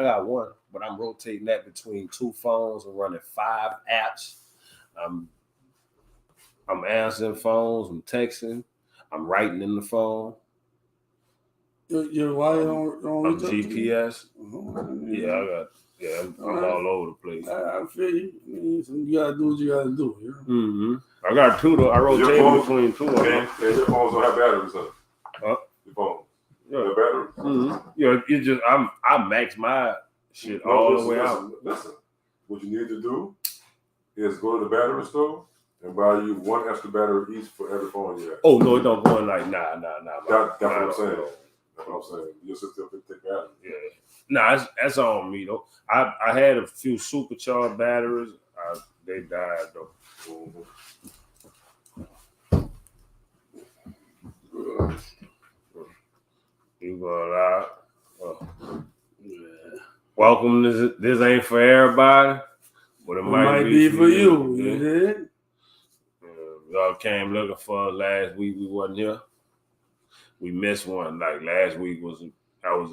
got one, but I'm rotating that between 2 phones and running 5 apps. I'm answering phones, I'm texting, I'm writing in the phone. Your wire on GPS. I'm all over the place. I feel you. You gotta do what you gotta do. You know? Mm-hmm. I got 2 though. I rotate between 2 of them. And your phones don't have batteries on. Your phone. Yeah. Have batteries. Mm-hmm. Yeah, it just I max my shit all the way out. Listen, what you need to do is go to the battery store and buy you 1 extra battery each for every phone you have. Oh no, it don't go in like nah. That's what I'm saying. That's what I'm saying. You just have to take batteries. Yeah. Nah, that's on me though. I had a few supercharged batteries. They died though. You going out? Welcome. This ain't for everybody, but it might be for you. You did? Y'all came looking for us last week. We wasn't here. We missed one. Like last week was a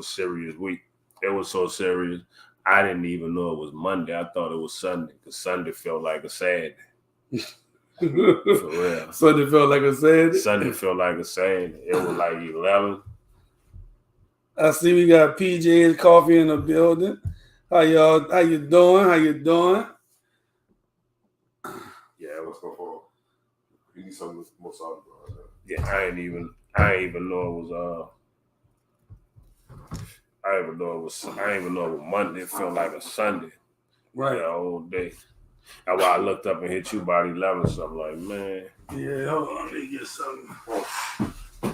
serious week. It was so serious. I didn't even know it was Monday. I thought it was Sunday because Sunday felt like a Saturday. For real. Sunday felt like a Saturday? Sunday felt like a Saturday. It was like 11. I see we got PJ's Coffee in the building. How you doing? Yeah, let's go for it. You need something more solid. Yeah, I ain't even know it was I didn't even know it was Monday. It felt like a Sunday. Right. The whole day. That's why I looked up and hit you about 11. So I'm like, man. Yeah, hold on. Let me get something.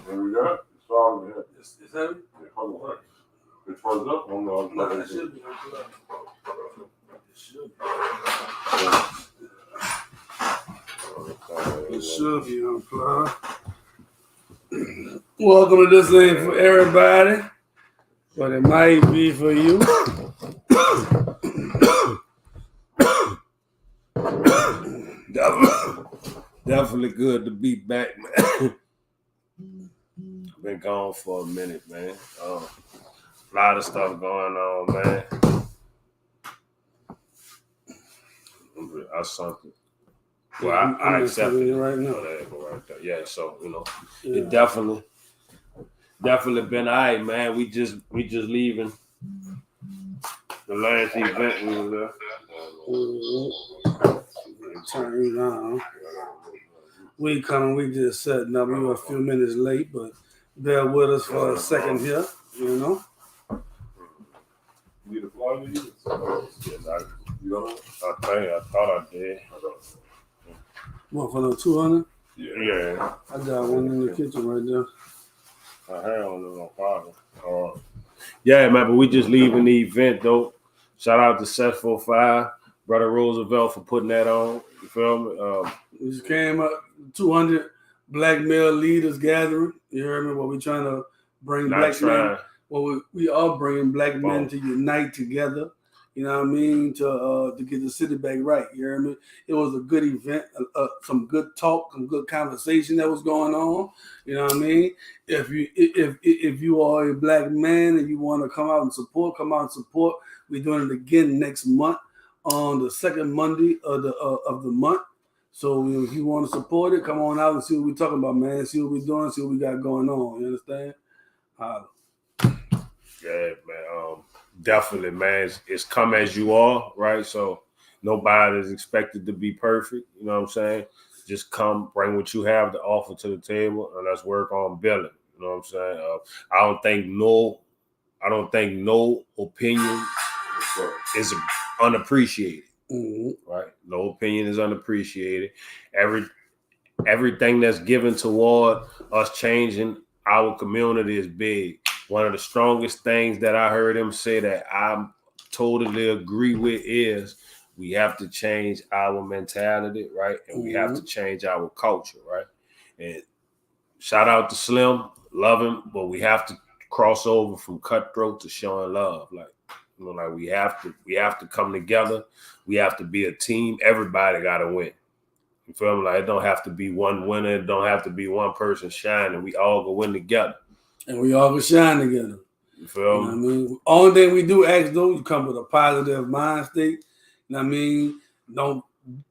There we go. It's all in here. Is heavy? Yeah, hold on. It's frozen up. No, it should be. It should be. It should be unplugged. Welcome to This Ain't For Everybody, but it might be for you. Definitely good to be back, man. Been gone for a minute, man. A lot of stuff going on, man. I something. Well, I accept it right now. Right there. Yeah, so it definitely been all right, man. We just leaving the last event we were there. Turn it on. We coming. We just setting up. We were a few minutes late, but bear with us for a second here. You know. You need a fly to use? I thought I did. What, for the 200? Yeah. I got one in the kitchen right there. I had one in my pocket. Yeah, man, but we just leaving the event, though. Shout out to Set 45, Brother Roosevelt for putting that on. You feel me? We just came up, 200 black male leaders gathering. You heard me? What we trying to bring black men. Well, we are bringing black men to unite together. You know what I mean? To get the city back right. You hear me? It was a good event, some good talk, some good conversation that was going on. You know what I mean? If you are a black man and you want to come out and support, come out and support. We're doing it again next month on the second Monday of the month. So if you want to support it, come on out and see what we're talking about, man. See what we're doing, see what we got going on. You understand? Yeah, man. Definitely, man. It's come as you are, right? So nobody is expected to be perfect. You know what I'm saying? Just come, bring what you have to offer to the table, and let's work on building. You know what I'm saying? I don't think no opinion is unappreciated. Mm-hmm. Right? No opinion is unappreciated. Everything that's given toward us changing our community is big. One of the strongest things that I heard him say that I totally agree with is we have to change our mentality, right? And we have to change our culture, right? And shout out to Slim, love him, but we have to cross over from cutthroat to showing love. Like we have to come together. We have to be a team. Everybody got to win. You feel me? Like it don't have to be one winner. It don't have to be one person shining. We all go win together. And we all can shine together. You feel me? What I mean? Only thing we do ask though, you come with a positive mind state. You know what I mean?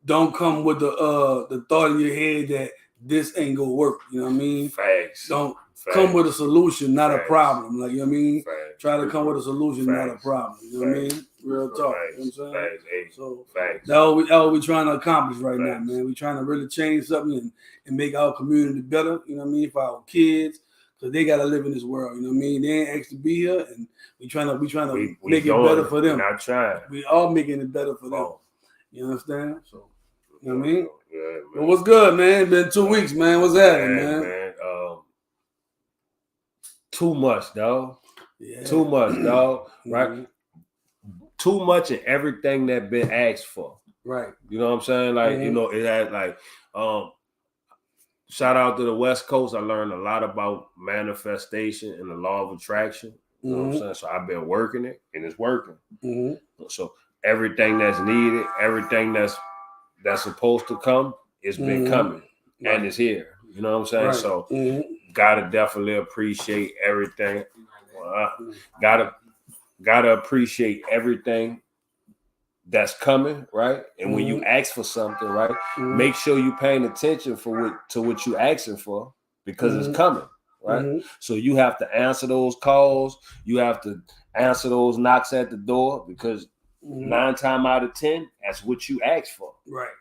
Don't come with the thought in your head that this ain't gonna work. You know what I mean? Facts. Don't come with a solution, not a problem. Like, you know what I mean? Facts. Try to come with a solution, not a problem. You know what I mean? Real talk. You know what I'm saying? Facts. So Facts. that's all we trying to accomplish right now, man. We trying to really change something and make our community better. You know what I mean? For our kids, because they gotta live in this world. You know what I mean? They ain't asked to be here, and we trying to make it better for them. Not trying. We all making it better for them. You understand? So, you know what I mean? Yeah, man. Well, what's good, man? It's been 2 weeks, man. What's happening, man? Too much, dog. Yeah. Too much, dog. Right? Mm-hmm. Too much in everything that been asked for. Right. You know what I'm saying? Like, you know, it had like shout out to the West Coast. I learned a lot about manifestation and the law of attraction. You know what I'm saying? So I've been working it and it's working. So everything that's needed, everything that's supposed to come, it's been coming and it's here. You know what I'm saying? Right. So gotta definitely appreciate everything. Gotta appreciate everything that's coming, right? And when you ask for something, right, make sure you're paying attention to what you're asking for, because it's coming, right? So you have to answer those calls. You have to answer those knocks at the door, because 9 times out of 10, that's what you asked for. Right.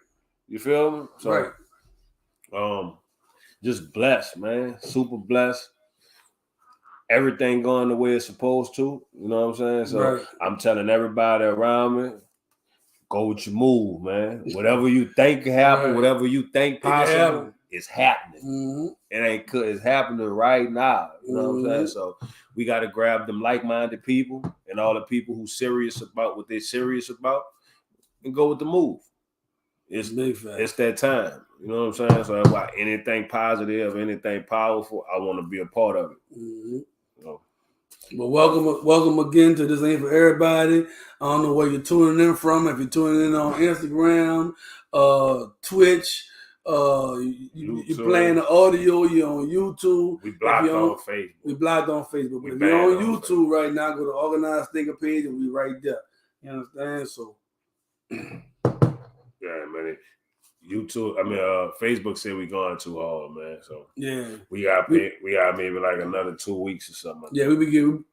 You feel me? So, just blessed, man. Super blessed. Everything going the way it's supposed to. You know what I'm saying? So I'm telling everybody around me, go with your move, man. Whatever you think can happen, whatever you think possible, it's happening. It ain't good. It's happening right now. You know what I'm saying? So we got to grab them like-minded people and all the people who serious about what they're serious about and go with the move. It's that time. You know what I'm saying? So that's why anything positive, anything powerful, I want to be a part of it. Well, welcome again to This Ain't For Everybody. I don't know where you're tuning in from. If you're tuning in on Instagram, Twitch, you're playing the audio, you're on YouTube. We blocked on Facebook. We blocked on Facebook. But if you're on YouTube right now, go to Organized Thinker page and we right there. You understand? So yeah, man. YouTube, Facebook said we going too hard, man. So yeah, we got maybe like another 2 weeks or something. Yeah,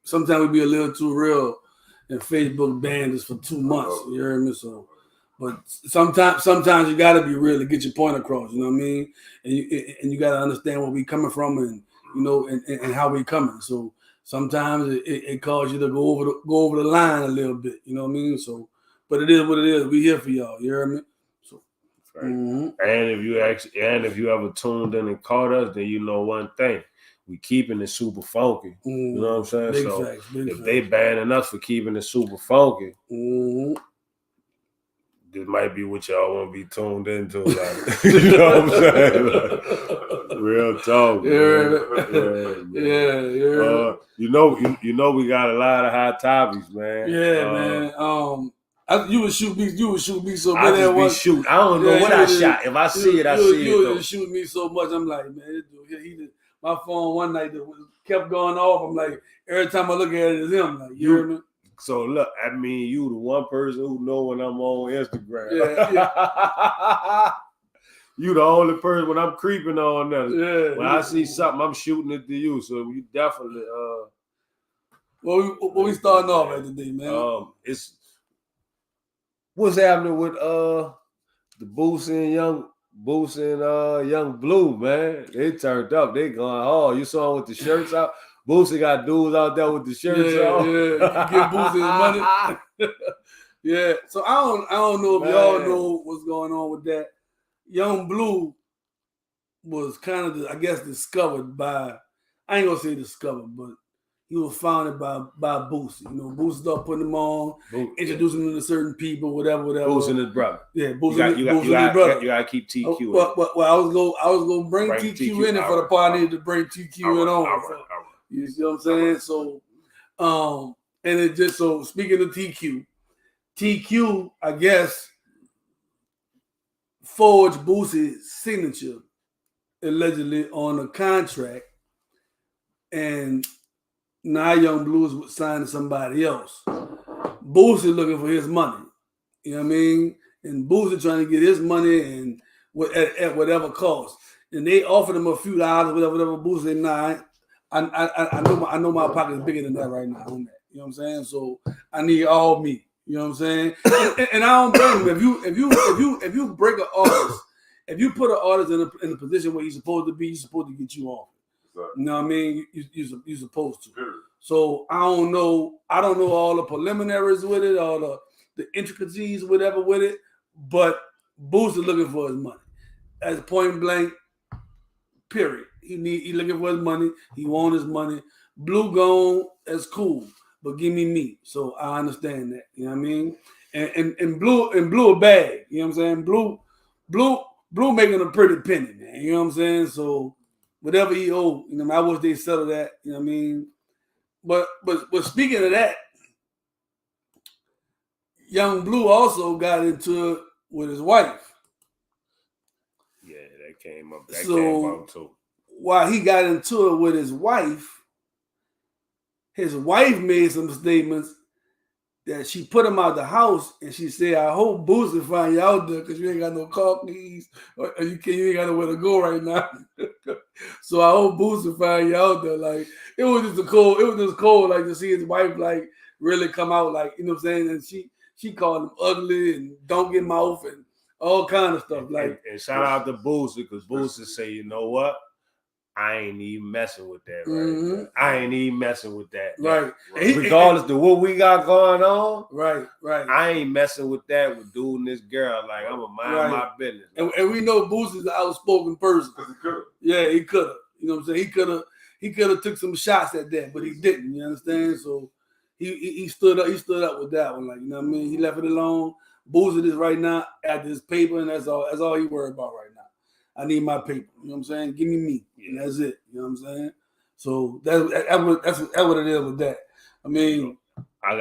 sometimes we be a little too real, and Facebook banned us for 2 months. You heard me? So, but sometimes you gotta be real to get your point across. You know what I mean? And you gotta understand where we coming from, and you know, and how we coming. So sometimes it causes you to go over the line a little bit. You know what I mean? So, but it is what it is. We here for y'all. You heard me? Right. And if you ever tuned in and caught us, then you know one thing: we keeping it super funky. You know what I'm saying? If they banning us for keeping it super funky, this might be what y'all want to be tuned into. Like, you know what I'm saying? Like, real talk. Yeah. You know, we got a lot of hot topics, man. Yeah, man. You would shoot me so I bad. just be shooting. I don't know what I shot. If I see it, I see it. You would shoot me so much. I'm like, man, my phone one night kept going off. I'm like, every time I look at it, it's him. Like, you heard me? So look, I mean, you the one person who know when I'm on Instagram. Yeah. You the only person when I'm creeping on that. Yeah. When I see something, I'm shooting it to you. So you definitely. What we starting off at today, man? It's. What's happening with the Boosie and Young Blue, man? They turned up. They going hard. You saw them with the shirts out. Boosie got dudes out there with the shirts out. Yeah. You give Boosie his money. Yeah. So I don't know if y'all know what's going on with that. Young Blue was kind of, I guess, discovered by, I ain't gonna say discovered, but he was founded by Boosie. You know, Boosie started putting him on, introducing him to certain people, whatever. Boosie and his brother. Yeah, Boosie and his brother. You gotta keep TQ in. Well, I was gonna bring TQ in it for the part. I needed to bring TQ in on. All right. You see what I'm saying? So, and it just, so speaking of TQ, I guess, forged Boosie's signature allegedly on a contract, and Now Young Blues would sign to somebody else. Boosie looking for his money. You know what I mean? And Boosie trying to get his money and at whatever cost. And they offered him a few dollars, whatever. Boosie said, nah, I know my pocket is bigger than that right now on that. You know what I'm saying? So I need all me. You know what I'm saying? And I don't blame him. If you break an artist, if you put an artist in a position where he's supposed to be, he's supposed to get you off. You know what I mean? You're supposed to. So I don't know all the preliminaries with it, all the intricacies, whatever with it. But Boosie looking for his money. As point blank, period. He looking for his money. He want his money. Blue gone, that's cool. But give me me. So I understand that. You know what I mean? And blue a bag. You know what I'm saying? Blue making a pretty penny, man. You know what I'm saying? So whatever he owe, you know, I wish they settle that. You know what I mean? But speaking of that, Young Blue also got into it with his wife. Yeah, that came up. That came out too. While he got into it with his wife made some statements that she put him out the house, and she said, "I hope Boosie find you out there because you ain't got no car keys, or you ain't got nowhere to go right now." So I hope Boosie find you out there. Like it was just cold, like to see his wife like really come out, like, you know what I'm saying, and she called him ugly and don't get mouth and all kind of stuff. Like and shout out to Boosie because Boosie say, you know what? I ain't even messing with that right now. I ain't even messing with that. Right. Regardless of what we got going on. Right. I ain't messing with that with dude and this girl. Like, I'm going to mind my business. And we know Boosie's an outspoken person. Because he could have. Yeah, he could have. You know what I'm saying? He could have took some shots at that, but he didn't. You understand? So he stood up. He stood up with that one. Like, you know what I mean? He left it alone. Boosie is right now at his paper, and that's all he worried about right now. I need my paper. You know what I'm saying? Give me me. And that's it. You know what I'm saying? So that's what it is with that. I mean, I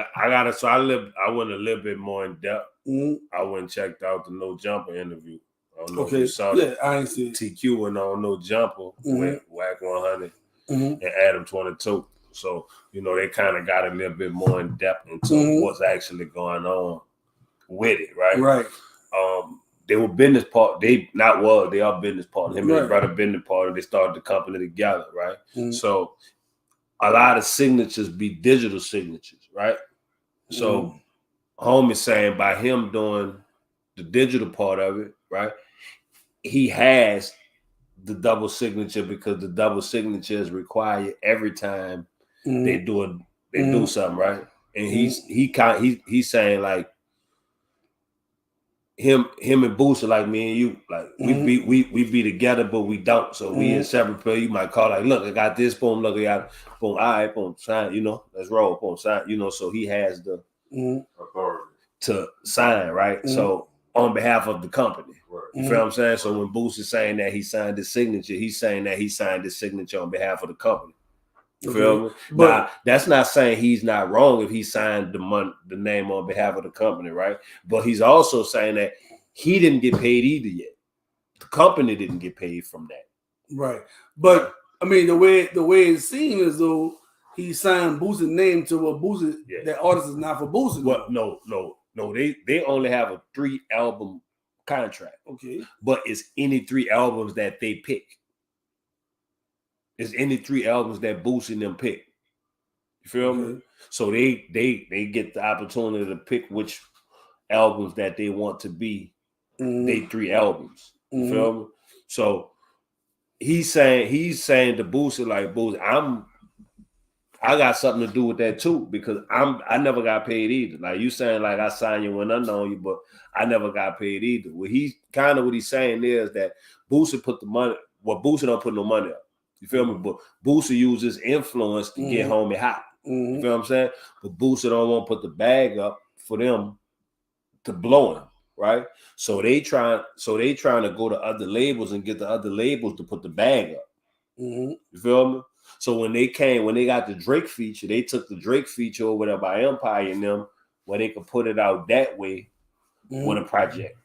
went a little bit more in depth. I went and checked out the No Jumper interview. I don't know if you saw that. I ain't see it. TQ went on No Jumper with Whack 100 and Adam 22. So, you know, they kind of got a little bit more in depth into what's actually going on with it, right? Right. They were business part. They are business partners. Him and his brother business partner. They started the company together, right? So a lot of signatures be digital signatures, right? So homie saying by him doing the digital part of it, right? He has the double signature because the double signature is required every time they do something, right? And he's saying like, him and Boosie, like me and you, like we be together, but we don't. So we in separate places. You might call like, look, I got this, boom, look, I got boom, all right, boom, sign, you know, let's roll, boom, sign, you know. So he has the authority to sign, right? So on behalf of the company, you feel what I'm saying? So when Boosie's saying that he signed his signature, he's saying that he signed his signature on behalf of the company. You feel me? But now, that's not saying he's not wrong if he signed the name on behalf of the company, right? But he's also saying that he didn't get paid either yet. The company didn't get paid from that. Right. But I mean, the way it seems as though he signed Boosie's name to a Boosie. That artist is not for Boosie. Well, no. They only have a 3-album contract. Okay. But it's any 3 albums that they pick. It's any 3 albums that Boosie and them pick. You feel me? So they get the opportunity to pick which albums that they want to be they 3 albums. You feel me? So he's saying to Boosie, like, Boosie, I got something to do with that too, because I never got paid either. Like you saying, like I signed you when I know you, but I never got paid either. Well, what he's saying is that Boosie put the money. Well, Boosie don't put no money up. You feel me? But Boosie uses influence to get homie hot. You feel what I'm saying? But Boosie don't want to put the bag up for them to blow him, right? So they trying to go to other labels and get the other labels to put the bag up. You feel me? So when they got the Drake feature, they took the Drake feature over there by Empire and them, where they could put it out that way with a project.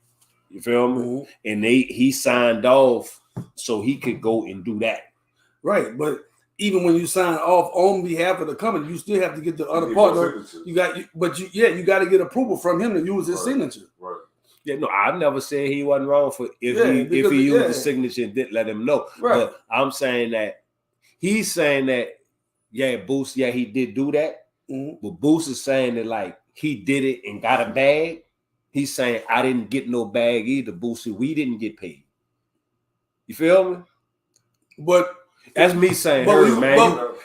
You feel me? And he signed off so he could go and do that. Right, but even when you sign off on behalf of the company, you still have to get the other partner. You got to get approval from him to use his signature. Right. Yeah, no, I never said he wasn't wrong for if he used the signature and didn't let him know. Right. But I'm saying that he's saying that, yeah, Boost, yeah, he did do that. Mm-hmm. But Boost is saying that like he did it and got a bag. He's saying I didn't get no bag either, Boost. We didn't get paid. You feel me? But that's me saying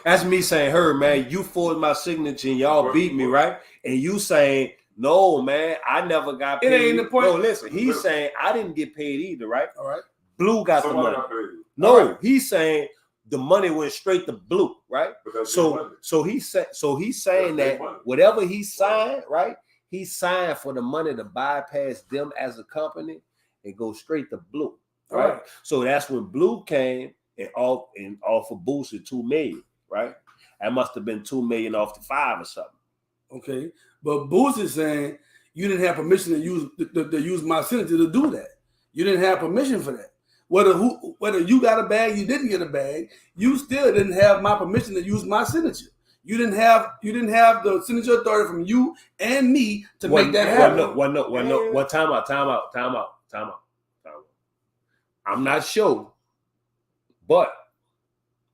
that's me saying her, man. You forged my signature and y'all beat me, right? And you saying, no, man, I never got paid. It ain't the point. No, listen, he's saying I didn't get paid either, right? All right. Blue got the money. No, he's saying the money went straight to Blue, right? So he's saying that whatever he signed, right? He signed for the money to bypass them as a company and go straight to Blue, right? So that's when Blue came and offered Booster $2 million, right? That must have been $2 million off the 5 or something. Okay, but Booster is saying you didn't have permission to use my signature to do that. You didn't have permission for that. Whether you got a bag, you didn't get a bag, you still didn't have my permission to use my signature. You didn't have the signature authority from you and me to make that happen. No. Time out. I'm not sure, but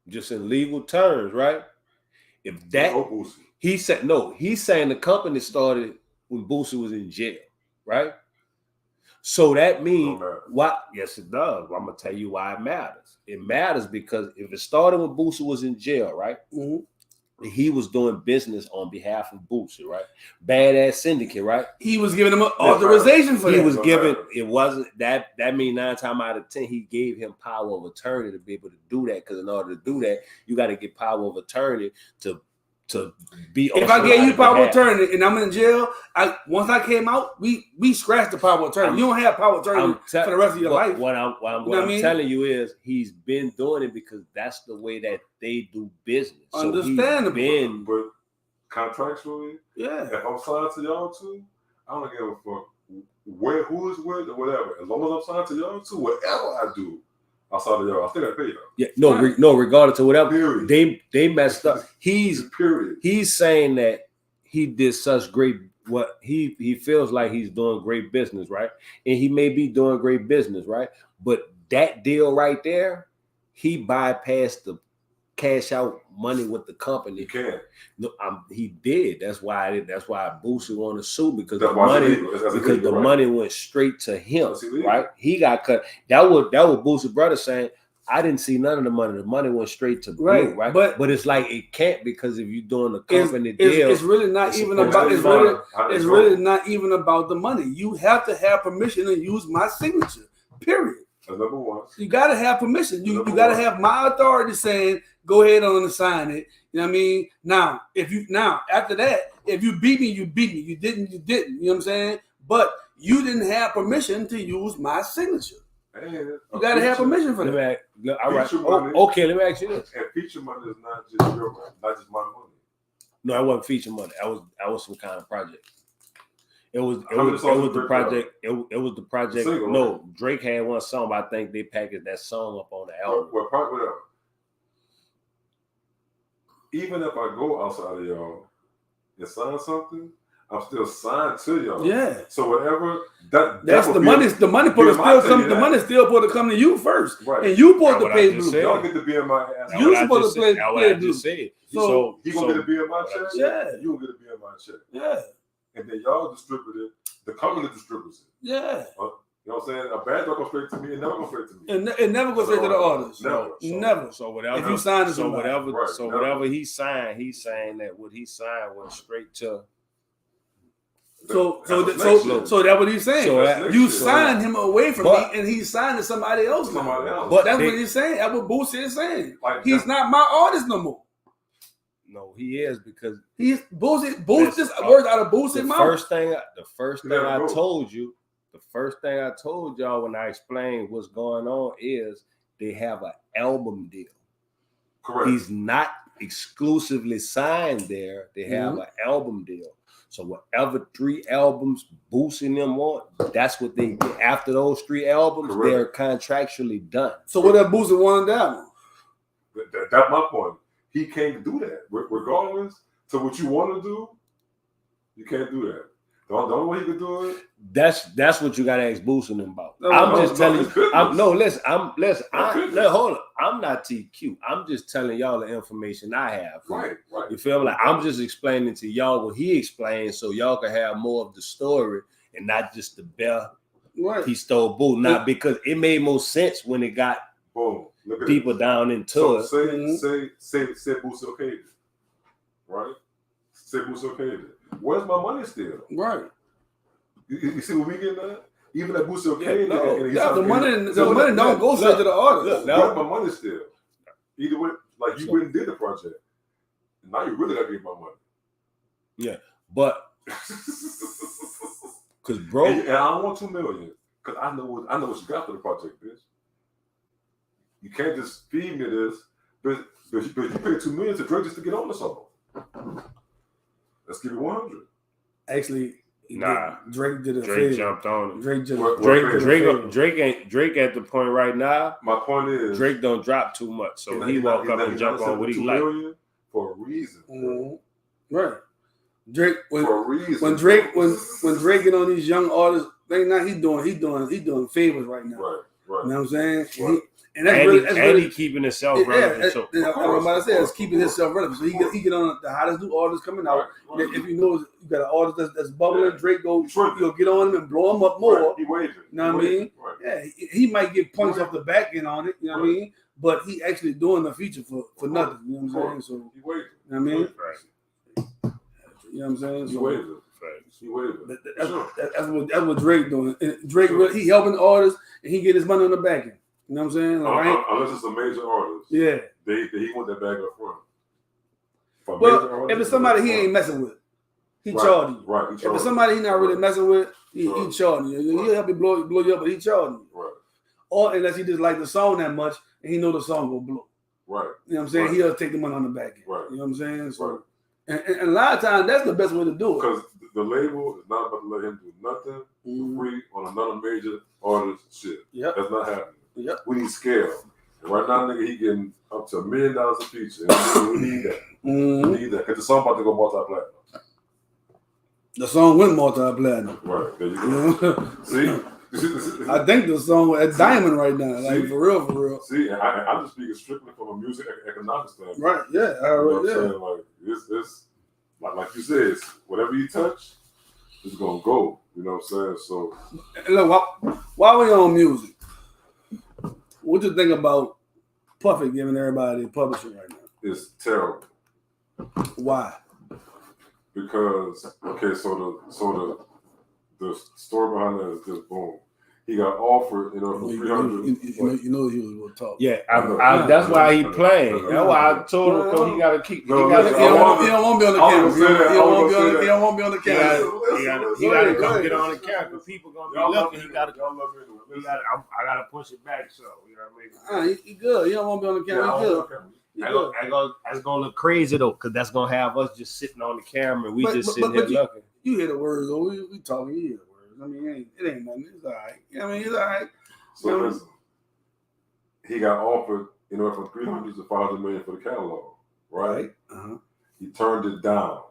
just in legal terms, right? If that he's saying the company started when Boosie was in jail, right? So that means what? Yes, it does. I'm gonna tell you why it matters. It matters because if it started when Boosie was in jail, right? Mm-hmm. He was doing business on behalf of Boosie, right? Badass syndicate, right? He was giving him an authorization for that. He was given. It wasn't that. That means 9 times out of 10, he gave him power of attorney to be able to do that. Because in order to do that, you got to get power of attorney to be. If I gave you power of attorney and I'm in jail, once I came out, we scratched the power of attorney. You don't have power of attorney for the rest of your life. What I'm telling you is he's been doing it because that's the way that they do business. Understandable. But contractually, if I'm signed to y'all too, I don't give a fuck who is with or whatever. As long as I'm signed to y'all too, whatever I do outside of y'all, I still gotta pay y'all. Yeah, no, regardless of whatever. Period. They messed up. He's saying that he did such great what he feels like he's doing great business, right? And he may be doing great business, right? But that deal right there, he bypassed the cash out money with the company. You can't. No, he did. That's why Boosie wanted to sue because the money went straight to him, right? He got cut. That was Boosie's brother saying, I didn't see none of the money. The money went straight to Blue, right? But it's like it can't because if you're doing a company deal, it's really not even about. It's really not even about the money. You have to have permission to use my signature. Period. That's number one. You got to have permission. You got to have my authority saying, go ahead on and sign it. You know what I mean? Now, after that, if you beat me, you beat me. You didn't. You know what I'm saying? But you didn't have permission to use my signature. You got to have permission for that. All right. Okay, let me ask you this. And feature money is not just your money, not just my money. No, it wasn't feature money. That was some kind of project. It was the project. It was the project. Single, no, right? Drake had one song, but I think they packaged that song up on the album. Whatever. Even if I go outside of y'all and sign something, I'm still signed to y'all. Yeah. So whatever that's the money. The money supposed to still come. The money still supposed to come to you first, right? And you supposed to pay Blue. Y'all get to be in my ass. You supposed to pay Blue. So he gonna get to be in my check. Yeah. You gonna get to be in my check. Yeah. And then y'all distribute it. The company distributes it. Yeah. You know what I'm saying? A bad don't go straight to me. It never goes straight to me. It never goes straight to the artist. Never. So whatever. If you sign it, whatever he signed, he's saying that what he signed went straight to. So that's what he's saying. You signed him away from me, and he signed to somebody else. But that's what he's saying. That's what Boosie is saying. He's not my artist no more. No, he is because he's Boosie. Boosie just words out of Boosie's mouth. The first thing I told you. The first thing I told y'all when I explained what's going on is they have an album deal. Correct. He's not exclusively signed there. They have an album deal. So whatever 3 albums Boosie them want, that's what they get. After those 3 albums, they're contractually done. So what if Boosie wanted that one? That's my point. he can't do that. Regardless to what you want to do, you can't do that. The only way he could do it. That's what you gotta ask Boosie and them about. I'm just telling you. Hold on. I'm not TQ. I'm just telling y'all the information I have. Right. You feel me? Like I'm just explaining to y'all what he explained, so y'all can have more of the story and not just the bell. Right. He stole Boo. Not because it made more sense when it got people down into it. Say Boosie okay, right? Say Boosie okay. Where's my money still? Right. You see what we getting at? Even that Boosie okay. The money don't go straight to the artist. Where's my money still? Either way, like you went and did the project. Now you really got to get my money. Yeah, but because bro, and I don't want $2 million because I know what you got for the project, bitch. You can't just feed me this, but you pay $2 million to Drake just to get on the song. Let's give it 100. Actually, Drake did a Drake jumped on it. Drake Drake at the point right now. My point is Drake don't drop too much, so he walk up and jump on what he like for a reason. Mm-hmm. Right. Drake for a reason. When Drake get on these young artists, he doing favors right now. Right. You know what I'm saying? Right. And he keeping himself relevant. I was about to say, it's keeping himself relevant. So he get on the hottest new artists coming out. Right. If you know you got an artist that's bubbling, Drake you'll get on him and blow him up more. Right. He waving. You know what I mean? Right. Yeah, he might get points off the back end on it. You know what I mean? But he actually doing the feature for nothing. You know what I'm saying? So he waving. You know what I mean? Right. You know what I'm saying? He waving. He waving. That's what Drake doing. And Drake he helping the artists and he get his money on the back end. You know what I'm saying? Like, unless it's a major artist. Yeah. He want that bag up front. Well, if it's somebody he ain't messing with, he charging you. Right. If it's somebody he not really messing with, he charging you. He'll help you blow you up, but he charging you. Right. Or unless he just like the song that much and he know the song will blow. Right. You know what I'm saying? He'll take the money on the back end. Right. You know what I'm saying? So, and a lot of times that's the best way to do it. Because the label is not about to let him do nothing for free on another major artist shit. Yep. That's not happening. Yep. We need scale. And right now, nigga, he getting up to $1 million a feature. And we need that. Mm-hmm. We need that. Because the song about to go multi-platinum. The song went multi-platinum. Right. There you go. See? I think the song at Diamond right now. Like, for real. See, and I'm just speaking strictly from a music economic standpoint. Right, yeah. Like, it's like you said, it's whatever you touch, it's going to go. You know what I'm saying? So, look, while we on music, what you think about Puffy giving everybody publishing right now? It's terrible. Why? Because the story behind that is just boom. He got offered, for 300. You know he was going to talk. Yeah, that's why he playing. That's why I told him he got to keep. He don't want to be on the camera. He don't want to be on the camera. He got to come get on the camera because people gonna be looking. He got to. I got to push it back. So you know what I mean. He good. He don't want to be on the camera. He good. That's gonna look crazy though, because that's gonna have us just sitting on the camera. We just sitting here looking. You hear the words though. We talking. You hear the words. I mean, it ain't nothing. It's all right. I mean, it's all right. So listen, he got offered, from 300 to 500 million for the catalog, right? Uh-huh. He turned it down.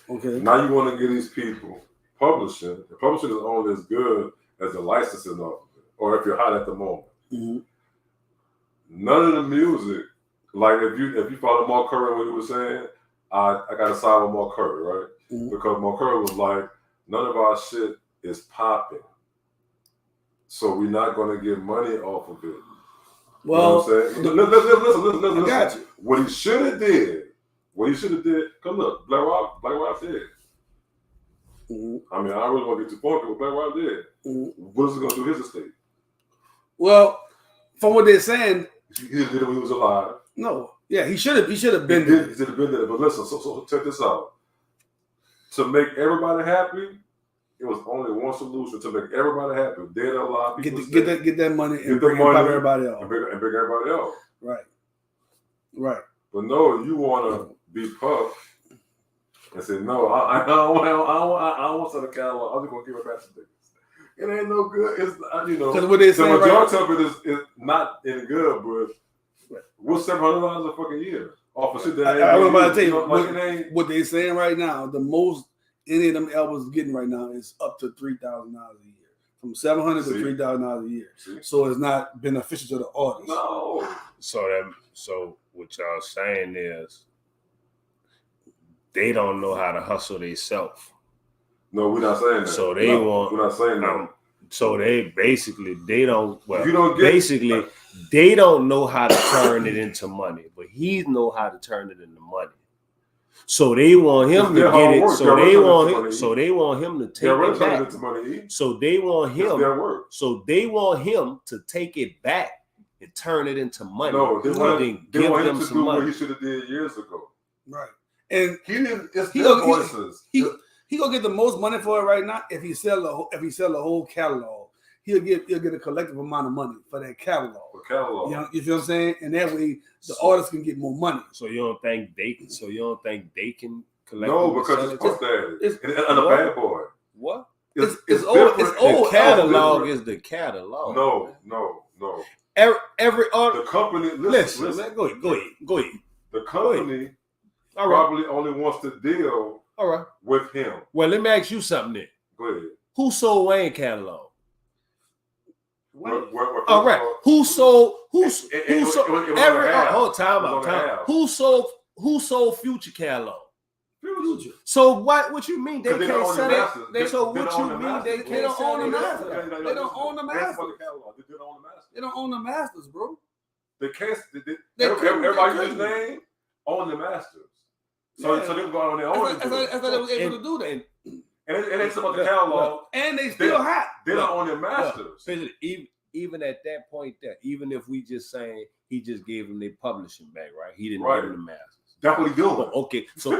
Okay. Now you want to give these people publishing. The publishing is only as good as the licensing of it, or if you're hot at the moment. Mm-hmm. None of the music, like if you follow Mark Curry, what he was saying, I got to side with Mark Curry, right? Mm-hmm. Because Mark Curry was like, none of our shit is popping, so we're not going to get money off of it. Well, you know what I'm saying? Listen. I got you. What he should have did. Come look, Black Rob did. Mm-hmm. I mean, I really want to get too far, but Black Rob did. Mm-hmm. What is it going to do his estate? Well, from what they're saying, he did it when he was alive. No, yeah, he should have been there. He should have been there. But listen, so check this out. To make everybody happy, it was only one solution to make everybody happy. Dead or alive, get that money and bring everybody else. And bring everybody else. Right. But no, you want to be Puff and say, no, I don't want to the catalog. I'm just going to give it back to tickets. It ain't no good. It's, because what they say, the majority of it is not any good, but What's $700 a fucking year? Off of shit that I was about to tell you what they saying right now. The most any of them albums getting right now is up to $3,000 a year, from $700 to $3,000 a year. So it's not beneficial to the artist. No. So what y'all saying is they don't know how to hustle themselves. No, we're not saying that. So they want. We're not saying that. So they don't. Well, you don't get, they don't know how to turn it into money, but he know how to turn it into money. So they want him to get it. So they want him to take it back. So they want him. So they want him to take it back and turn it into money. No, they want him to do what he should have did years ago. Right. And he gonna get the most money for it right now if he sell the whole catalog. He'll get a collective amount of money for that catalog. You feel what I'm saying? And that way the artist can get more money. So you don't think they can collect? No, because it's a bad boy. What? It's old. The catalog is the catalog. No. Every artist. The company. Listen. Go ahead. The company probably only wants to deal. All right. With him. Well, let me ask you something then. Go ahead. Who sold Wayne catalog? All right. Who sold time. Who sold Future catalog? Future. So what you mean they can't sell it? So what you mean they don't own the master? They don't own the master. They don't own the masters, bro. They can't. Everybody his name own the masters. So they can go on their own. That's how they was able to do that. And it ain't about the catalog. And they still hot. They don't own their masters. Even at that point there, even if we just saying he just gave them their publishing back, right? He didn't give them the masters. That's what he doing. But, okay, so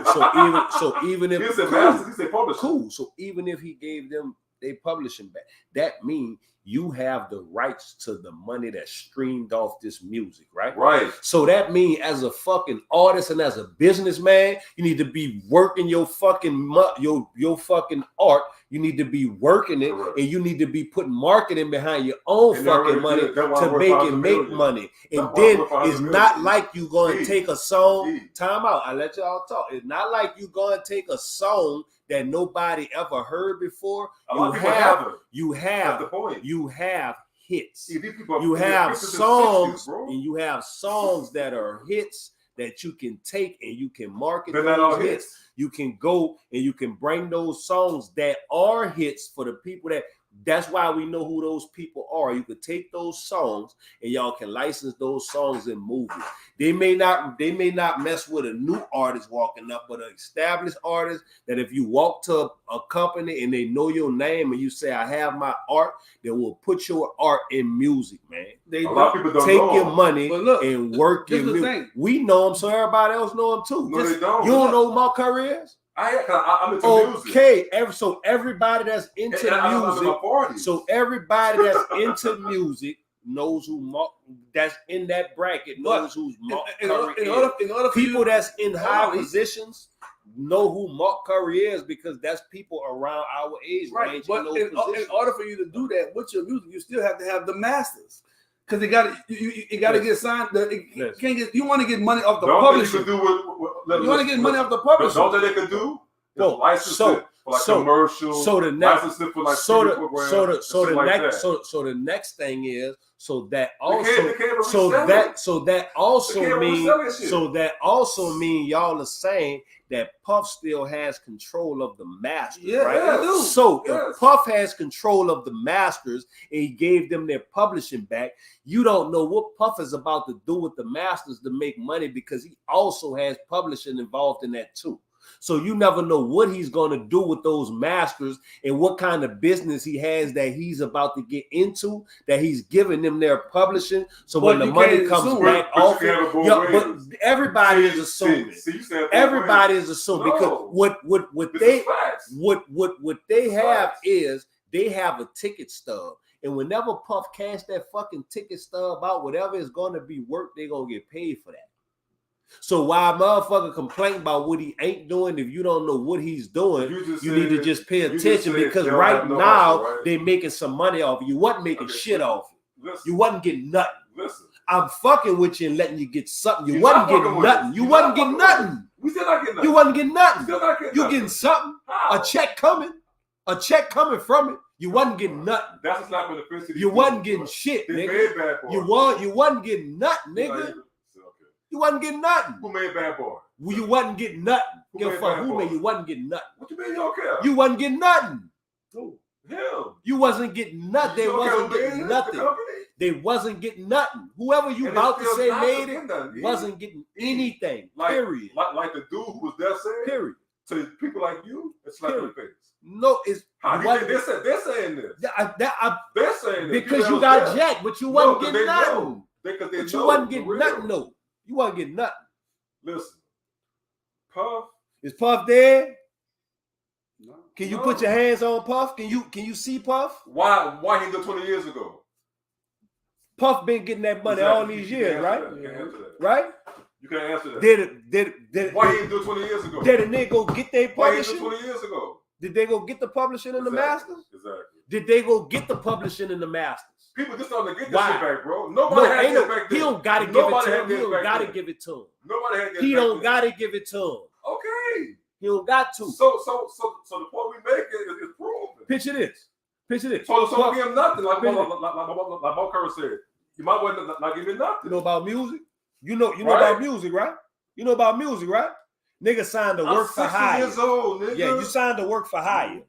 even if he said masters, he said publishing. Cool. So even if he gave them their publishing back, that means you have the rights to the money that's streamed off this music, right? Right. So that means as a fucking artist and as a businessman, you need to be working your fucking your fucking art. You need to be working it, and you need to be putting marketing behind your own fucking money to make money. And then it's not like you going to take a song. Time out. I let y'all talk. It's not like you going to take a song that nobody ever heard before. You have hits. You have songs, and you have songs that are hits that you can take and you can market those hits. You can go and you can bring those songs that are hits for the people that's why we know who those people are. You could take those songs and y'all can license those songs in movies. They may not mess with a new artist walking up, but an established artist that if you walk to a company and they know your name and you say, I have my art, they will put your art in music, man. A lot of people don't take know your money and work your music. We know them, so everybody else know them too. No, they don't. You don't know who Mark Curry is? I'm into music. Okay, so everybody that's into music, knows who Mark. That's in that bracket knows who's Mark Curry is. People that's in high positions know who Mark Curry is because that's people around our age range. But in order for you to do that with your music, you still have to have the masters. Because you got to get signed. You want to get money off the publisher. You want to get money off the publisher. Don't they can do? License commercial. So the next thing is that means y'all are saying that Puff still has control of the masters, right? So if Puff has control of the masters and he gave them their publishing back, you don't know what Puff is about to do with the masters to make money because he also has publishing involved in that too. So you never know what he's going to do with those masters and what kind of business he has that he's about to get into, that he's giving them their publishing. So when the money comes back off, but everybody is assuming. Everybody is assuming because what they have is they have a ticket stub. And whenever Puff cash that fucking ticket stub out, whatever is going to be worth, they're going to get paid for that. So while motherfucker complain about what he ain't doing, if you don't know what he's doing, you need to just pay attention because right now they making some money off you. You wasn't making shit off you. You wasn't getting nothing. I'm fucking with you and letting you get something. You wasn't getting nothing. You wasn't getting nothing. We still not getting nothing. You wasn't getting nothing. Still not getting you nothing. getting something. How? A check coming from it. You wasn't getting nothing. That's a slap in the face. You wasn't getting shit, they nigga. made Bad Boy. You wasn't getting nothing, nigga. You wasn't getting nothing. Who made Bad Boy? Well, you wasn't getting nothing. Who Give a made fuck Bad who Boy? made you wasn't getting nothing. What you mean you don't care? You wasn't getting nothing. Who? Him. You wasn't getting nothing. They wasn't getting nothing. They wasn't getting nothing. Whoever you about to say made it wasn't getting anything. Period. Like the dude who was there saying. Period. To people like you, it's slap in the face. No, it's they're saying this. They're saying this because you got jacked, but you wasn't getting nothing. Because but you wasn't getting nothing, though. You wasn't getting nothing. Listen, Puff. Is Puff dead? No. Can you put your hands on Puff? Can you see Puff? Why he did 20 years ago? Puff been getting that money all these years, right? Right? You can't answer that. Did why he didn't do it 20 years ago? Did a nigga go get their publishing? Why he did it 20 years ago? Did they go get the publishing and the masters? Exactly. Did they go get the publishing and the masters? People just starting to get this shit back, bro. Nobody had this back then. He don't gotta give it to him. He don't gotta give it to him. Nobody had this. He don't gotta give it to him. Okay. He don't got to. So the point we make is proven. Picture this. So give him nothing. Like Bo Curry said. You might well not give him nothing. You know about music? You know about music, right? You know about music, right? Nigga signed to work for hire. 60 years old, nigga. Yeah, you signed to work for hire.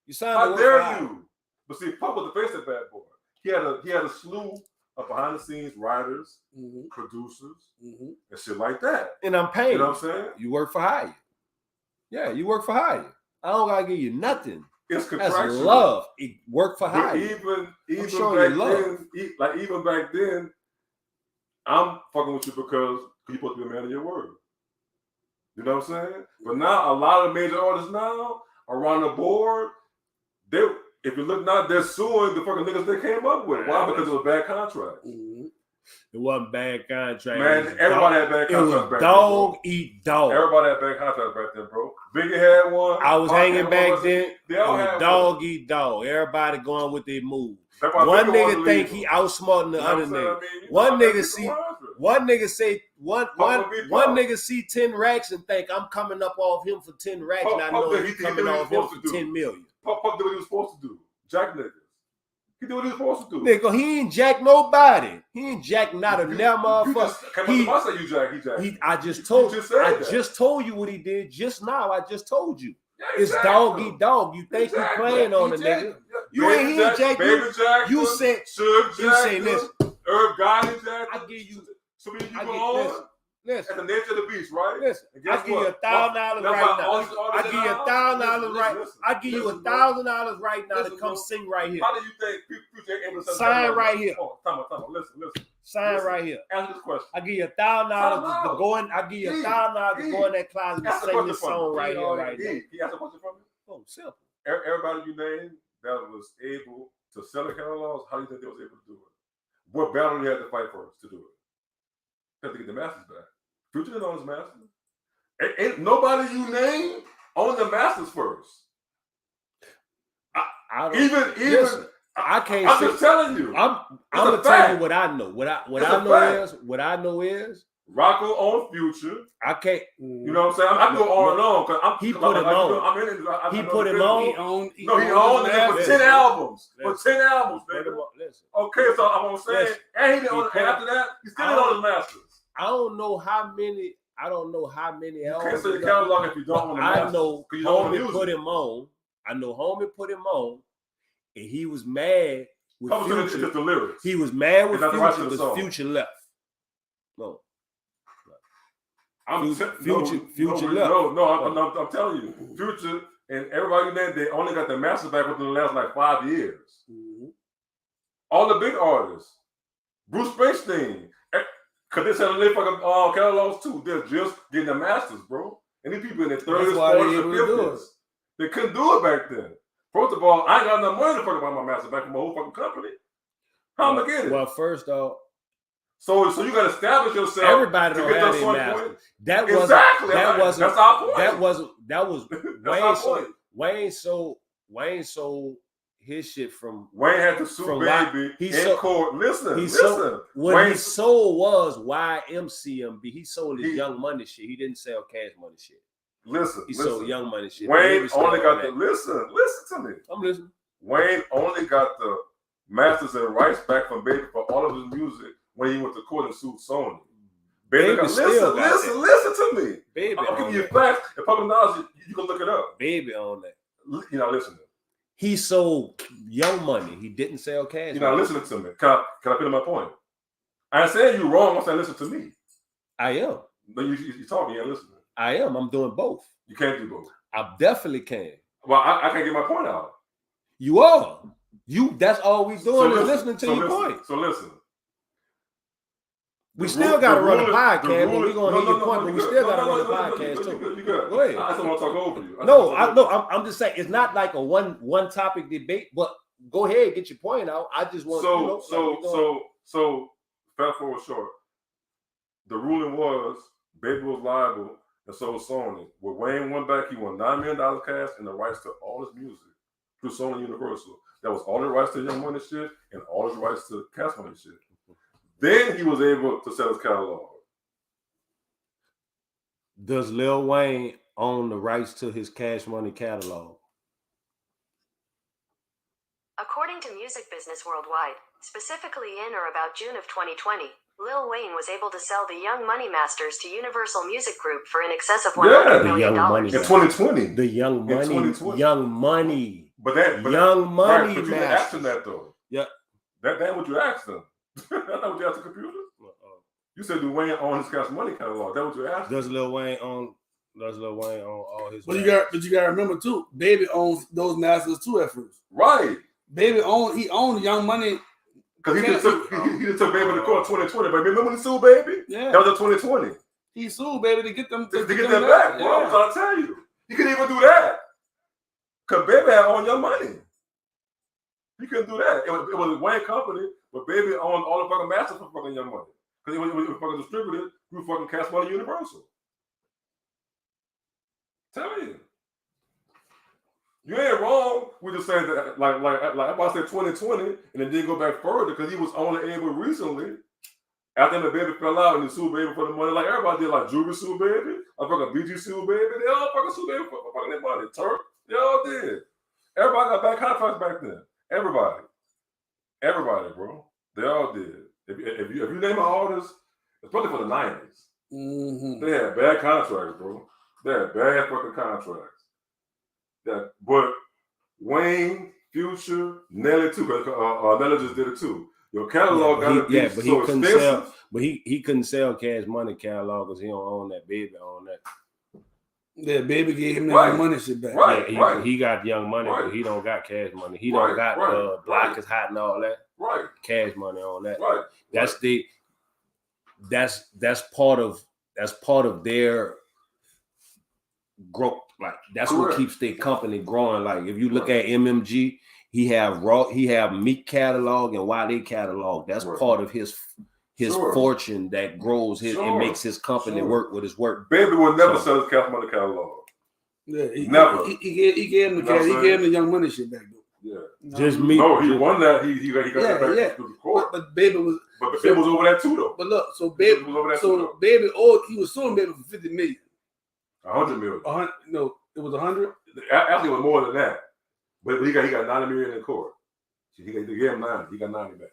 You signed to work for hire. How dare you? But see, Puff was the face of Bad Boy. He had a slew of behind the scenes writers, producers, and shit like that. And I'm paying. You know what I'm saying? You work for hire. Yeah, you work for hire. I don't gotta give you nothing. It's contractual. That's love. Work for hire. Even back then, I'm fucking with you because you're supposed to be a man of your word. You know what I'm saying? But now a lot of major artists now around the board, if you look now, they're suing the fucking niggas they came up with. Why? Because it was bad contracts. It wasn't bad contract. Man, everybody had bad contracts back then. Dog eat dog. Everybody had bad contracts back then, bro. Biggie had one. I was hanging back then. They all had dog eat dog. Everybody going with their move. One nigga think he outsmarting the other nigga. One nigga see 10 racks and think I'm coming up off him for 10 racks, not knowing he's coming off him for 10 million. Puff did what he was supposed to do. Jack niggas. He did what he was supposed to do. Nigga, he ain't jack nobody. He ain't jack not a damn motherfucker. I just told you what he did just now. I just told you. Yeah, exactly. It's dog eat dog. You think you playing on a nigga? You ain't here, Jack. You said this. Herb Gotti, Jack. I give you. So you go on. Listen. At the nature of the beast, right? Listen. I give you $1,000 right now. I give you $1,000 right. I give you $1,000 right now to come sing right here. How do you think Future able to sign right here? Oh, time on. Listen. Sign right here. Answer this question. I give you $1,000 to go in. I give you $1,000 to go in that closet and sing this song right here, right now. Can you ask a question from me? Oh, simple. Everybody you named that was able to sell the catalogs, how do you think they was able to do it? What battle they had to fight first to do it? They had to get the masters back. Future didn't own his masters. Ain't nobody you name own the masters first. I can't. I'm just telling you. I'm gonna tell you what I know. What I know is Rocco on Future. I can't. You know what I'm saying? I go on and on because he put him on. He put him on. He owned it for 10 albums. For 10 albums, baby. Okay, so I'm gonna say, and he didn't own it after that. He still didn't own his masters. I don't know how many albums. You can't say the catalog if you don't own the masters. I know Homie put him on. And he was mad with Future. The lyrics. He was mad with Future because Future left. No. Future left. I'm telling you. Future and everybody named, they only got their masters back within the last like 5 years. All the big artists. Bruce Springsteen. Because they said they fucking catalogs too. They're just getting the masters, bro. And these people in their 30s, 40s, and 50s. They couldn't do it back then. First of all, I ain't got enough money to fuck about my master back from my whole fucking company. How am I getting it? Well, first off, so you got to establish yourself. Everybody don't have their master. That wasn't. That's our point. That was Wayne. Wayne sold his shit from Wayne had to sue Baby in court. Listen. What Wayne, he sold was YMCMB. He sold his Young Money shit. He didn't sell Cash Money shit. He sold Young Money shit. Wayne only got the listen to me. I'm listening. Wayne only got the masters and rights back from Baby for all of his music when he went to court and sued Sony. Baby listen to me. Baby, I'm giving you facts and public knowledge. You can look it up. Baby on that. You're not listening. He sold Young Money. He didn't sell Cash. You're not listening to me. Can I finish my point? I ain't saying you're wrong. I'm saying listen to me. I am. But you're talking. You ain't listening. I am. I'm doing both. You can't do both. I definitely can. Well, I can't get my point out. You are. That's all we doing is listening to your point. So listen. We still got to run a podcast, but we're going to hear your point, but we still got to run a podcast too. You good. Go ahead. I just want to talk over you. I'm just saying, it's not like a one topic debate, but go ahead, get your point out. I just want So fast forward short, the ruling was Baby was liable and so was Sony. When Wayne went back, he won $9 million cash and the rights to all his music through Sony Universal. That was all the rights to Young Money shit and all his rights to Cash Money shit. Then he was able to sell his catalog. Does Lil Wayne own the rights to his Cash Money catalog? According to Music Business Worldwide, specifically in or about June of 2020, Lil Wayne was able to sell the Young Money masters to Universal Music Group for in excess of $100 million. Money in 2020. The Young Money. Young Money. Young Money. But you didn't masters. ask him that though. Yeah. That ain't what you asked him. That's not what you asked the computer. You said, do Wayne own his Cash Money catalog? That's what you asked. Does Lil Wayne own all his? But you got to remember too. Baby owns those masters too at first. Right. Baby owned Young Money. Because he just took Baby to court in 2020. But remember when he sued Baby? Yeah. That was in 2020. He sued Baby to get them to get them back. Bro, I'm trying to tell you. He couldn't even do that. Because Baby had owned Young Money. He couldn't do that. It was a Wayne company, but Baby owned all the fucking masters for fucking Young Money. Because it was fucking distributed through fucking Cash Money Universal. Tell you. You ain't wrong. We're just saying that, like I said 2020, and it didn't go back further because he was only able recently, after the Baby fell out and he sued Baby for the money, like everybody did, like Juvie sued Baby, I fucking BG sued Baby, they all fucking sued Baby for fucking their money. Turk, they all did. Everybody got bad contracts back then. Everybody, bro. They all did. If you name an artist, especially for the 90s, they had bad contracts, bro. They had bad fucking contracts. But Wayne, Future, Nelly too, because Nelly just did it too. Your catalog got to be so expensive. But he couldn't sell Cash Money catalog because he don't own that. Baby own that. Yeah, Baby gave him that money shit back. Right, yeah, he got Young Money, but he don't got Cash Money. He don't got Block is Hot and all that. Right. Cash Money on that. Right. That's part of their growth. Like that's what keeps their company growing. Like if you look at MMG, he have Meek catalog and Wale catalog. That's part of his fortune that grows and makes his company work with his work. Baby will never sell his Cash Money catalog. Yeah, never. He gave him the cash. He gave him the Young Money shit back though. Yeah, just me. No, he won that. He got that back to the court. But Baby was. But Baby was over that too though. But look, so Baby was over that too. So Baby he was suing Baby for $50 million. 100 million. No, it was 100. Actually, it was more than that. But he got $90 million in court. They gave him 90. He got 90 back.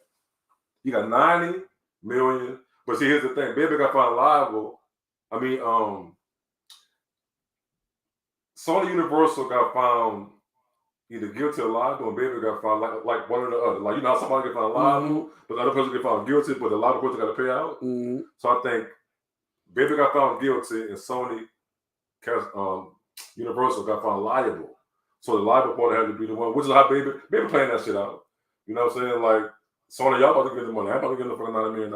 He got $90 million. But see, here's the thing. Baby got found liable. I mean, Sony Universal got found either guilty or liable, and Baby got found like one or the other. Like, you know how somebody get found liable, but the other person get found guilty, but the liable person got to pay out. So I think Baby got found guilty, and Sony Universal got found liable. So the liable party had to be the one, which is how Baby playing that shit out. You know what I'm saying? Like, Sony, y'all about to get the money. I'm about to get the fucking $90 million.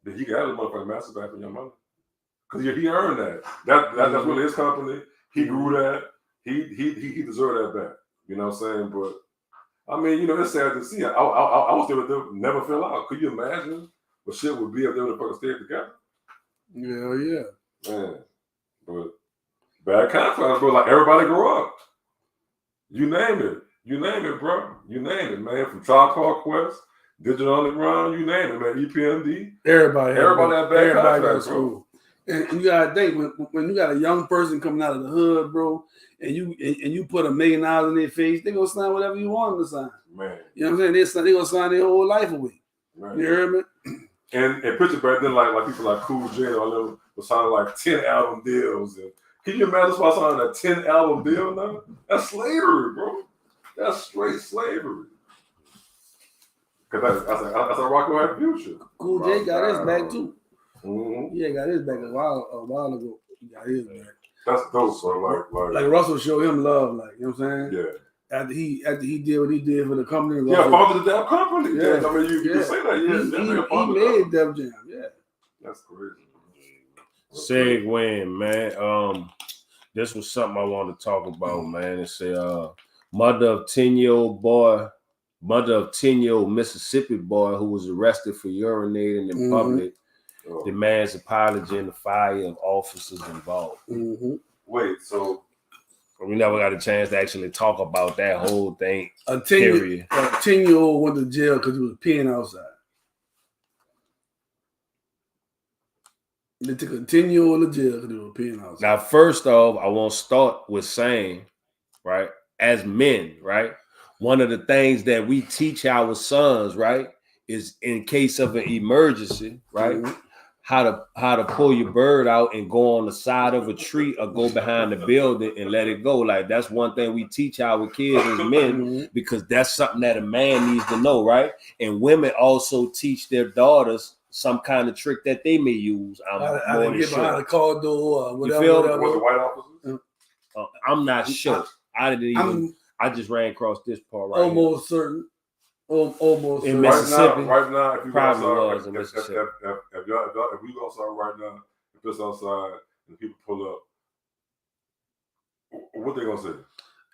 Then he got his motherfucking master back from Young Money. Because he earned that. That's really his company. He grew that. He deserved that back. You know what I'm saying? But I mean, you know, it's sad to see. I was there with them, never fell out. Could you imagine what shit would be if they would have fucking stayed together? Yeah. Man. But bad contracts, bro. Like everybody grew up. You name it. You name it, bro. You name it, man. From Trial Called Quest, Digital Underground, you name it, man. EPMD. Everybody had bad got contracts, school. And you gotta think when you got a young person coming out of the hood, bro, and you put $1 million in their face, they gonna sign whatever you want them to sign. Man. You know what I'm saying? They gonna sign their whole life away. Man. You hear me? And picture back then, like people like Cool J and all them was signing like 10 album deals. And can you imagine why signing a 10 album deal now? That's slavery, bro. That's straight slavery. Cause that's a Rocco had future. Cool J got his back too. Mm-hmm. Yeah, got his back a while ago. He got his back. That's dope, bro. Like Russell showed him love, like, you know what I'm saying? Yeah. After he did what he did for the company. Yeah, founded the damn company. Yeah. I mean, you can say that. Yeah, he made Def Jam. Yeah. That's crazy. Segue, man. This was something I wanted to talk about, man. It's a mother of 10-year-old Mississippi boy who was arrested for urinating in public demands apology in the fire of officers involved. Mm-hmm. Wait, so we never got a chance to actually talk about that whole thing. A 10-year-old went to jail because he was peeing outside. They took a 10-year-old to jail because he was peeing outside. Now, first off, I want to start with saying, right, as men, right, one of the things that we teach our sons, right, is in case of an emergency, right, how to pull your bird out and go on the side of a tree or go behind the building and let it go. Like, that's one thing we teach our kids as men because that's something that a man needs to know, right? And women also teach their daughters some kind of trick that they may use. I didn't get behind the car door or whatever. Was it white officers? I'm not sure. I just ran across this part right almost here. Certain. Almost in Mississippi. Right now, if you go outside, in Mississippi. If we go outside right now, if it's outside and people pull up, what they gonna say?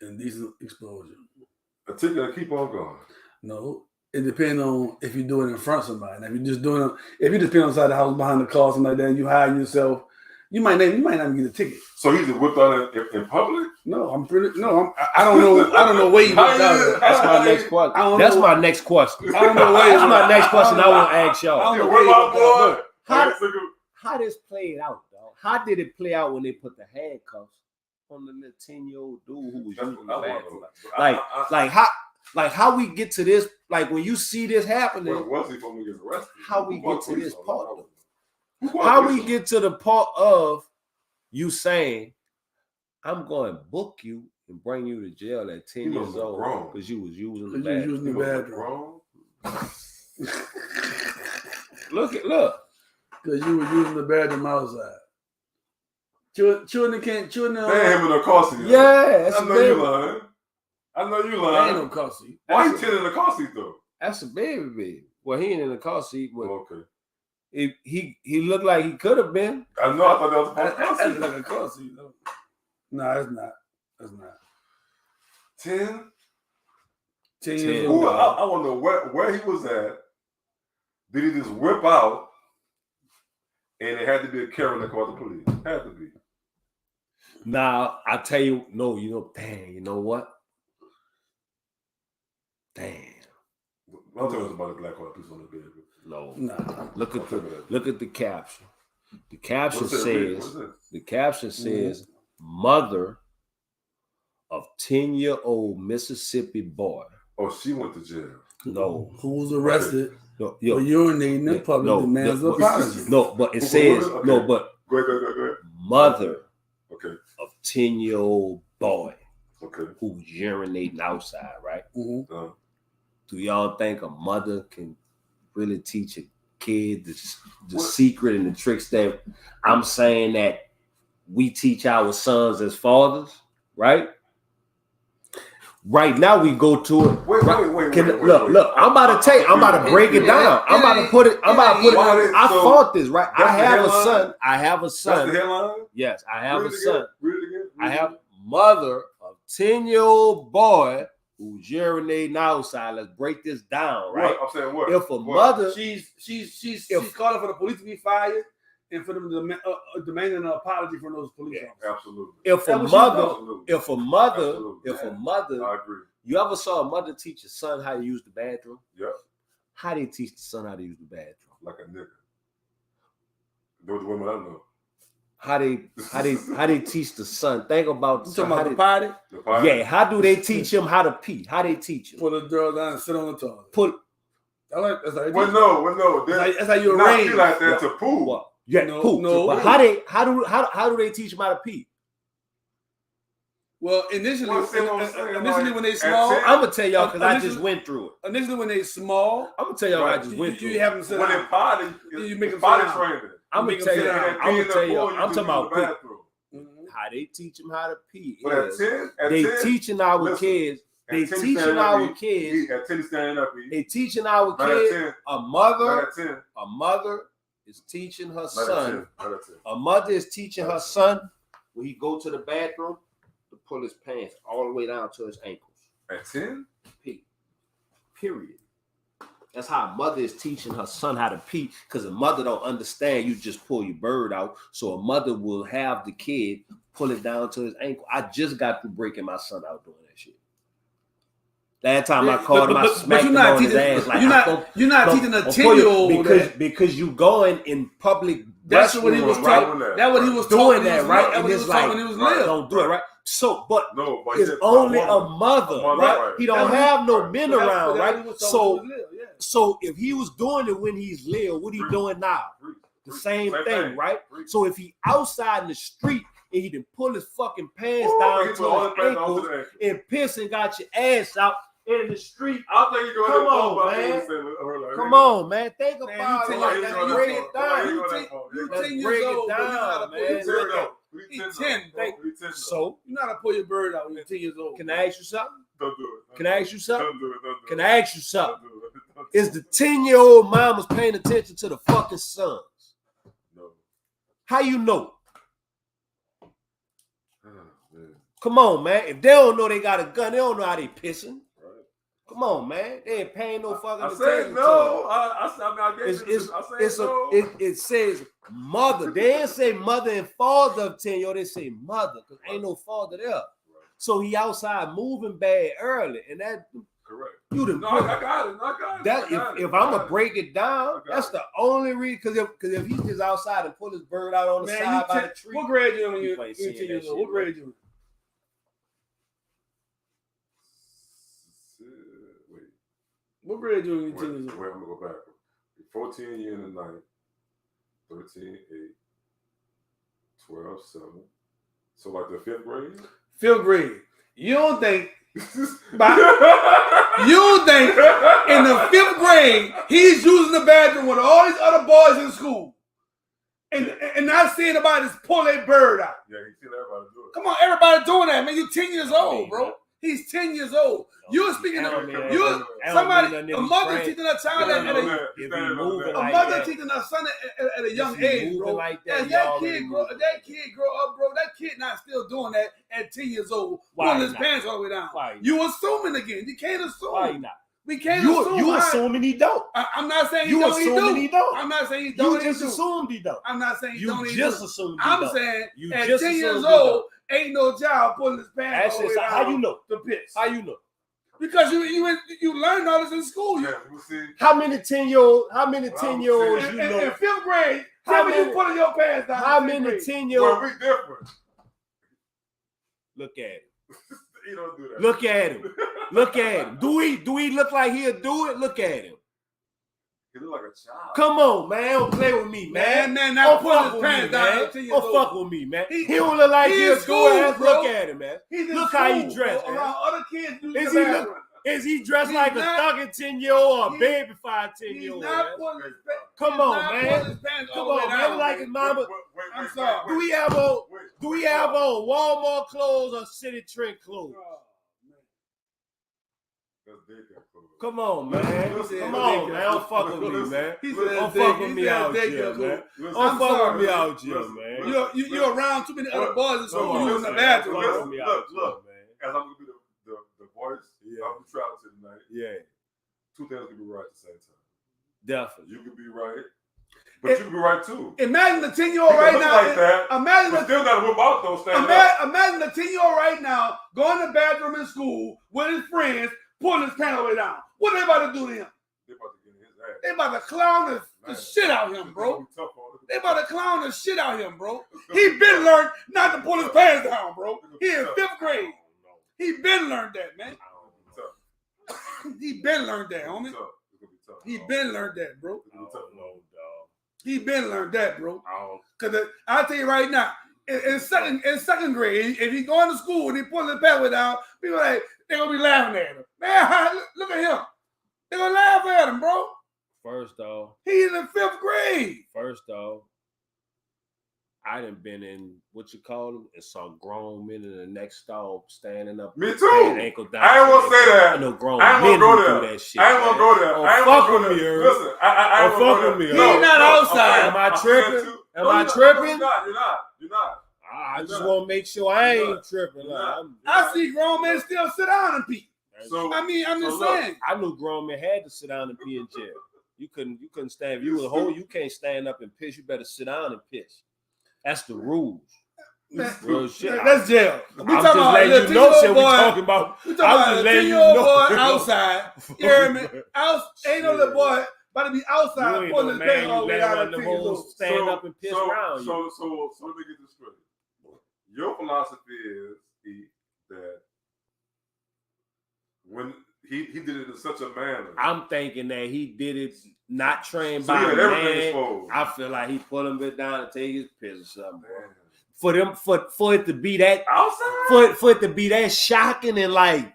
Indecent exposure. A ticket, keep on going. No, it depends on if you do it in front of somebody. Now, if you just pee outside the house behind the car, something like that, and you hide yourself, you might not even get a ticket. So he's whipped out in public? No, I don't know where you whipped out. That's my next question. That's my next question. I don't know where. That's my next question. I want to ask y'all. How this played out, dog? How did it play out when they put the handcuffs on the little 10-year-old dude who was using the bathroom? Like how we get to this? Like when you see this happening, how we get to this part? How we get to the part of you saying, I'm going to book you and bring you to jail at 10 years old because you was using the bathroom. Look. Because you were using the bathroom outside. Children can't. They ain't having no car seat. Yeah, I know you lying. There ain't no car seat. Why he sitting in the car seat though? That's a baby. Well, he ain't in the car seat. But okay. He looked like he could have been. I know. I thought that was a car seat. That's like a car seat though. No, it's not. That's not. 10 years old. old. I want to know where he was at. Did he just whip out? And it had to be a Karen that called the police. Had to be. Now I tell you, no. You know what? Damn. I'm talking about a black car piece on the bed. No. Look at the caption. The caption says, "Mother of 10-year-old Mississippi boy." Oh, she went to jail. No. Who was arrested for urinating in public demands an apology. No, but it says no, but go ahead. Mother of 10-year-old boy who's urinating outside, right? Mm-hmm. Do y'all think a mother can really teach a kid the secret and the tricks that I'm saying that we teach our sons as fathers, right? Right now we go to it. Wait. Look. I'm about to tell you. I'm about to break it down. I'm about to put it. I thought this, right? I have a son. That's the headline? Yes, I have a son. Read it again. I have mother of 10-year-old boy who's urinating outside. Let's break this down, right? I'm saying what? If a mother, she's calling for the police to be fired. and for them demanding an apology from those police officers. Absolutely. If a mother, I agree. You ever saw a mother teach a son how to use the bathroom? Yeah. How they teach the son how to use the bathroom? Like a nigga. Those women I know. How they teach the son? Think about the son. Talking about the potty? Yeah. How do they teach him how to pee? How they teach him? Put a girl down and sit on the toilet. That's like no. That's how you arrange. Not like that to poo. What? Yeah, No, poo. no. But how do they teach him how to pee? Well, initially when they small, I'm gonna tell y'all because I just went through it. Initially, when they small, I'm gonna tell y'all I just went through it. You have them sit when down. they potty, you make them potty sit down. training. I'm gonna tell you. I'm talking about pee. How they teach them how to pee? They teaching our kids. They teaching our kids. They teaching our kids. A mother is teaching her son. A mother is teaching her son when he go to the bathroom to pull his pants all the way down to his ankles. At 10? Pee. Period. That's how a mother is teaching her son how to pee, because a mother don't understand you just pull your bird out. So a mother will have the kid pull it down to his ankle. I just got through breaking my son out doing that shit. Last time I called him, I smacked him on his ass. Like, you're not teaching a 10-year-old because you going in public. That's what he was talking. That's what he was doing that, right? And it's like, when he was little. Don't do it, right? So, but it's only a mother, right? He don't have no men around, right? So if he was doing it when he's little, what he doing now? The same thing, right? So if he outside in the street and he done pull his fucking pants down to his ankles and piss and got your ass out in the street. I think you're Come on, man. Come on, man. Think about it. Let's break it down. Let's break it down, man. He's 10, bro. So you know how to pull your bird out when you're 10 years old. Can I ask you something? Don't do it. Can I ask you something? Don't do it. Can I ask you something? Is the 10-year-old mama's paying attention to the fucking sons? No. How you know? Come on, man. If they don't know they got a gun, they don't know how they pissing. Come on, man. They ain't paying no fucking attention. I said no. I guess it says mother. They ain't say mother and father of 10-year-old. They say mother because ain't no father there. Right. So he outside moving bad early, and that correct. You done I got it. That if I'm gonna break it down, that's the only reason. Because if he's just outside and pull his bird out on the side by the tree. What grade you in when you're 10 years old? What grade you in? What grade you in 10 years old? Wait, I'm gonna go back. 14 year in the night, 13, 8, 12, 7. So like the 5th grade? 5th grade. You don't think in the 5th grade he's using the bathroom with all these other boys in school and not seeing anybody just pull their bird out? Yeah, he's seen everybody do it. Come on, everybody doing that, man. You're 10 years old, bro. He's 10 years old. You're speaking of a mother teaching her child a mother teaching her son at a young age, bro. As that kid grow up, bro, that kid not still doing that at 10 years old, pulling his pants all the way down. You assuming again. You can't assume. Why not? We can't assume. You assuming he don't. I'm not saying you assuming he don't. I'm not saying he don't. You just assumed he don't. I'm not saying he don't. You just assumed he don't. I'm saying at 10 years old, ain't no child pulling his pants all the way down. How you know? The piss. How you know? Because you learned all this in school. Yeah, we'll see. How many 10-year-olds you know? In 5th grade, how many you pulling your pants down? How many 10-year-olds? Well, we different. Look at him. He don't do that. Look at him. Look at him. Do he look like he'll do it? Look at him. He look like a child. Come on, man. Don't play with me, man. Not pulling his pants down. Don't fuck with me, man. He don't look like he'll do it. Look at him, man. Look how he dressed, man. Other kids do Is he dressed like a thugging 10-year-old or a baby 5-10-year-old? Come on, man. Come on, man. Like his mama. I'm sorry. Do we have on Walmart clothes or City Trend clothes? Come on, man. Come on, man. Don't fuck with me, man. Don't fuck with me out here, man. Don't fuck with me out here, man. You're around too many other boys in school. You're in the bathroom. Look. As I'm gonna be the voice, I'm traveling tonight. Yeah. 2 things can be right at the same time. Definitely. You can be right, But you could be right too. Imagine the 10-year-old right now. Like that, imagine still got to whip out those things. Imagine the 10-year-old right now going to the bathroom in school with his friends, pulling his pants way down. What are they about to do to him? They about to get in his ass. They about to clown the shit out of him, bro. They about to clown the shit out of him, bro. He been learned not to pull his pants down, bro. He in 5th grade. He been learned that, man. He been learned that, homie. He been learned that, bro. He been learned that, bro. Because I'll tell you right now, in second grade, if he going to school and he pulling his pathway down, people like, they're going to be laughing at him. Man, look at him. They're going to laugh at him, bro. First off. He's in 5th grade. First off, I done been in what you call them and saw grown men in the next stall standing up. Me too. Ankle down. I ain't want to say that. No grown I ain't men want to go there. That shit, I ain't want to go there. I ain't fuck want with to me, go there. Listen, I ain't fuck want with me. He's not outside. Am I tripping? Am I tripping? You're not. I just want to make sure I ain't tripping. I see grown men still sit down and pee. So I'm just saying. I knew grown men had to sit down and pee in jail. You couldn't stand. If you was a whole, you can't stand up and piss. You better sit down and piss. That's the rules. Real shit. That's jail. I'm just letting you know shit we talking about. We talking about a 10-year-old boy outside. You hear me? Ain't no little boy about to be outside pulling his pants all the way out of stand up and piss around. So let me get this straight. Your philosophy is that when he did it in such a manner. I'm thinking that he did it not trained so by a man. Exposed. I feel like he pulled him bit down and take his piss or something. For it to be that outside, for it to be that shocking and like,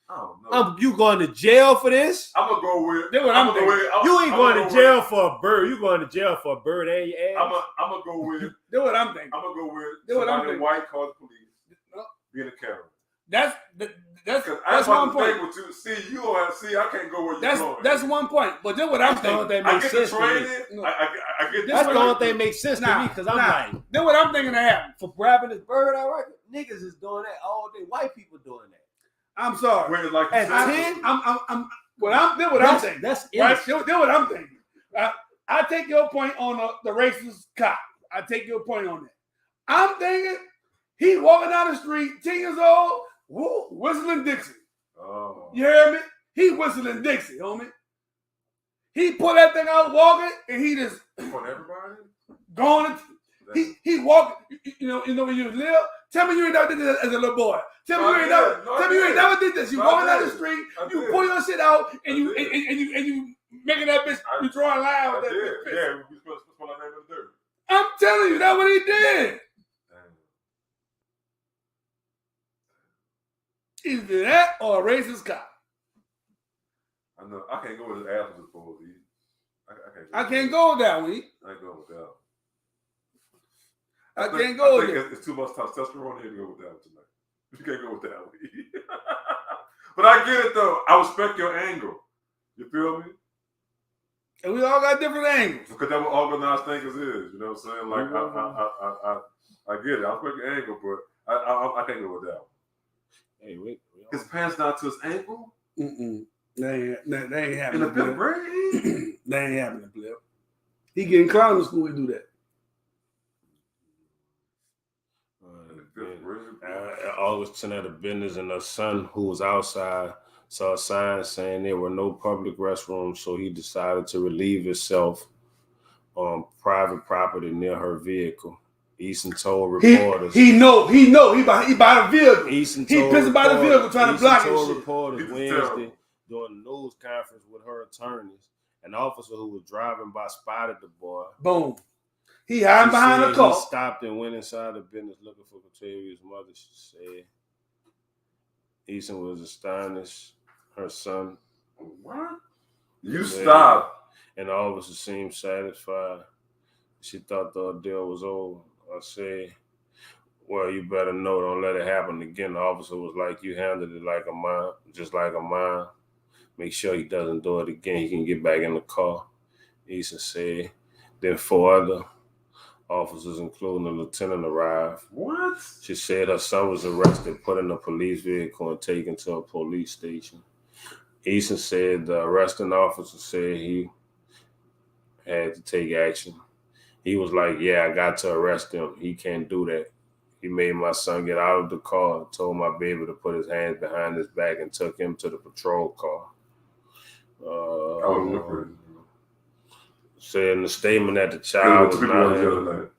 I don't know. You going to jail for this? I'm gonna go with. You ain't going to jail for a bird. You going to jail for a bird and your ass. I'm gonna go with. Do what I'm thinking. I'm gonna go with somebody white call the police. Being a camera. That's one point. I can't go where you're going. That's one point. But then what I'm thinking, that makes sense to me. I get that's the only thing makes sense to me because I'm like, then what I'm thinking to happen for grabbing this bird out right, niggas is doing that all day. White people doing that. I'm sorry. When like at 10, I'm thinking. That's right. Then what I'm thinking. I take your point on the racist cop. I take your point on that. I'm thinking he walking down the street, 10 years old. Woo, whistling Dixie. Oh. You hear me? He whistling Dixie, homie. He pull that thing out walking, and he just on everybody going. He walk. You know when you live. Tell me you ain't never did this as a little boy. Tell me you ain't never did this. You walking down the street, you pull your shit out, and you making that bitch. You drawing line with that bitch. Yeah, we supposed to put our name in the dirt. I'm telling you, that's what he did. Either that or a racist cop. I know. I can't go with his apples supposed to eat. I can't go with that one. I ain't going with that. I can't go with it. It's too much testosterone here to go with that one tonight. You can't go with that one. But I get it though. I respect your angle. You feel me? And we all got different angles. Because that's what organized thinkers is. You know what I'm saying? Like I get it. I respect your angle, but I can't go with that one. Hey, wait. His pants down to his ankle? They ain't happening. In the 5th grade? They ain't happening, Flip. He getting clowned in school to do that. August 10 at a business, and her son, who was outside, saw a sign saying there were no public restrooms, so he decided to relieve himself on private property near her vehicle. Easton told reporters. He by the vehicle. Easton he pissing by the vehicle trying to block his shit. Reporters Wednesday during a news conference with her attorneys. An officer who was driving by spotted the boy. Boom. He hiding behind the car. He stopped and went inside the business looking for Kataria's mother, she said. Easton was astonished. Her son. What? You stopped. And the officer seemed satisfied. She thought the ordeal was over. I said, well, you better know, don't let it happen again. The officer was like, you handled it like a mom, just like a mom. Make sure he doesn't do it again. He can get back in the car. Easton said. Then 4 other officers, including the lieutenant, arrived. What? She said her son was arrested, put in a police vehicle, and taken to a police station. Easton said the arresting officer said he had to take action. He was like, yeah, I got to arrest him. He can't do that. He made my son get out of the car, told my baby to put his hands behind his back, and took him to the patrol car. Said in the statement that the child was not.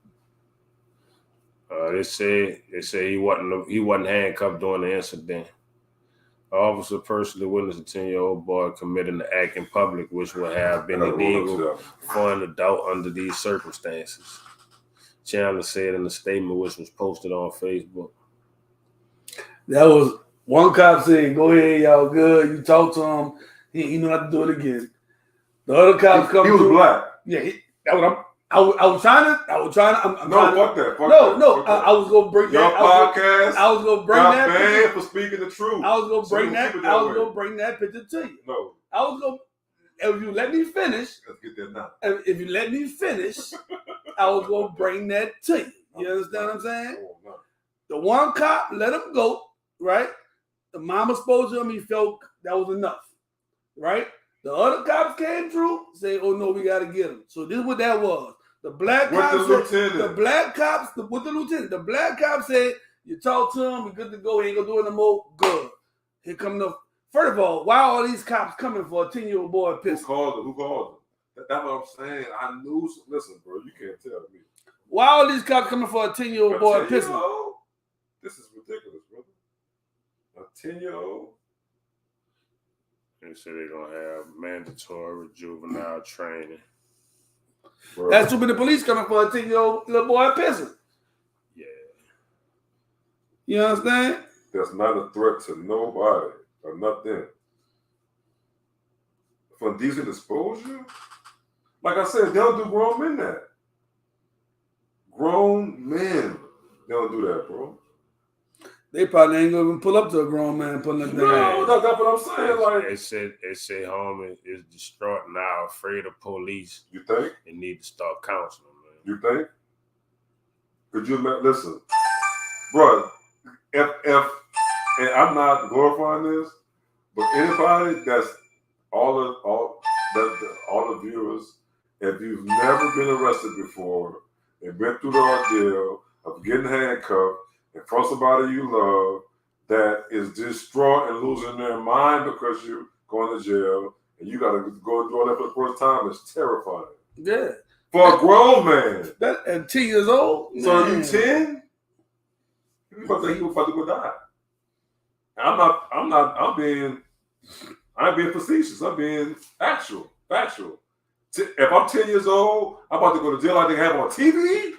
They said he wasn't handcuffed during the incident. The officer personally witnessed a 10-year-old boy committing the act in public, which would have been illegal for an adult under these circumstances. Chandler said in the statement, which was posted on Facebook. That was one cop saying, "Go ahead, y'all good." You talk to him, he know not to do it again. The other cops come. He was black. Yeah, that what I was trying to. Fuck that. I was gonna bring your that. podcast. I was gonna bring that. Banned for speaking the truth. I was gonna bring that. I was gonna bring that picture to you. No. I was gonna. If you let me finish. Let's get that now. If you let me finish, I was gonna bring that to you. You understand what I'm saying? Oh, no. The one cop let him go. Right. The mama spoke to him. He felt that was enough. Right. The other cops came through, say, "Oh no, we gotta get him." So this is what that was. The black cops, the black cops, with the lieutenant. The black cops said, "You talk to him, we're good to go. He ain't gonna do it no more." Good. Here come the. First of all, why are all these cops coming for a 10-year-old boy pistol? Who called him? That's what I'm saying. I knew. Listen, bro, you can't tell me. Why are these cops coming for a 10-year-old boy pistol? This is ridiculous, brother. A 10-year-old. They say they're gonna have mandatory juvenile training. Bro. That's too many police coming for a 10-year-old little boy pistol. Yeah. You understand? That's not a threat to nobody or nothing. For decent exposure, like I said, they'll do grown men that. Grown men, they don't do that, bro. They probably ain't gonna even pull up to a grown man pulling them down. No, that's what I'm saying. Like they say homie is distraught now, afraid of police. You think? And need to start counseling, man. You think? Could you listen, bro? If and I'm not glorifying this, but anybody that's all the viewers, if you've never been arrested before and been through the ordeal of getting handcuffed in front of somebody you love that is distraught and losing their mind because you're going to jail and you got to go and do all that for the first time, it's terrifying. Yeah. For a grown man. That at 10 years old? So are you 10? You about to go die. I ain't being facetious. I'm being factual. If I'm 10 years old, I'm about to go to jail like they have on TV.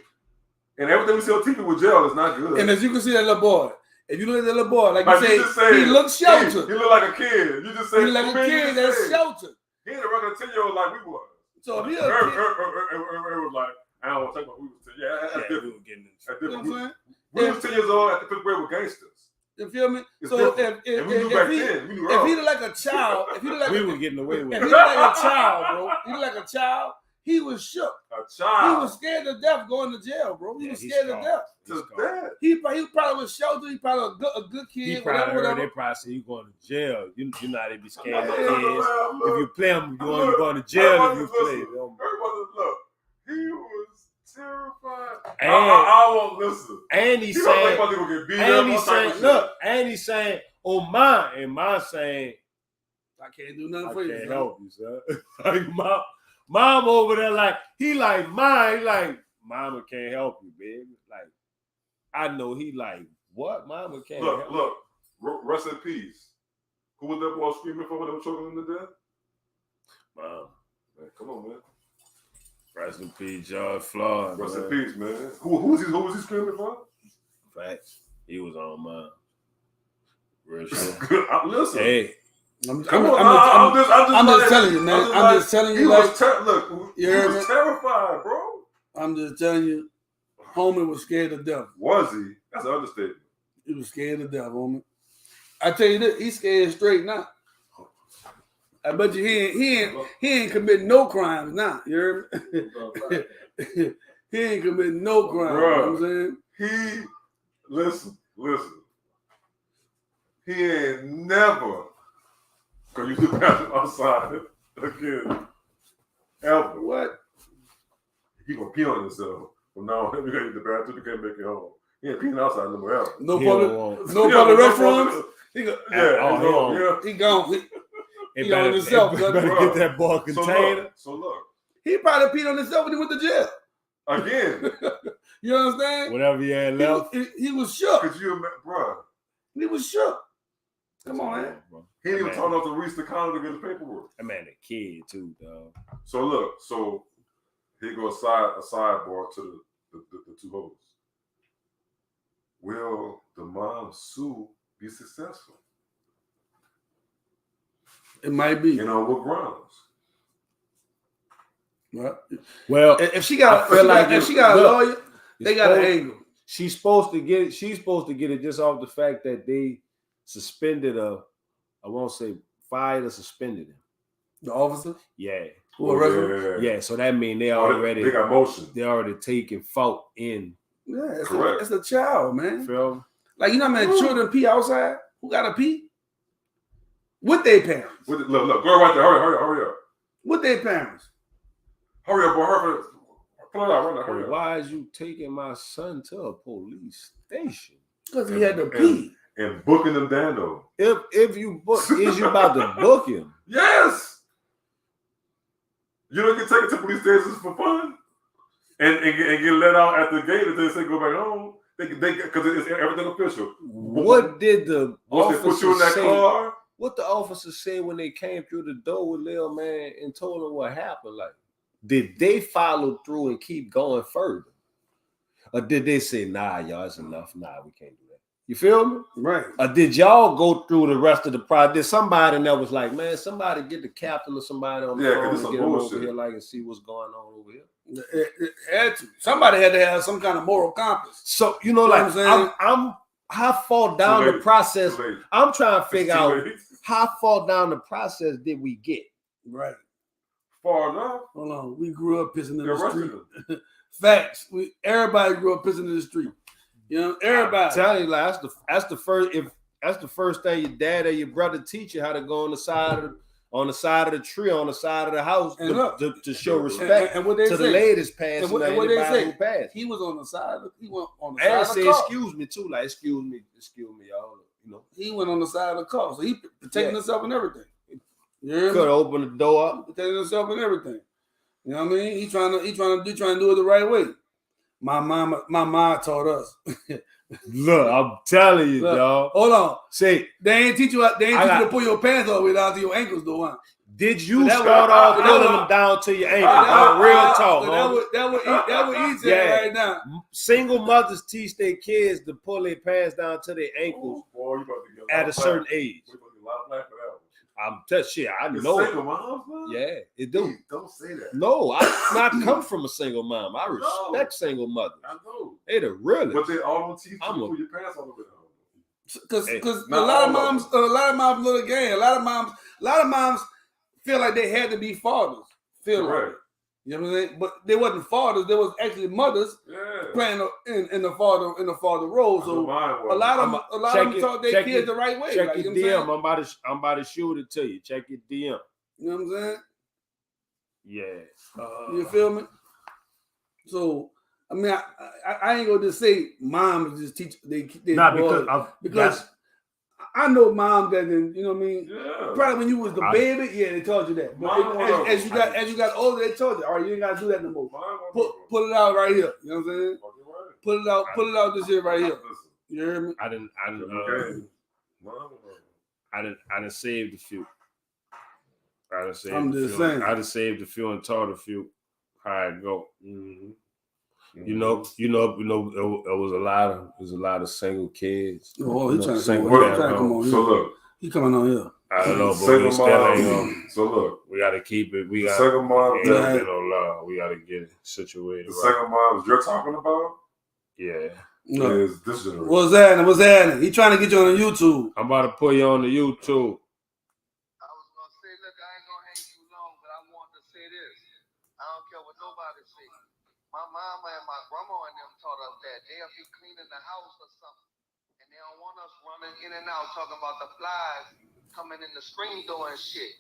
And everything we see on TV with jail is not good. And as you can see that little boy, if you look at that little boy, like you say, he looks sheltered. He look like a kid. You just say he look like a kid that's sheltered. He ain't a regular 10-year-old like we were. So if he it was like, I don't want to talk about we was 10. Yeah, that's different. We were getting into you know what I'm saying? We was 10 years old at the 5th grade with gangsters. You feel me? It's so different. if he look like a child, we were getting away with it. If he look like a child, bro, he look like a child. He was shook. A child. He was scared to death going to jail, bro. He was scared to death. To death. He probably was sheltered. He probably a good kid. He probably heard they probably say you going to jail. You know how they be scared of kids. If you play them, you're going to jail if you play them. Everybody look. He was terrified. And I won't listen. And he's saying, oh mine, and mine saying, I can't do nothing for you. I can't help you, son. Like mom over there, like he like mine, he like mama can't help you, baby. Like I know he like what mama can't help. Look, rest in peace. Who was that boy screaming for when they were choking him to death? Mom, man, come on, man. Rest in peace, George Floyd. Rest in peace, man. Who was he screaming for? Facts. He was on mine. Real shit. Listen. Hey. I'm just telling you, man. I'm just telling you. He like, was terrified, bro. I'm just telling you, homie was scared to death. Was he? That's an understatement. He was scared to death, homie. I tell you this, he's scared straight now. I bet you he ain't committing no crimes now. You heard me? He ain't committing no crimes. Bro, you know what I'm saying? Listen. He ain't never. Because you took out outside again. Ever. What? he gonna pee on himself. From now on, we gotta use the bathroom. You can't make it home. He ain't peeing outside no more. No public restrooms. He gone. He on himself. Better get that ball container. So look. He probably peed on himself when he went to jail. Again. You understand? Whatever he had left. He was shook. Cause bro. He was shook. Come on, man. He didn't even turn off to reach the counter to get the paperwork. That man a kid too, dog. So look, here goes a sidebar to the two hosts. Will the mom Sue be successful? It might be. You know what grounds? Well, if she got a lawyer, they got an angle. She's supposed to get it. She's supposed to get it just off the fact that they suspended I won't say fired or suspended him. The officer? Yeah. Yeah. So that means they got motion. They already taking fault in. Yeah, it's a child, man. Feel me? Like, you know how many children pee outside? Who got to pee? With their parents. Look, go right there. Hurry up. With their parents. Hurry up, boy. Hurry up. Pull it out. Hurry up. Why is you taking my son to a police station? Because he had to pee. And booking them down, though. If you book, is you about to book him? Yes. You don't get taken to police stations for fun, and get let out at the gate if they say go back home. They because it's everything official. What did the officer put you in that car? What the officers said when they came through the door with Lil Man and told him what happened? Like, did they follow through and keep going further, or did they say, "Nah, y'all, it's enough. Nah, we can't do that." You feel me? Right. Or did y'all go through the rest of the project? Did somebody that was like, man, somebody get the captain or somebody on the phone and get them over here, like, and see what's going on over here? It had to. Somebody had to have some kind of moral compass. So, you know, like, I'm how far down the process? I'm trying to figure out how far down the process did we get? Right. Far enough. Hold on. We grew up pissing in the street. Facts. Everybody grew up pissing in the street. You know, everybody. I'm telling you, like, that's the first thing your dad or your brother teach you, how to go on the side of the tree, on the side of the house, to show respect and what they to say, the ladies passing. And what they say, who passed. He was on the side. He went on the and side say, of the car. excuse me too, like excuse me, y'all. You know, he went on the side of the car, so he protecting himself and everything. You could open the door up, protecting himself and everything. You know what I mean? He trying to do it the right way. My mom taught us. Look, I'm telling you, dog. Hold on. Say they ain't teach you to pull your pants all the way down to your ankles, though, huh? Did you start off pulling them down to your ankles? Real talk, that would eat right now. Single mothers teach their kids to pull their pants down to their ankles at a certain age. I'm telling you, I know it. Single moms, man? Yeah, it do. Hey, don't say that. No, I come from a single mom. I respect single mothers. I know. They the realest. But they all don't teach you to put your pants on the way home. Because a lot of moms know the game. A lot of moms feel like they had to be fathers. Like, you know what I'm saying? But they wasn't fathers. There was actually mothers playing in the father role. So a lot of them taught their kids the right way. Check your DM. I'm about to shoot it to you. Check your DM. You know what I'm saying? Yeah. You feel me? So I mean, I ain't gonna just say moms just teach they because I know moms that you know what I mean. Yeah. Probably when you was the baby, they taught you that. But as you got older, they told you, all right, you ain't gotta do that no more. Pull it out right here. You know what I'm saying? Pull it out this here right here. You hear me? I didn't saved a few. I'm just saying. I done saved a few and taught a few how it go. Mm-hmm. You know, it was a lot of single kids. Oh, he trying to come on. So look, he coming on here. I don't know, but we still ain't on. So look, we got to keep it. We got single moms. We got to get it situated. The single moms you're talking about, is this generation. What's happening? He trying to get you on the YouTube. I'm about to put you on the YouTube. I was gonna say, look, I ain't gonna hang you long, but I want to say this. I don't care what nobody say. My mama and my grandma and them taught us that they'll be cleaning the house or something, and they don't want us running in and out talking about the flies coming in the screen door and shit.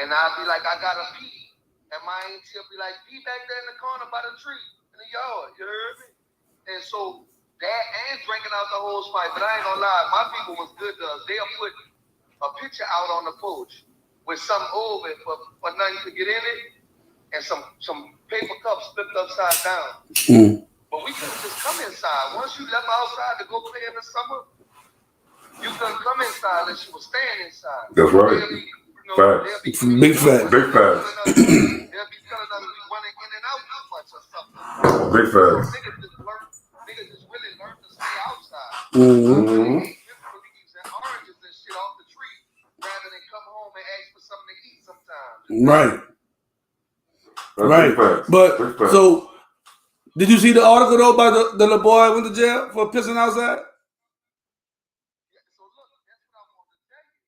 And I'll be like, I gotta pee. And my auntie will be like, be back there in the corner by the tree in the yard. You heard me? And so that and drinking out the whole spite. But I ain't gonna lie, my people was good to us. They'll put a picture out on the porch with something over it for nothing to get in it, and some paper cups flipped upside down. But we couldn't just come inside. Once you left outside to go play in the summer, you couldn't come inside unless you were staying inside. That's right. Big fact. Big facts. They'll be telling us we running in and out too much or something. Big facts. Niggas just really learned to stay outside. Mm-hmm. Leaves and oranges and shit off the tree rather than come home and ask for something to eat sometimes. Right. That's Right. But so, did you see the article though about the little boy went to jail for pissing outside? Yeah, so look, that's what I wanted to tell you.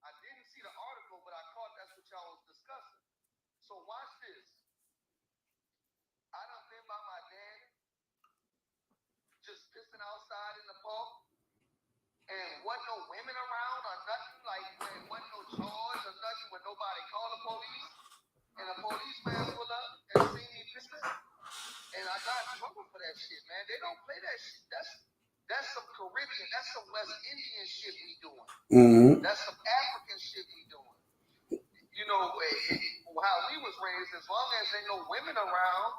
I didn't see the article, but I caught that's what y'all was discussing. So watch this. I done been by my dad just pissing outside in the park, and wasn't no women around or nothing, like when wasn't no charge or nothing, when nobody called the police, and a policeman pulled up and seen me pissing, and I got in trouble for that shit, man. They don't play that shit. That's some Caribbean, that's some West Indian shit we doing. That's some African shit we doing. You know, how we was raised, as long as ain't no women around,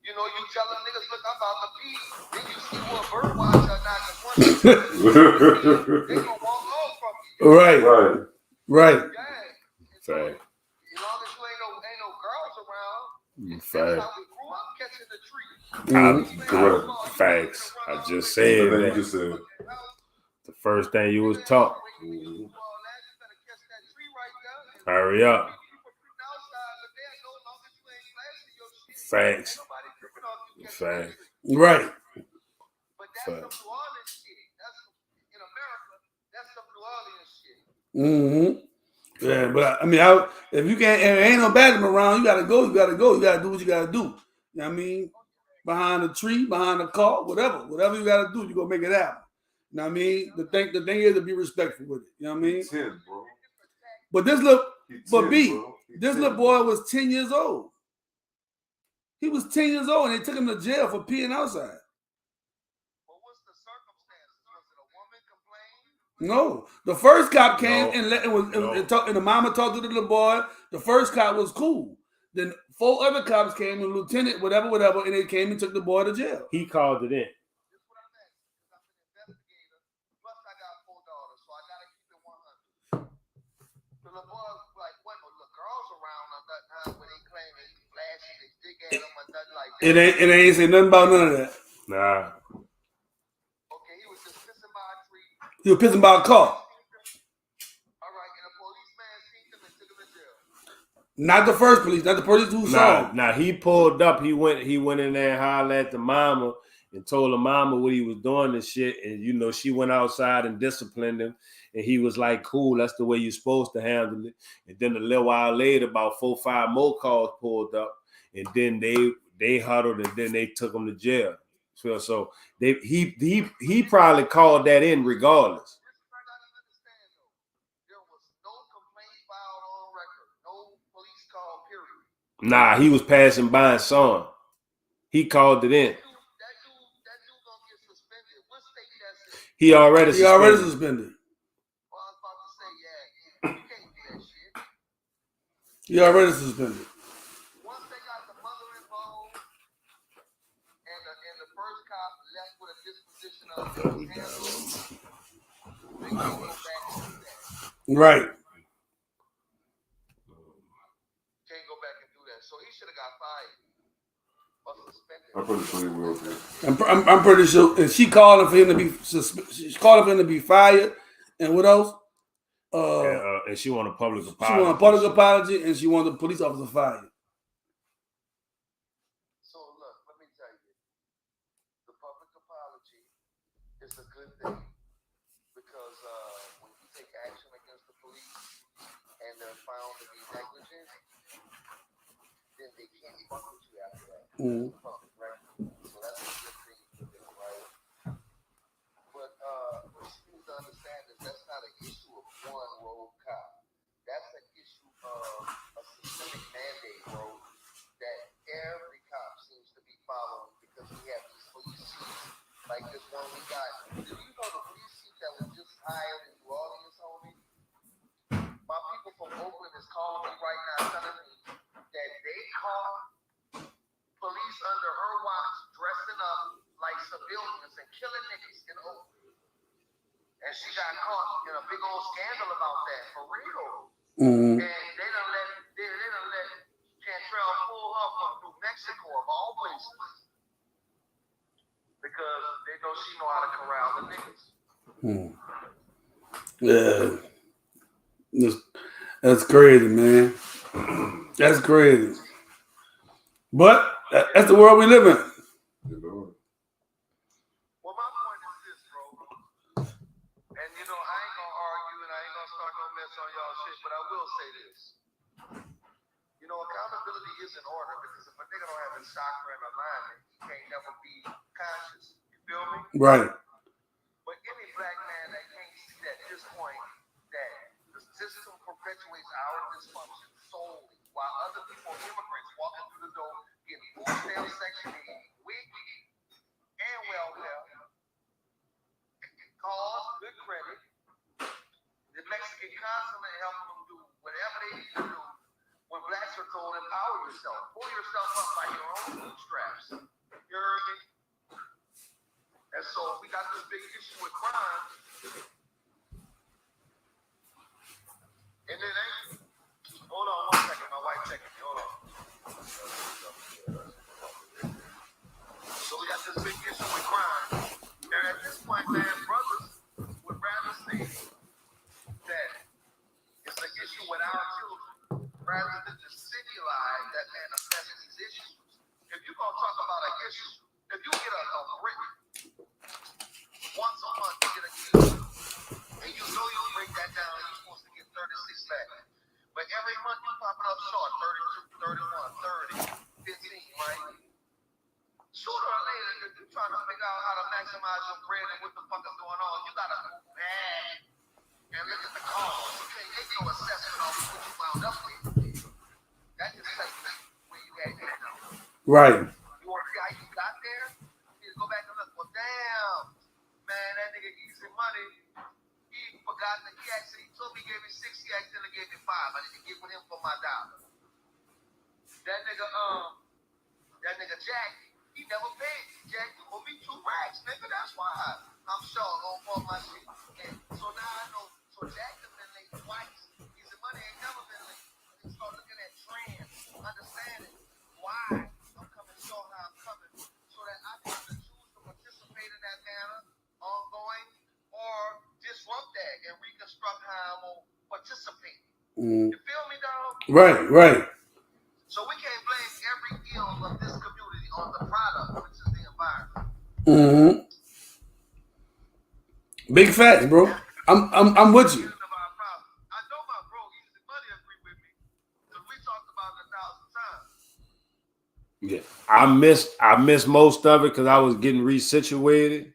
you know, you tell them niggas, look, I'm about to pee, then you see what bird watch or not, because once they gonna walk off from you. Right. Yeah. So, Fact. as long as you ain't no girls around, Fact. that's how we grew up catching the tree. Correct. Facts. I just said That that. you just said. The first thing you was taught. Hurry up. Facts. Facts. Right. But that's some New Orleans shit. That's in America. That's some New Orleans shit. Yeah, but I mean, if you can't, if ain't no bathroom around, you gotta go. You gotta do what you gotta do. You know what I mean? Behind a tree, behind a car, whatever you gotta do, you gonna make it happen. You know what I mean? The thing is to be respectful with it. You know what I mean? 10, bro. But this little boy was 10 years old. He was 10 years old, and they took him to jail for peeing outside. Well, what's the circumstances? Was it a woman complaining? No, the first cop came and the mama talked to the little boy. The first cop was cool. Then 4 other cops came, and lieutenant, whatever, and they came and took the boy to jail. He called it in. That's what I'm asking, because I'm an investigator. Plus, I got 4 daughters, so I gotta keep it 100. The little boy, like, wasn't no little girls around or nothing, where they claim they flashing, they dig at them or nothing like that. It ain't say nothing about none of that. Nah. Okay, he was just pissing by a tree. He was pissing by a car. All right, and a policeman seen him and took him to jail. Not the first police, not the police who saw him. Nah, he pulled up. He went in there and hollered at the mama and told the mama what he was doing and shit. And, you know, she went outside and disciplined him. And he was like, cool, that's the way you're supposed to handle it. And then a little while later, about 4 or 5 more cars pulled up. And then they huddled and then they took him to jail. So he probably called that in regardless. Nah, he was passing by and saw him. He called it in. That dude gonna get suspended. What state that's in? He already suspended. Well, I was about to say, yeah, you can't do that shit. He already suspended. Once they got the mother involved, and the first cop left with a disposition of his hands, they can go back and do that. Right. Can't go back and do that. So he should have got fired. I'm pretty sure he will be. I'm pretty sure. And she called for him to be She called for him to be fired. And what else? And she wanted a public apology. She wanted a public apology, and she wanted the police officer fired. So look, let me tell you, the public apology is a good thing because when you take action against the police and they're found to be negligent, then they can't fuck with you after that. Mm-hmm. Public record. So that's a good thing for them, right? But what you need to understand is that's not an issue of one rogue cop. That's an issue of a systemic mandate, bro. And she got caught in a big old scandal about that, for real. Mm-hmm. And they done let Cantrell pull her from New Mexico of all places. Because they know she know how to corral the niggas. Yeah. That's crazy, man. That's crazy. But that's the world we live in. Well, my point is this, bro. And you know, I ain't gonna argue and I ain't gonna start no mess on y'all shit, but I will say this. You know, accountability is in order because if a nigga don't have his chakra in alignment, he can't never be conscious. You feel me? Right. But any black man that can't see at this point that the system perpetuates our dysfunction solely, while other people, immigrants, walking through the door, getting food stamp Section 8, weak and welfare, cars, good credit. The Mexican consulate helping them do whatever they need to do. When blacks are told, empower yourself, pull yourself up by your own bootstraps. You heard me? And so we got this big issue with crime. And it ain't. Hold on 1 second. My wife checking me. Hold on. So we got this big issue with crime. And at this point, man, brothers would rather say that it's an issue with our children rather than the stimuli that manifest these issues. If you're going to talk about an issue, if you get a brick once a month, you get a kilo, and you know you break that down, you're supposed to get 36 back. But every month you pop it up short, 32, 31, 30, 15, right? Sooner or later, if you're trying to figure out how to maximize your bread and what the fuck is going on, you gotta go back and look at the cause. You can't make no assessment on what you wound up with. That just tells you where you at now. Right. You want to see how you got there? You need to go back and look. Well, damn, man, that nigga easy money. He forgot that he actually told me he gave me 6. He actually gave me 5. I didn't get with him for my dollar. That nigga Jack, he never paid. Jack, you owe me 2 racks, nigga. That's why I'm short on my shit. And so now I know. So Jack has been late twice. Easy money ain't never been late. You start looking at trends, understanding why I'm coming short, how I'm coming, so that I can either choose to participate in that manner, ongoing, or disrupt that and reconstruct how I'm gonna participate. You feel me, dog? Right. So we can't blame every ill of this community on the product, which is the environment. Mm-hmm. Big facts, bro. I'm with you. I know my bro Easy Money agree with me because we talked about it 1,000 times. Yeah, I missed most of it because I was getting resituated.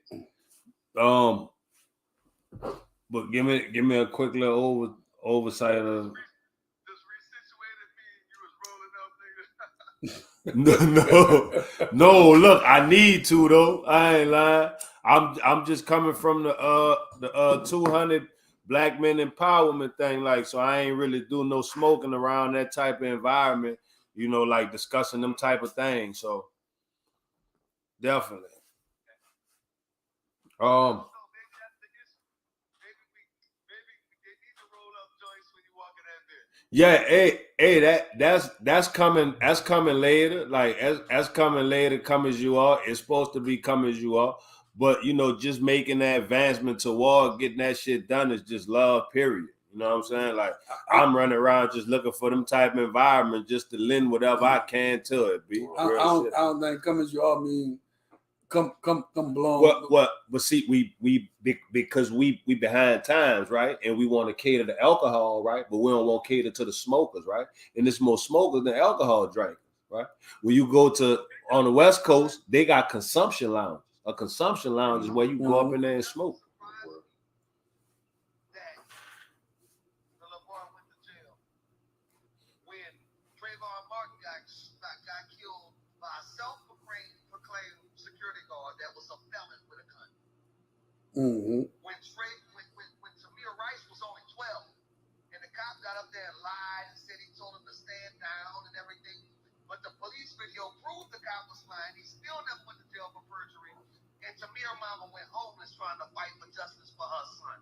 But give me a quick little oversight of. Just resituated me, and you was rolling up, nigga. No. Look, I need to though. I ain't lying. I'm just coming from the 200 black men empowerment thing, like, so I ain't really doing no smoking around that type of environment, like discussing them type of things. So definitely. Yeah, hey, that's coming later. Like that's coming later. Come as you are. It's supposed to be come as you are. But just making that advancement toward getting that shit done is just love, period. You know what I'm saying? Like I'm running around just looking for them type of environment just to lend whatever I can to it. I don't think come as you are mean come blown. What? But see, we because we behind times, right? And we want to cater to alcohol, right? But we don't want to cater to the smokers, right? And there's more smokers than alcohol drinkers, right? When you go to on the West Coast, they got consumption lounges. A consumption lounge is where you go up in there and smoke. Mm-hmm. When Tamir Rice was only 12, and the cop got up there and lied and said he told him to stand down and everything, but the police video proved the cop was lying. He still never went to jail for perjury, and Tamir's mama went homeless trying to fight for justice for her son.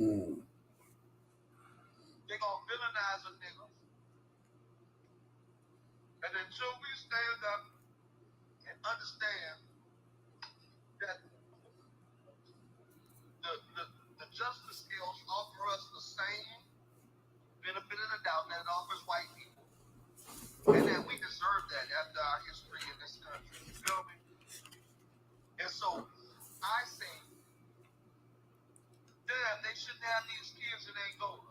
They gonna villainize a nigga. And until we stand up and understand that the justice scales offer us the same benefit of the doubt that it offers white people. And that we deserve that after our history in this country. You feel me? And so I say, damn, they shouldn't have these kids in Angola.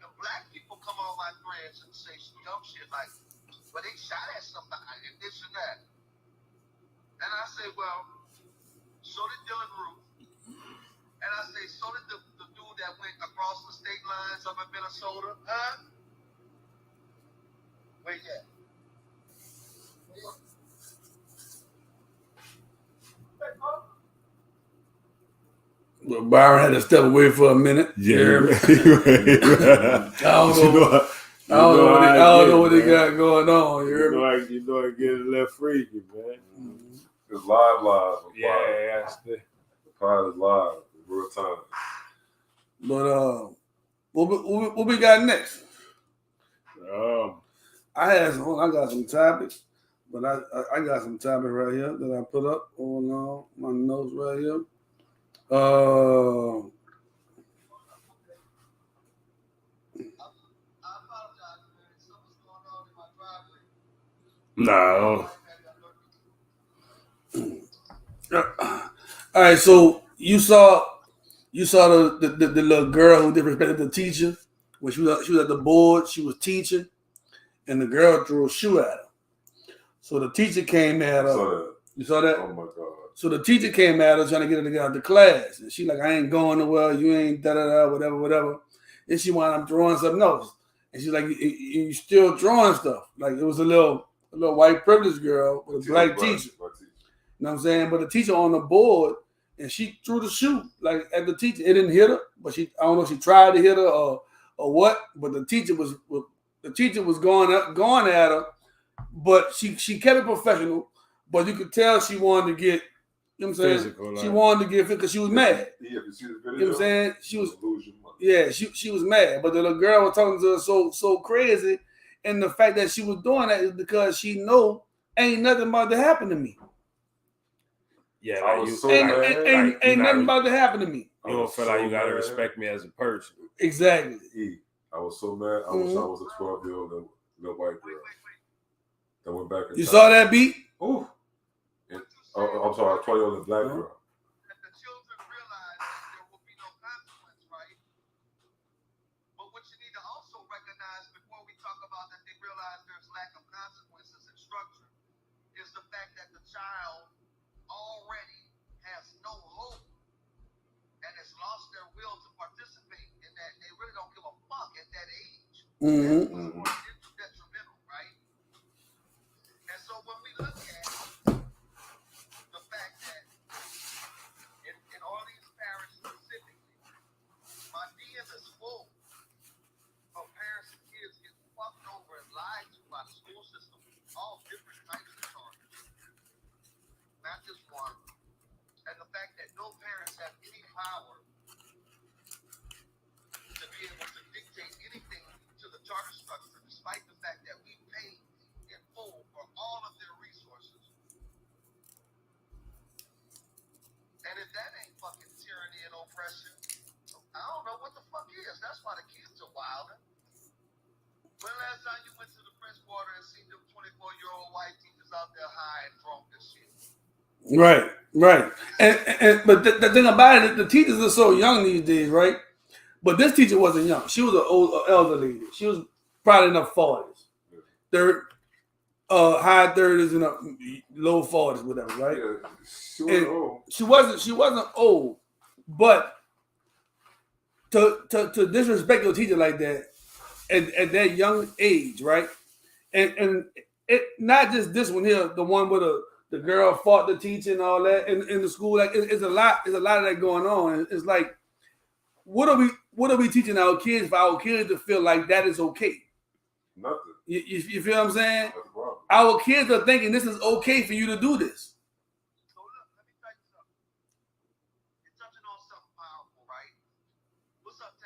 And black people come on my threads and say some dumb shit like, well, they shot at somebody and this and that. And I say, well, so did Dylan Roof. And I say, so did the dude that went across the state lines up in Minnesota. Huh? Where you at? Well, Byron had to step away for a minute. Yeah. I don't know what they got going on. You know I get a little freaky, man. It's live. Yeah, that's the pod is live, real time. But what we got next? I got some topics, but I got some topics right here that I put up on my notes right here. I apologize, man. Something's going on in my driveway. No. All right, so you saw the little girl who disrespected the teacher when she was at the board. She was teaching, and the girl threw a shoe at her. So the teacher came at her. You saw that? Oh my God. So the teacher came at her trying to get her to get out of the class. And she like, I ain't going nowhere. You ain't da-da-da, whatever. Then she wound up drawing something else. And she's like, you still drawing stuff. Like it was a little white privileged girl with a black teacher. You know what I'm saying? But the teacher on the board, and she threw the shoe like at the teacher. It didn't hit her, but I don't know if she tried to hit her or what. But the teacher was going at her, but she kept it professional. But you could tell she wanted to get, you know what I'm saying? Physical, she wanted to get fit because she was mad. Yeah, you see the video? You know what I'm saying? She was mad. But the little girl was talking to her so crazy, and the fact that she was doing that is because she know ain't nothing about to happen to me. Yeah, I was so ain't mad. nothing about to happen to me. You don't feel like you gotta respect me as a person. Exactly. I was so mad. I wish I was a 12-year-old little white girl that went back. You saw that beat? Ooh. I'm sorry, a 12-year-old black girl. That the children realize there will be no consequence, right? But what you need to also recognize before we talk about that they realize there's lack of consequences and structure is the fact that the child already has no hope and has lost their will to participate in that. They really don't give a fuck at that age. Mm-hmm. It's detrimental, right? And so when we look at the fact that in all these parishes specifically, my DM is full of parents and kids getting fucked over and lied to by the school system, all different types of charges, not just one. And the fact that no parents have any power to be able to dictate anything to the charter structure, despite the fact that we pay in full for all of their resources. And if that ain't fucking tyranny and oppression, I don't know what the fuck is. That's why the kids are wilding. When last time you went to the French Quarter and seen them 24-year-old white teachers out there high and drunk and shit? Right. But the thing about it, the teachers are so young these days, right? But this teacher wasn't young. She was an elder lady. She was probably in her 40s. High 30s and low 40s, whatever, right? Yeah, she wasn't old, but to disrespect your teacher like that at that young age, right? And it not just this one here, the one where the girl fought the teacher and all that in the school. Like it's a lot of that going on. It's like, what are we teaching our kids for our kids to feel like that is okay? Nothing. You feel what I'm saying? Our kids are thinking this is okay for you to do this. So look, let me tell you something. You're touching on something powerful, right? What's up,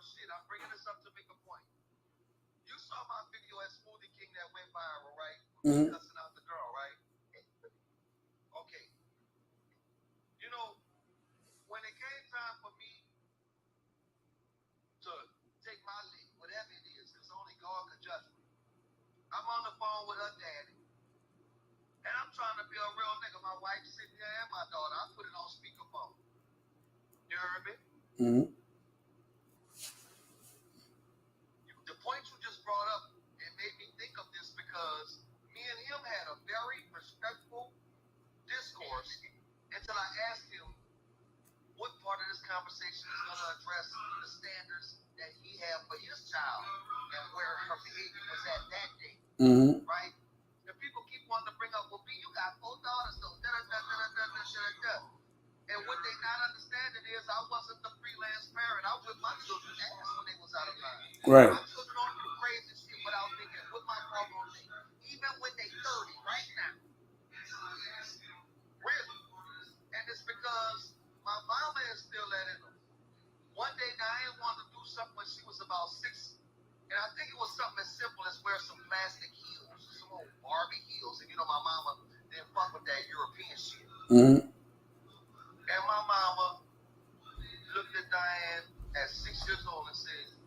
shit, I'm bringing this up to make a point. You saw my video at Smoothie King that went viral, right? Mm-hmm. Cussing out the girl, right? Okay. You know, when it came time for me to take my lead, whatever it is, because only God could judge me. I'm on the phone with her daddy. And I'm trying to be a real nigga. My wife sitting there and my daughter. I put it on speakerphone. You heard me? Mm-hmm. The point you just brought up, it made me think of this because me and him had a very respectful discourse until I asked him what part of this conversation is going to address the standards that he had for his child and where her behavior was at that day. Mm-hmm. Right? And people keep wanting to bring up, well, B, you got 4 daughters, though. Da-da-da-da-da-da-da-da-da. And what they not understanding is I wasn't the freelance parent. I whipped my children's ass when they was out of line. Right. My children don't do crazy shit without thinking what my mom gonna think. Even when they 30 right now. Really. And it's because my mama is still letting them. One day Diane wanted to do something when she was about 6. And I think it was something as simple as wear some plastic heels, some old Barbie heels. And you know my mama didn't fuck with that European shit. Mm-hmm. And my mama looked at Diane at 6 years old and said,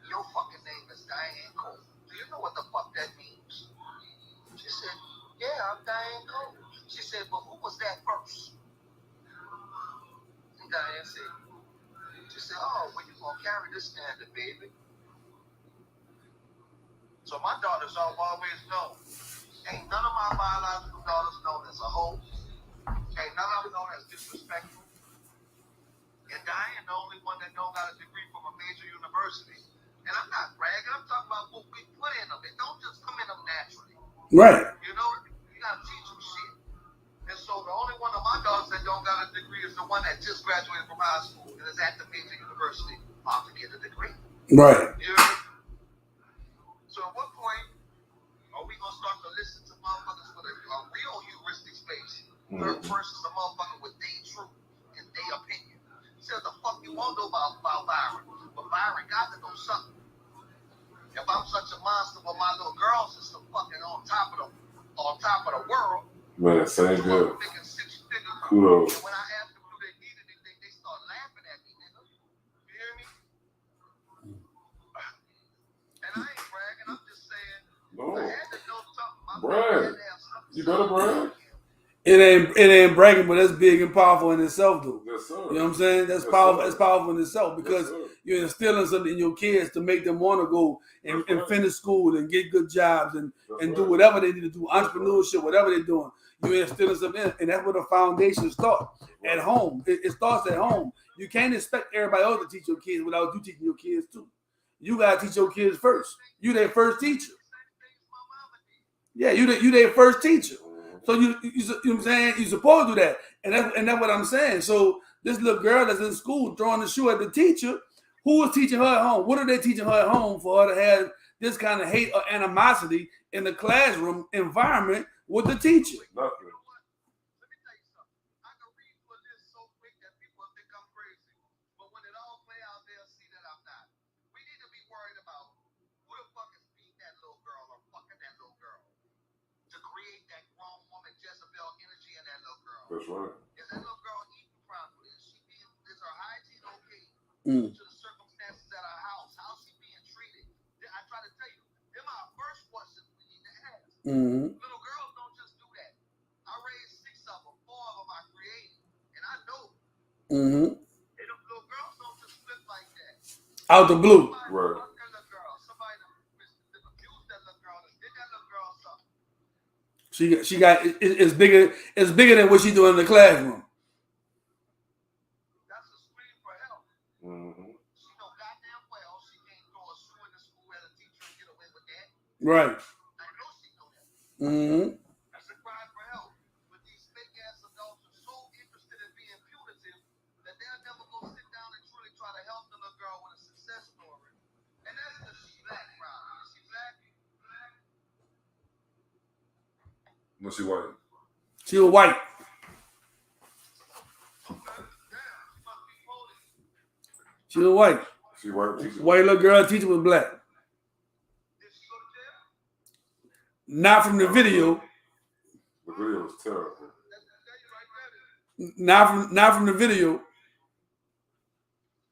your fucking name is Diane Cole. Do you know what the fuck that means? She said, yeah, I'm Diane Cole. She said, but who was that first? And Diane said, she said, oh, well, you gonna carry this standard, baby. So my daughters have always known. Ain't none of my biological daughters known as a hoe. Ain't none of them known as disrespectful. And Diane, the only one that don't got a degree from a major university. And I'm not bragging. I'm talking about what we put in them. They don't just come in them naturally. Right. You know, you gotta teach them shit. And so the only one of my daughters that don't got a degree is the one that just graduated from high school and is at the major university about to get a degree. Right. You know? So at what point are we gonna start to listen to motherfuckers with a real heuristic space versus a motherfucker with their truth and their opinion? Say what the fuck you want to know about Byron, but Byron got to know something. If I'm such a monster, but my little girls is some fucking on top of the world. Man, same good. Making 6 figures. Kudos. And when I ask them do they need it, they start laughing at me, nigga. You hear me? And I ain't bragging. I'm just saying. No. I had to know something. My Brad, had to have something. you better brag. It ain't bragging, but that's big and powerful in itself, though. Yes, sir. You know what I'm saying? That's Yes, powerful. sir. It's powerful in itself because Yes, you're instilling something in your kids to make them want to go and finish school and get good jobs and do whatever they need to do, entrepreneurship, whatever they're doing. You're instilling something in, and that's where the foundation starts at home. It starts at home. You can't expect everybody else to teach your kids without you teaching your kids too. You gotta teach your kids first. You their first teacher. Yeah, you their first teacher. So you know what I'm saying? You're supposed to do that. And that's what I'm saying. So this little girl that's in school throwing the shoe at the teacher, who is teaching her at home? What are they teaching her at home for her to have this kind of hate or animosity in the classroom environment with the teacher? Nothing. Let me tell you something. I can read through a list so quick that people think I'm crazy. But when it all play out, they'll see that I'm not. We need to be worried about who the fuck is beating that little girl or fucking that little girl to create that grown woman Jezebel energy in that little girl. That's right. Is that little girl eating properly? Is her hygiene okay? Mm. To the circumstances at our house, how's she being treated? I try to tell you, them are our first questions we need to ask. Mm-hmm. Little girls don't just do that. I raised 6 of them, 4 of them I created, and I know. Mm-hmm. And them little girls don't just flip like that. Out the blue. Somebody Right. fucked that little girl. Somebody abused that little girl and did that little girl something. She got it's bigger than what she doing in the classroom. That's a scream for help. Mm-hmm. She know goddamn well she can't throw a shoe in the school at a teacher and get away with that. Right. I know she know that. Mm-hmm. That's a cry for help. But these fake ass adults are so interested in being punitive that they'll never go sit down and truly try to help the little girl with a success story. And that's the she black problem. Is she black? No, she white. She was white. Okay. Damn, she must be Polish. She was white. She white teacher. White little girl, teacher was black. Not from the video. The video was terrible. Not from the video.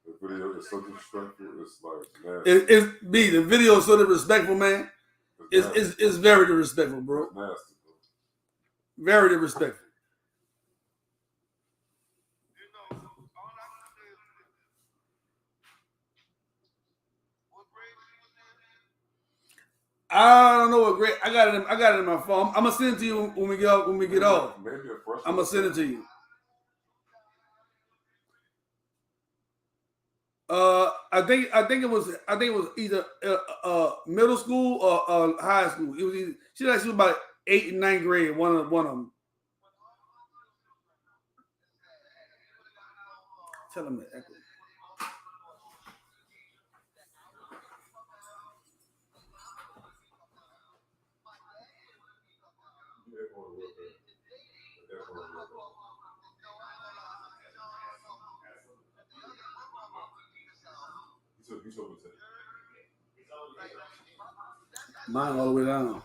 The video is so disrespectful. It's like nasty. The video is so disrespectful, man. It's very disrespectful, bro. It's nasty, bro. Very disrespectful. I don't know what grade. I got it in my phone. I'm gonna send it to you when we get off. Maybe a freshman. I'm gonna send it to you. I think it was either middle school or high school. It was either, she was about 8th and 9th grade. One of them. Tell them that. Echo. Mine all the way down.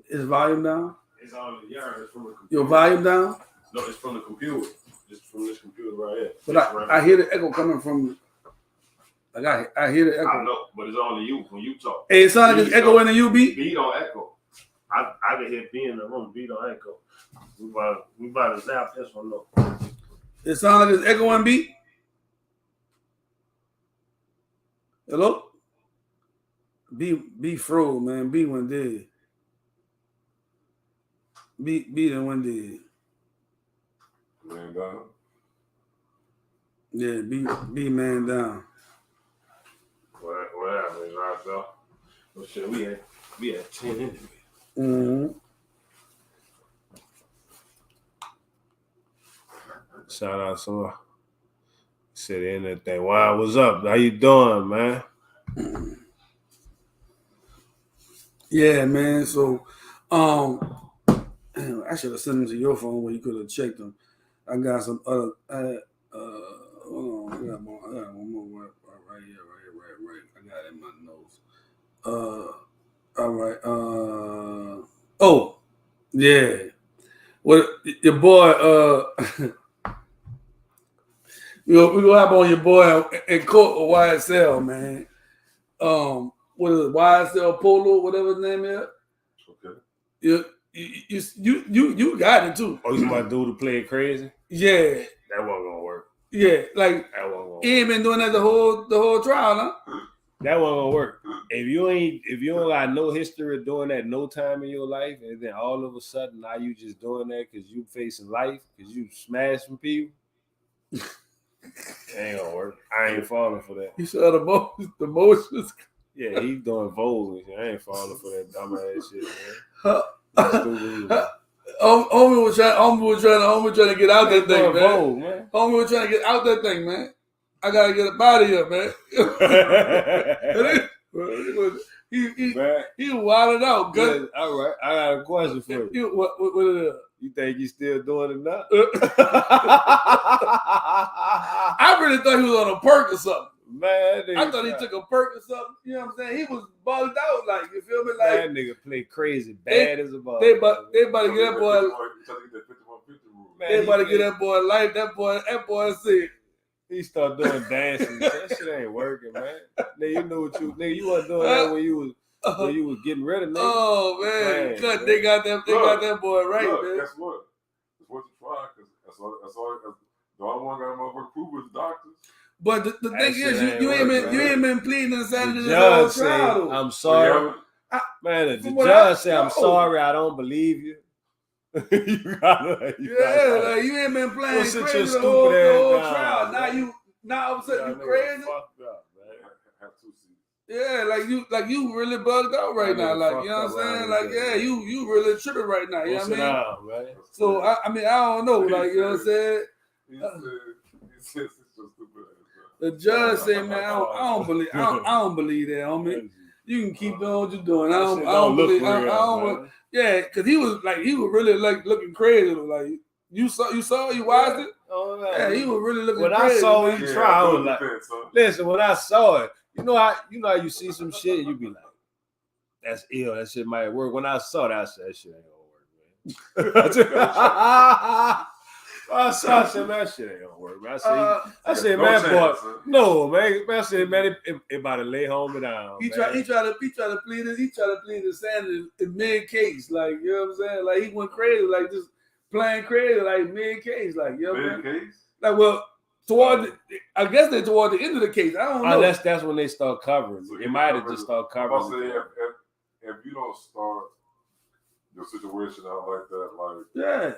Is volume down? It's on the yard. It's from the computer. Your volume down? No, it's from the computer. Just from this computer right here. But I hear the echo coming from. Like I hear the echo. I know, but it's only you when you talk. Hey, it sounds like it's echoing in you, B. B don't echo. I can hear B in the room. B don't echo. We about to zap this one though. It sounds like it's echoing, B. Hello? B froze, man. B went dead. B done went dead. Man down. Yeah, B man down. What happened, right, though? Oh shit, we had 10 anyway. Mm-hmm. Shout out someone. Said in that thing. Wow, what's up? How you doing, man? Yeah, man. So, I should have sent them to your phone where you could have checked them. I got some other. Hold on, I got one more right here. I got it in my notes. All right. Oh, yeah. Well, your boy. We go up on your boy in court with YSL, man. What is it? YSL Polo, whatever his name is. Okay. You got it too. Oh, you my dude to play it crazy? Yeah. That wasn't gonna work. Yeah, like That wasn't gonna he ain't been doing that the whole trial, huh? That wasn't gonna work. If you don't got no history of doing that no time in your life, and then all of a sudden now you just doing that because you facing life, because you smashing people, it ain't gonna work. I ain't falling for that. You saw the motions. Yeah, he's doing Vogue and shit. I ain't falling for that dumbass shit, man. Homie was trying to get out that thing, man. Vogue, man. Homie was trying to get out that thing, man. I gotta get up out of here, man. He wilded out. Good. Yeah, all right, I got a question for you. What it is? You think you still doing it now? I really thought he was on a perk or something. Man, I thought he took a perk or something. You know what I'm saying? He was bugged out, like, you feel me? Like that nigga play crazy, bad as a ball. They about to get that boy. They about to get that boy life. That boy said. He started doing dances. That shit ain't working, man. Nigga, you know what you wasn't doing that when you was getting rid of nigga. Oh man, man. They got that boy right, man. Guess what? It's worth a try because that's all. The only one got motherfucker prove is doctors. But the thing is, you ain't been pleading inside of this judge whole say, trial. I'm sorry, man. The judge say, I'm sorry, I don't believe you. You gotta, like you ain't been playing crazy the whole trial. Now all of a sudden you crazy. Fucked up, man. Have 2 seats. Yeah, like you really bugged out right now. Like, you know what I'm saying? Like, yeah, you really tripping right now. You know what I mean? Man. So I don't know. Like, you know what I'm saying? He says it's so stupid. The judge said, man, I don't believe that, homie. You can keep doing what you're doing. I don't believe. Yeah, because he was really like looking crazy. Like, You watched it? Oh, Yeah, he was really looking when crazy. I saw Man. him try, I was like, listen, when I saw it, you know how you see some shit, you be like, that's ill. That shit might work. When I saw that, I said, that shit ain't gonna work, man. I said, man, that shit ain't gonna work, man. I said, no man, chance, boy, no, man. I said, man, it about to lay home and down. He tried to plead the standard in mid case, like, you know what I'm saying? Like, he went crazy, like just playing crazy, like mid case, like, you know what I'm saying? Like, well, I guess they're toward the end of the case. I don't know. Unless that's when they start covering. So it might have just started covering. I'll say if you don't start your situation out like that, like yeah.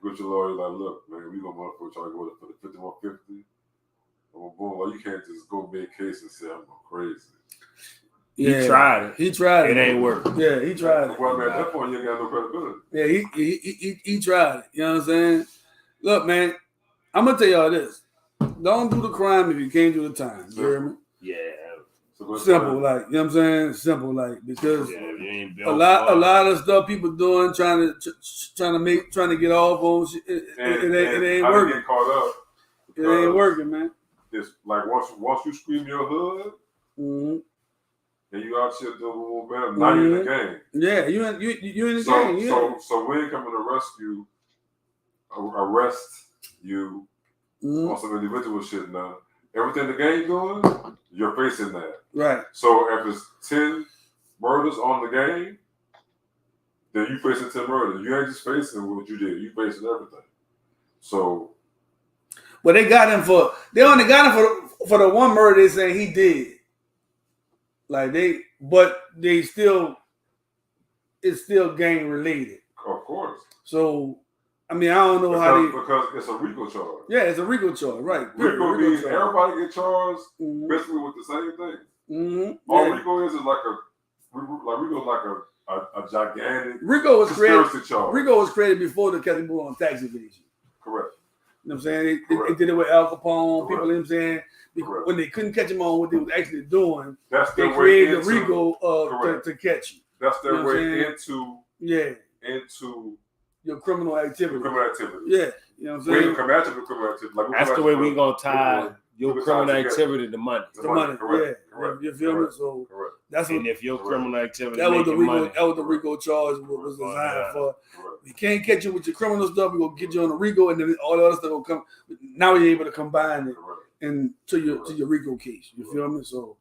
With your lawyer, like, look, man, we gonna motherfucker try to go for the 5150. Boom, like, you can't just go make case and say I'm going crazy. Yeah. He tried it. It ain't working. Yeah, he tried it. Well, man, at that point, you ain't got no credibility. Yeah, he tried it. You know what I'm saying? Look, man, I'm gonna tell y'all this: don't do the crime if you can't do the time. You hear me? Yeah. Simple, like, you know what I'm saying? Simple, like, because a lot of stuff people doing trying to get off on shit, it ain't working. Get caught up. It ain't working, man. It's like once you scream your hood, and you out here doing better, now you're in the game. Yeah, you in the game. Yeah. So we ain't coming to arrest you on some individual shit now. Everything the game doing, you're facing that. Right. So if it's 10 murders on the game, then you facing 10 murders. You ain't just facing what you did. You facing everything. So. Well, they only got him for the one murder they saying he did. Like it's still gang related. Of course. So. I mean, I don't know because it's a RICO charge. Yeah, it's a RICO charge, right? RICO means everybody get charged basically with the same thing. All RICO is like a gigantic conspiracy charge. RICO was created before the Catholic on tax evasion. Correct. You know what I'm saying? They did it with Al Capone. People, you know what I'm saying? When they couldn't catch him on what they was actually doing, they created the RICO to catch you. That's their way into your criminal activity. Yeah. You know what I'm saying? We come at you with criminal activity. Like, that's the way we're going to tie your criminal activity to money. The money. Correct. You feel me? So that's what. And if your criminal activity that was the RICO charge was designed for. We can't catch you with your criminal stuff. We're going to get you on the RICO, and then all the other stuff will come. Now you're able to combine it into your RICO case. You feel me? So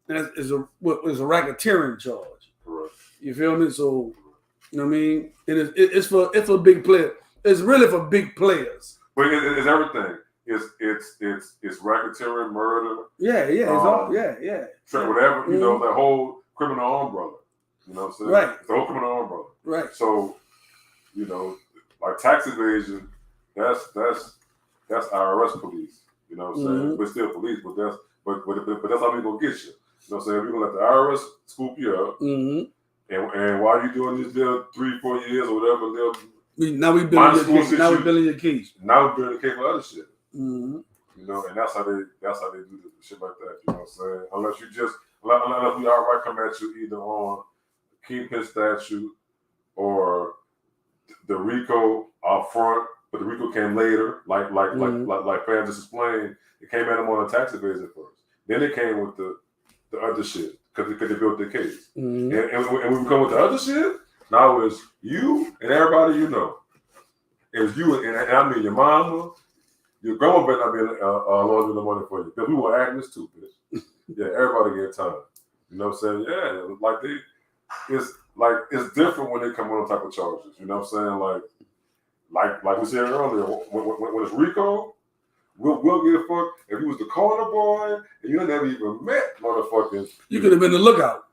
it's a racketeering charge. You feel me? So. You know what I mean? It's for big players. It's really for big players. But it's everything. It's racketeering, murder. Yeah. It's all. Whatever, you know, the whole criminal umbrella. You know what I'm saying? Right. The whole criminal umbrella. Right. So, you know, like tax evasion, that's IRS police. You know what I'm saying? We're still police, but that's how we gonna get you. You know what I'm saying? We're gonna let the IRS scoop you up. And while you're doing this deal 3-4 years or whatever, now we building your case. Now we're building your case. Now we're building the case for other shit. You know, and that's how they do the shit like that. You know what I'm saying? Unless we outright come at you either on Kingpin statute or the RICO out front, but the RICO came later, like Pam just explained. It came at them on a tax evasion first. Then it came with the other shit. Because they built their case. And when we come with the other shit, now it's you and everybody you know. It's you and I mean your mama, your grandma better not be laundering the money for you. Because we were acting this too, bitch. Yeah, everybody get time. You know what I'm saying? Yeah, it's different when they come on type of charges. You know what I'm saying? Like we said earlier, when it's RICO, We'll get a fuck if you was the corner boy and you never even met motherfuckers. You could have been the lookout.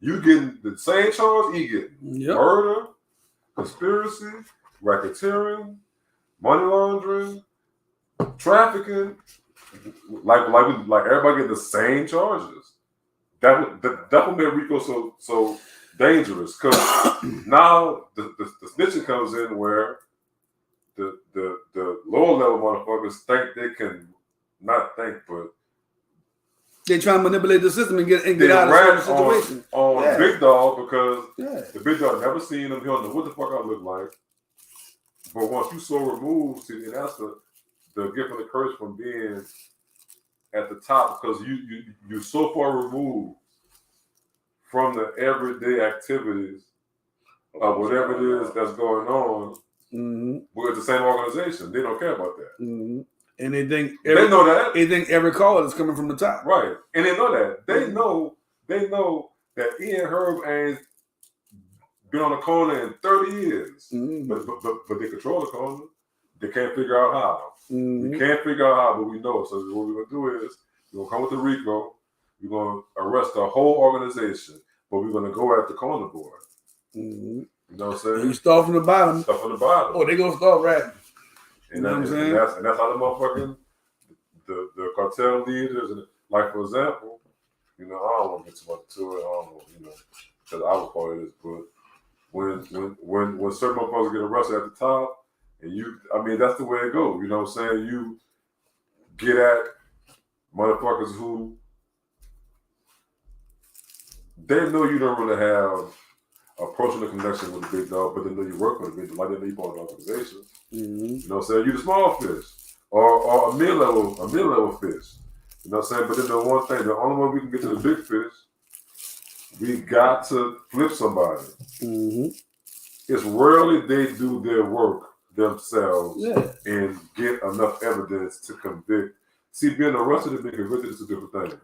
You getting the same charge he getting. Murder, conspiracy, racketeering, money laundering, trafficking. Like everybody get the same charges. That would make RICO so dangerous because now the snitching comes in where the lower level motherfuckers think they can not think, but they try to manipulate the system and get out of the situation. On Big Dog because the Big Dog never seen him. He don't know what the fuck I look like. But once you so removed, see, and that's the gift and the curse from being at the top, because you're so far removed from the everyday activities of whatever it is that's going on. Mm-hmm. We're the same organization. They don't care about that. Mm-hmm. And they think they know that. They think every call is coming from the top. Right. And they know that. They know that Ian Herb ain't been on the corner in 30 years. Mm-hmm. But they control the corner. They can't figure out how. Mm-hmm. We can't figure out how, but we know. So what we're gonna do is we're gonna come with the RICO. We're gonna arrest the whole organization, but we're gonna go at the corner board. Mm-hmm. You know what I'm saying? And you start from the bottom. Start from the bottom. Oh, they gonna start rapping. And, what I'm saying? And that's how the motherfucking the cartel leaders, and like for example, I don't want to get too much to it. I don't know, because I was part of this, but when certain motherfuckers get arrested at the top, and that's the way it goes. You know what I'm saying? You get at motherfuckers who they know you don't really have a personal connection with the big dog, but they know you work with the big dog, like they know you part of the organization. Mm-hmm. You know what I'm saying? You the small fish, or a mid-level fish. You know what I'm saying? But then the one thing, the only way we can get to the big fish, we got to flip somebody. Mm-hmm. It's rarely they do their work themselves and get enough evidence to convict. See, being arrested and being convicted is two different things.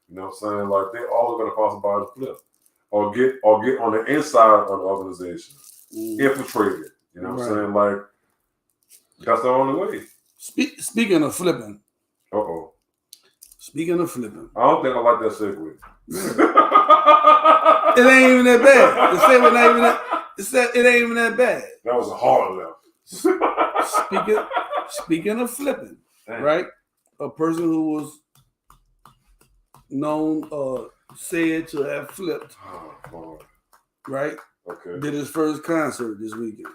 You know what I'm saying? Like they all are gonna find somebody to flip. Or get on the inside of the organization. Infiltrated. You know what I'm saying? Like that's the only way. Speaking of flipping. Uh-oh. Speaking of flipping. I don't think I like that segue. It ain't even that bad. The segue not even that. It ain't even that bad. That was a hard left. Speaking of flipping, right? A person who was known said to have flipped. Oh, Lord. Right? Okay. Did his first concert this weekend.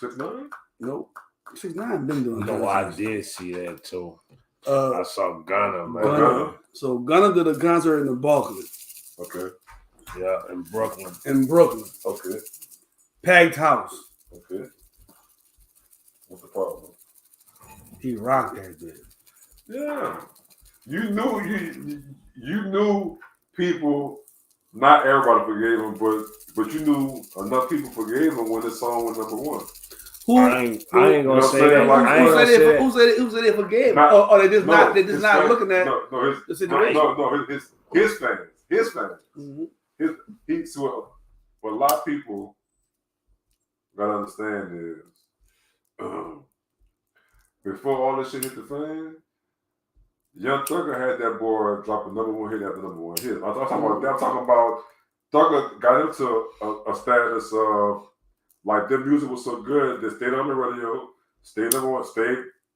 6ix9ine? Nope. 6ix9ine been doing No, concerts. I did see that too. I saw Gunna, man. Gunna. So Gunna did a concert in the Barclays. Okay. Yeah, in Brooklyn. Okay. Packed house. Okay. What's the problem? He rocked that bitch. Yeah. You knew people, not everybody forgave him, but you knew enough people forgave him when this song was number one. I ain't gonna say that. Who said they forgave him? Or they just not looking at the situation? No, his fans. Mm-hmm. What a lot of people gotta understand is before all this shit hit the fan, Young Thugger had that boy drop a number one hit after number one hit. I'm talking about Thugger got into a status of like their music was so good that stayed on the radio, stayed number one,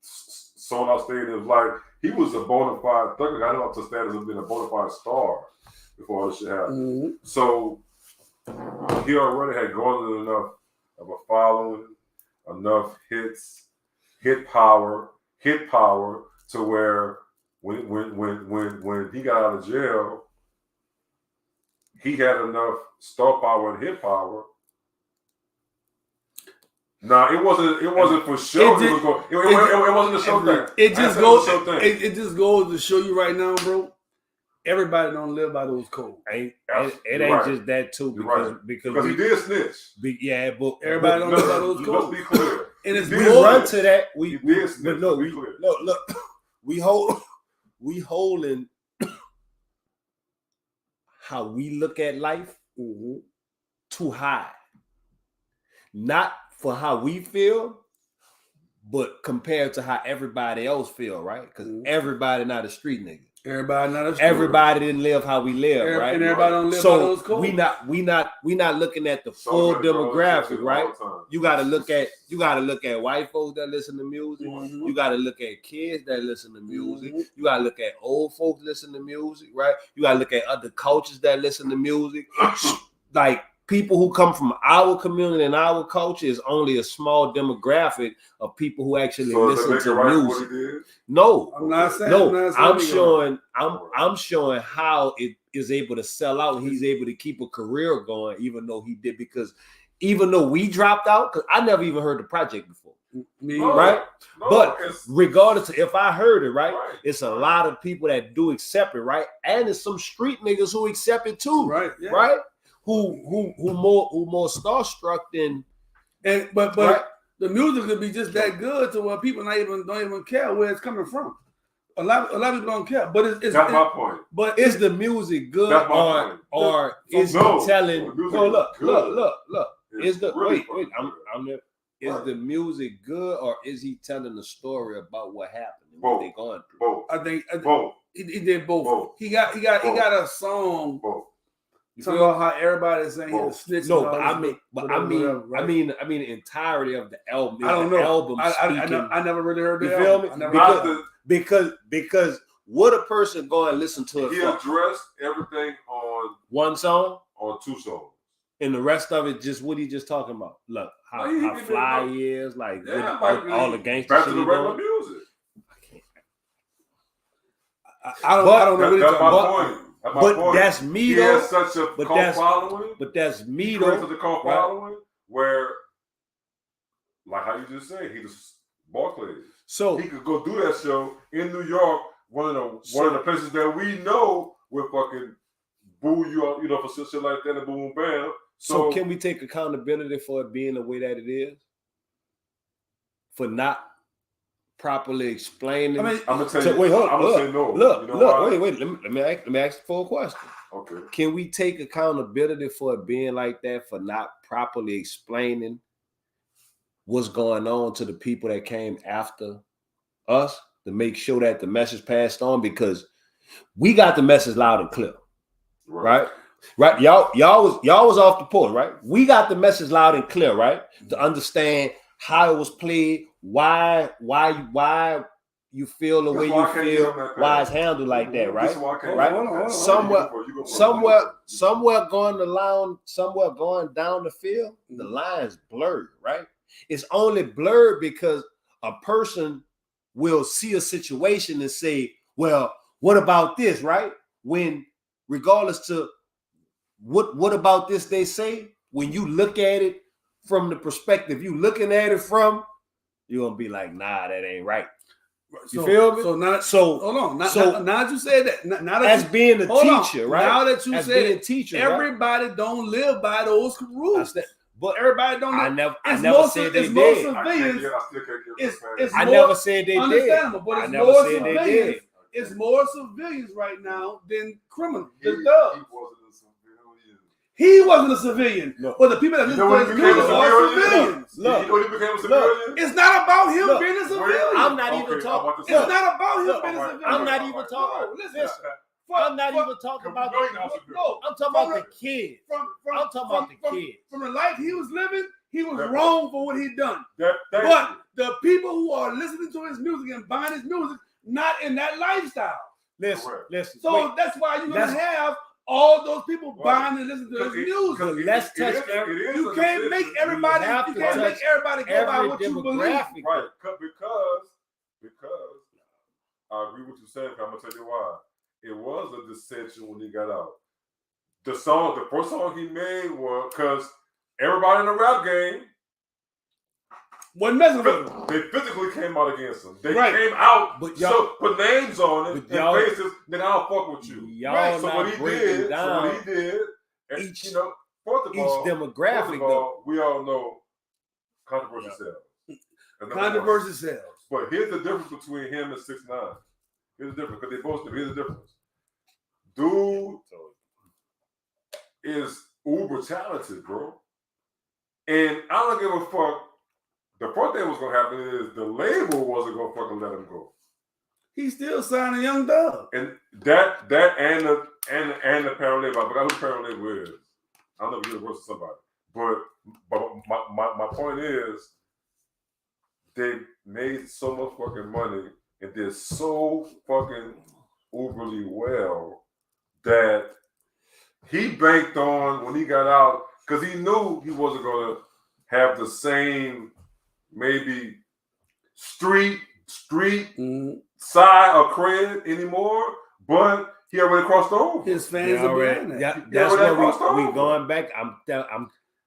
sold out stadiums. Like he was a bona fide Thugger got up to status of being a bona fide star before all this shit happened. Mm-hmm. So he already had garnered enough of a following, enough hit power to where when he got out of jail, he had enough star power and hit power. Now it wasn't for show. It wasn't a show thing. It just goes to show you right now, bro. Everybody don't live by those codes. It ain't just that too, because he did snitch. But everybody don't live by those codes. Let's be clear. And it's we run to that. We holding how we look at life too high. Not for how we feel, but compared to how everybody else feel, right? Because everybody not a street nigga. Everybody didn't live how we live, right? And everybody don't live by those codes. We not looking at the full demographic, right? You gotta look at white folks that listen to music. Mm-hmm. You gotta look at kids that listen to music. Mm-hmm. You gotta look at old folks listen to music, right? You gotta look at other cultures that listen to music. Like people who come from our community and our culture is only a small demographic of people who actually listen to music. No, I'm not saying. No, I'm showing how it is able to sell out. He's able to keep a career going, even though he did, because even though we dropped out, because I never even heard the project before. No, right? no, But regardless, if I heard it, right, it's a right. lot of people that do accept it, right? And there's some street niggas who accept it too, Right, yeah. right? Who more starstruck than but right? the music could be just that good to where people don't even care where it's coming from. A lot of people don't care, but it's that's my point. But is the music good That's my point. or is he telling? No, look. Is the really wait? I'm there. Is the music good or is he telling the story about what happened and what they going through? Both. I think both. He did both. He got a song. Both. Talking about how everybody's saying he's a snitch. No, but I mean the entirety of the album. I don't know. The album I never really heard the album. You feel me? Because would a person go and listen to it? He addressed everything on one song, on two songs, and the rest of it just what he just talking about. Look how fly he is, like all the gangster back shit. to the regular music. I don't know what he's talking about. But that's me he though. Has such a cult following. But that's me though. The cult following, where, like how you just said, he was Barclays. So he could go do that show in New York, one of the places that we know will fucking boo you up, for shit like that and boom bam. So can we take accountability for it being the way that it is? For not properly explaining. I'm gonna tell you. Wait, hold on. I'm gonna say no. Look. Wait. Let me ask the full question. Okay. Can we take accountability for it being like that, for not properly explaining what's going on to the people that came after us to make sure that the message passed on? Because we got the message loud and clear, right? Y'all was off the port, right? We got the message loud and clear, right? To understand how it was played, why you feel the way you feel, why it's handled like that, right? Right? Somewhere going down the field, the line's blurred, right? It's only blurred because a person will see a situation and say, well, what about this, right? When regardless to what about this they say, when you look at it from the perspective you looking at it from, you're gonna be like, nah, that ain't right. You feel me? Hold on. Now that you said that, now that as being a teacher, right? Now that you said a teacher, everybody don't live by those rules. But everybody don't. I never said they did. I never said they did. Understandable, but it's more civilians. It's more civilians right now than criminals. He wasn't a civilian. No. But the people that listen to his music are civilians. Look, he became a civilian? It's not about him being a civilian. I'm not even talking. It's not about him being a civilian. I'm not even talking. Listen. I'm not even talking about I'm talking about the kid. I'm talking about the kid. From the life he was living, he was wrong for what he done. But the people who are listening to his music and buying his music, not in that lifestyle. Listen. So that's why you're gonna have all those people buying and listening to his music. Let's touch you can't make everybody. You can't make everybody go by what you believe. Right? Because I agree with you saying. I'm gonna tell you why. It was a dissension when he got out. The first song he made was because everybody in the rap game wasn't messing with him. They physically came out against him. They came out, put names on it, and faces. Then I'll fuck with you. So what he did, and, each first of all, demographic. We all know controversy sells. Controversy sells. But here's the difference between him and 6ix9ine. Here's the difference because they both. Here's the difference. Dude is uber talented, bro, and I don't give a fuck. The first thing that was gonna happen is the label wasn't gonna fucking let him go. He's still signing Young Thug. And that and the parent label. I forgot who the parent label is. I don't know if you're worse than somebody. But my point is, they made so much fucking money and did so fucking uberly well that he banked on when he got out because he knew he wasn't gonna have the same maybe street side or cred anymore, but he already crossed over. His fans are behind that. That's what we going back.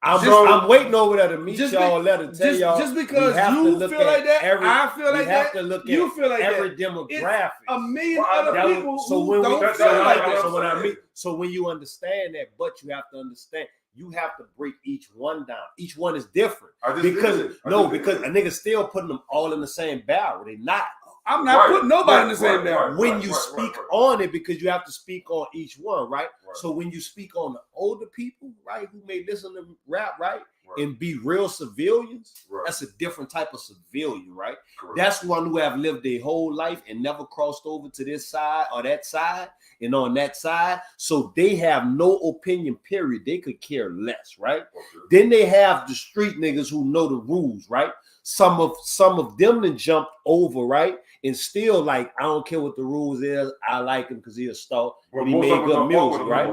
I'm waiting over there to meet y'all. Let her tell y'all. Just because you feel like that, I feel like that. To look you at feel like every that. demographic. It's a million other people so who don't feel like that. So when you understand that, but you have to understand. You have to break each one down. Each one is different. Because a nigga still putting them all in the same barrel. They're not. I'm not putting nobody in the same barrel. When you speak on it, because you have to speak on each one, right? So when you speak on the older people, right, who may listen to rap, right, and be real civilians, that's a different type of civilian, right? That's one who have lived their whole life and never crossed over to this side or that side and on that side. So they have no opinion, period. They could care less, right? Then they have the street niggas who know the rules, right? Some of them then jumped over, right? And still like, I don't care what the rules is. I like him because he a star and he made good music, right?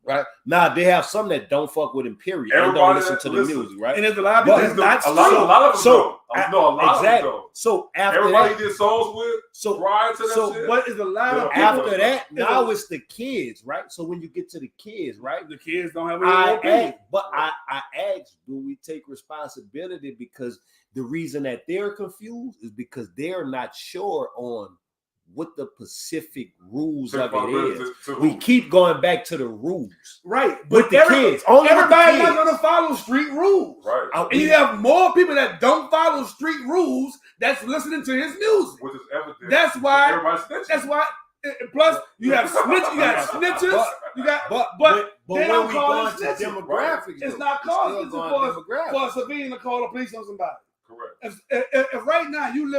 Right now, they have some that don't fuck with him. Period. They don't listen to the music, right? And there's a lot of people that's not a lot of them exactly. So after everybody that, did songs with. Prior to that shit. What is a lot of after that? Now it's the kids, right? So when you get to the kids, right? The kids don't have any opinion. But I asked, do we take responsibility? Because the reason that they're confused is because they're not sure on what the specific rules of it is. We keep going back to the rules. Right. With the kids. Everybody's not going to follow street rules. Right. And you have more people that don't follow street rules that's listening to his music. Which is evident. That's why. Plus, you have snitches. But they don't call it snitching. Demographics. It's not called snitching for a civilian to call the police on somebody. Correct. If right now you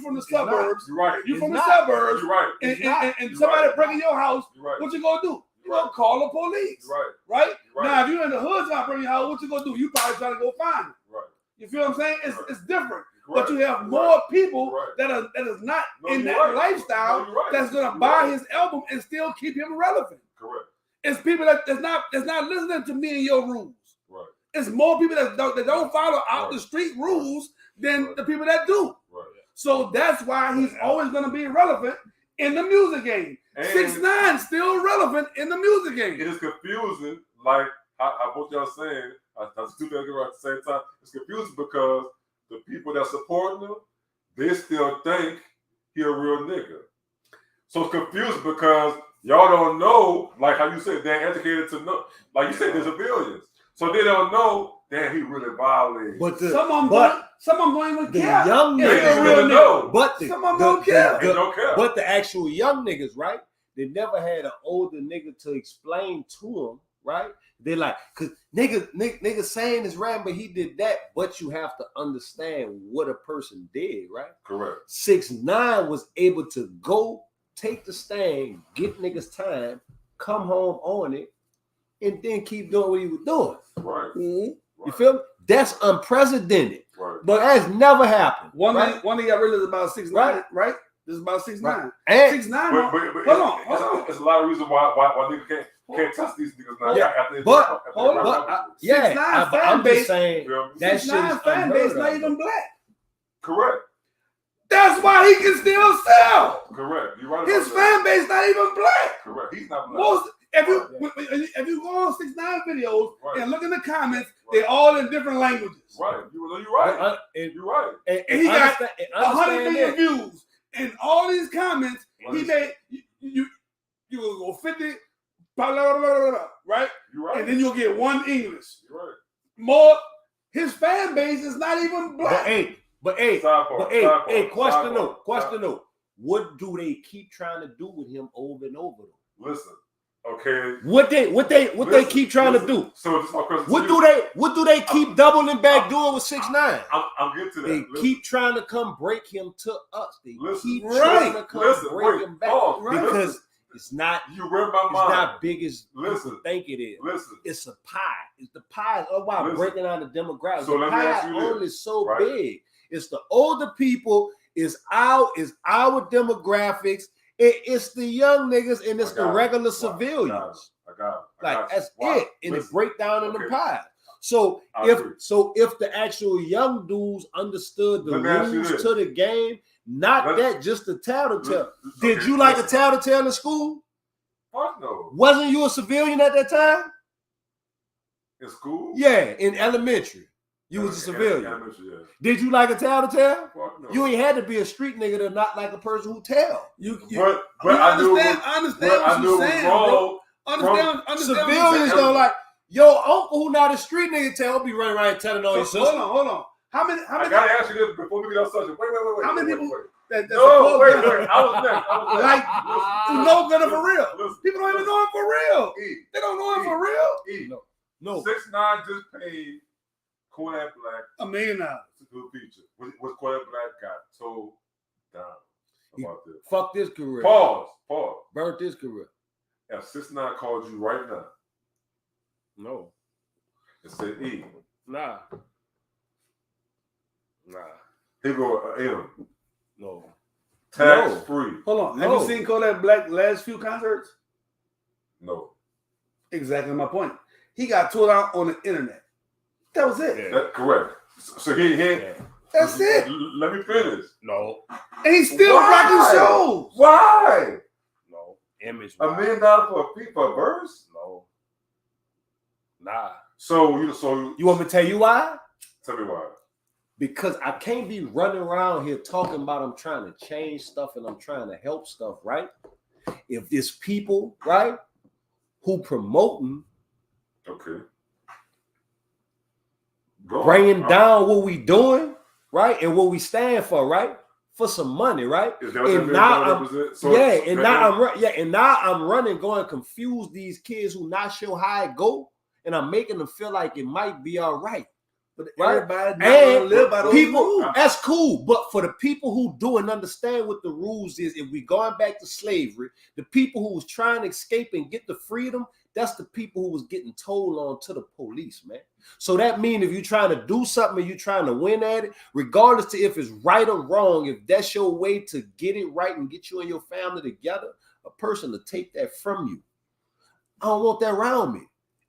from the suburbs, you from the suburbs, and somebody breaking your house, what you gonna do? You gonna call the police, right? Now if you're in the hood, not breaking your house, what you gonna do? You probably trying to go find them. Right. You feel what I'm saying? It's different, but you have more people that is not in that lifestyle that's gonna buy his album and still keep him relevant. Correct. It's people that's not listening to me and your rules. Right. It's more people that don't follow out the street rules than the people that do. Right. So that's why he's always going to be relevant in the music game. 6ix9ine still relevant in the music game. It is confusing, like how both y'all saying. That's two things at the same time. It's confusing because the people that supporting him, they still think he a real nigga. So it's confusing because y'all don't know, like how you said, they're educated to know. Like you said, there's civilians. So they don't know that he really violated. But some of them don't even care. Young niggas really know. But some of them don't care. But the actual young niggas, right? They never had an older nigga to explain to them, right? They like, cause nigga saying is right, but he did that. But you have to understand what a person did, right? Correct. 6ix9ine was able to go take the stand, get niggas time, come home on it, and then keep doing what he was doing. Right. You feel me? That's unprecedented. Right. But that's never happened. One thing I realized about 6ix9ine, right? This is about 6ix9ine. And 6ix9ine. Hold on. There's a lot of reasons why niggas can't touch these niggas now. I'm just saying that 6ix9ine fan base not even black. Correct. That's why he can still sell. Correct. You're right. His fan base not even black. Correct. He's not black. If you go on 6ix9ine videos and look in the comments, they're all in different languages. Right. You're right. You're right. And he got 100 million views. In all these comments, he made you will go 50, blah, blah, blah, blah, blah, right? You're right. And then you'll get one English. You're right. More, his fan base is not even black. Question note. What do they keep trying to do with him over and over? Listen, okay. What they keep trying to do? So this is my question. What do they keep doubling back doing with 6ix9ine? I'm getting to that. They keep trying to come break him to us. They keep trying to come break him back because it's not. You read my mind. It's not big as people think it is. Listen, it's a pie. It's the pie. Oh wow, breaking down the demographics. So the pie only is so big. It's the older people. It's our demographics. It's the young niggas and it's the regular civilians. I got it. Like that's it. And it break down in the pie. So if the actual young dudes understood the rules to the game, not that just the tattletale. Did you like a tattletale in school? Fuck no. Wasn't you a civilian at that time? In school? Yeah, in elementary. You was a civilian. Elementary, yeah. Did you like a tell? Fuck no. You ain't had to be a street nigga to not like a person who tell. But I understand what you're saying, bro. Understand Civilians don't like your uncle who not a street nigga tell be running around telling all your sisters. Hold on. How many? I gotta ask you this before we get on subject. Wait. How many people? Wait. I was next. Like who know Gunner for real? Listen. People don't even know him for real. They don't know him for real. No. 6ix9ine just paid Kodak Black $1 million to do a feature. What Kodak Black got told down about this. Fuck this career. Pause. Burnt this career. If 6ix9ine called you right now No. and said, E, Nah. he go, No. tax free. Hold on. Have you seen Kodak Black last few concerts? No. Exactly my point. He got toured out on the internet. That was it. Yeah. That's correct. So he That's it. Let me finish. No. And he's still rocking shows. Why? No. Image. $1 million for a verse? No. Nah. So you want me to tell you why? Tell me why. Because I can't be running around here talking about I'm trying to change stuff and I'm trying to help stuff, right? If there's people, right, who promoting, okay, bringing down what we doing, right, and what we stand for, right, for some money, right? Is that what and now I'm running, going confuse these kids who not sure how it go, and I'm making them feel like it might be all right. But right? everybody and live by those people, rules. That's cool. But for the people who do and understand what the rules is, if we going back to slavery, the people who was trying to escape and get the freedom, that's the people who was getting told on to the police, man. So that means if you're trying to do something and you're trying to win at it, regardless to if it's right or wrong, if that's your way to get it right and get you and your family together, a person to take that from you. I don't want that around me.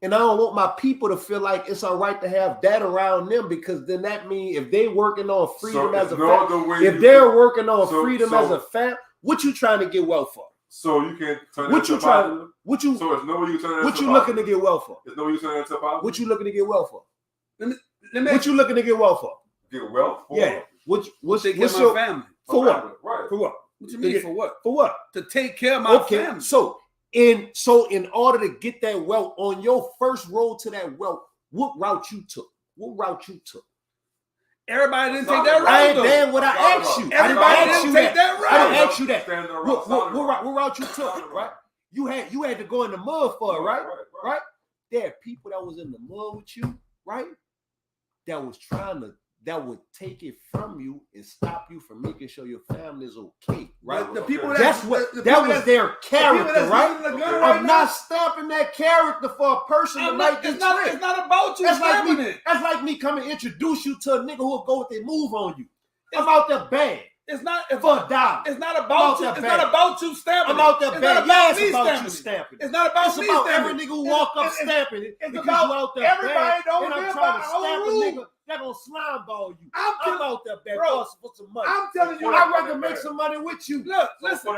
And I don't want my people to feel like it's all right to have that around them, because then that means if they working on freedom as a family, if they're working on freedom as a family, what you trying to get wealth for? So you can't turn what you trying? What you? So there's no way you turn that. What you looking to get wealth for? There's no way you turn that to positive. What you looking to get wealth for? What you looking to get wealth for? Get wealth? For? Yeah. What's your family? For what? Right. For what? What you mean for what? For what? To take care of my family. So in order to get that wealth, on your first road to that wealth, what route you took? Everybody didn't take that route. I ain't damn what I asked you. Everybody didn't take that route. I didn't ask you that. What route you took, right? You had to go in the mud for it, right? There are people that was in the mud with you, right? That would take it from you and stop you from making sure your family is okay, right? The people that was their character, right? I'm not stamping that character for a person that might get tricked. It's not about you. That's like me coming to introduce you to a nigga who will go with thetheir move on you. I'm out there bang. It's not for $1. It's not about you. It's not about you stamping. I'm out there bang. Yeah, it's about you stamping. It's not about me about stamping. every nigga who walk up stamping it. It's because about you out there everybody don't and I'm live trying by to our stamp a rules. nigga that gonna slime ball you. I'm out there bang for some money. I'm telling you, I'd rather make some money with you. Look, listen.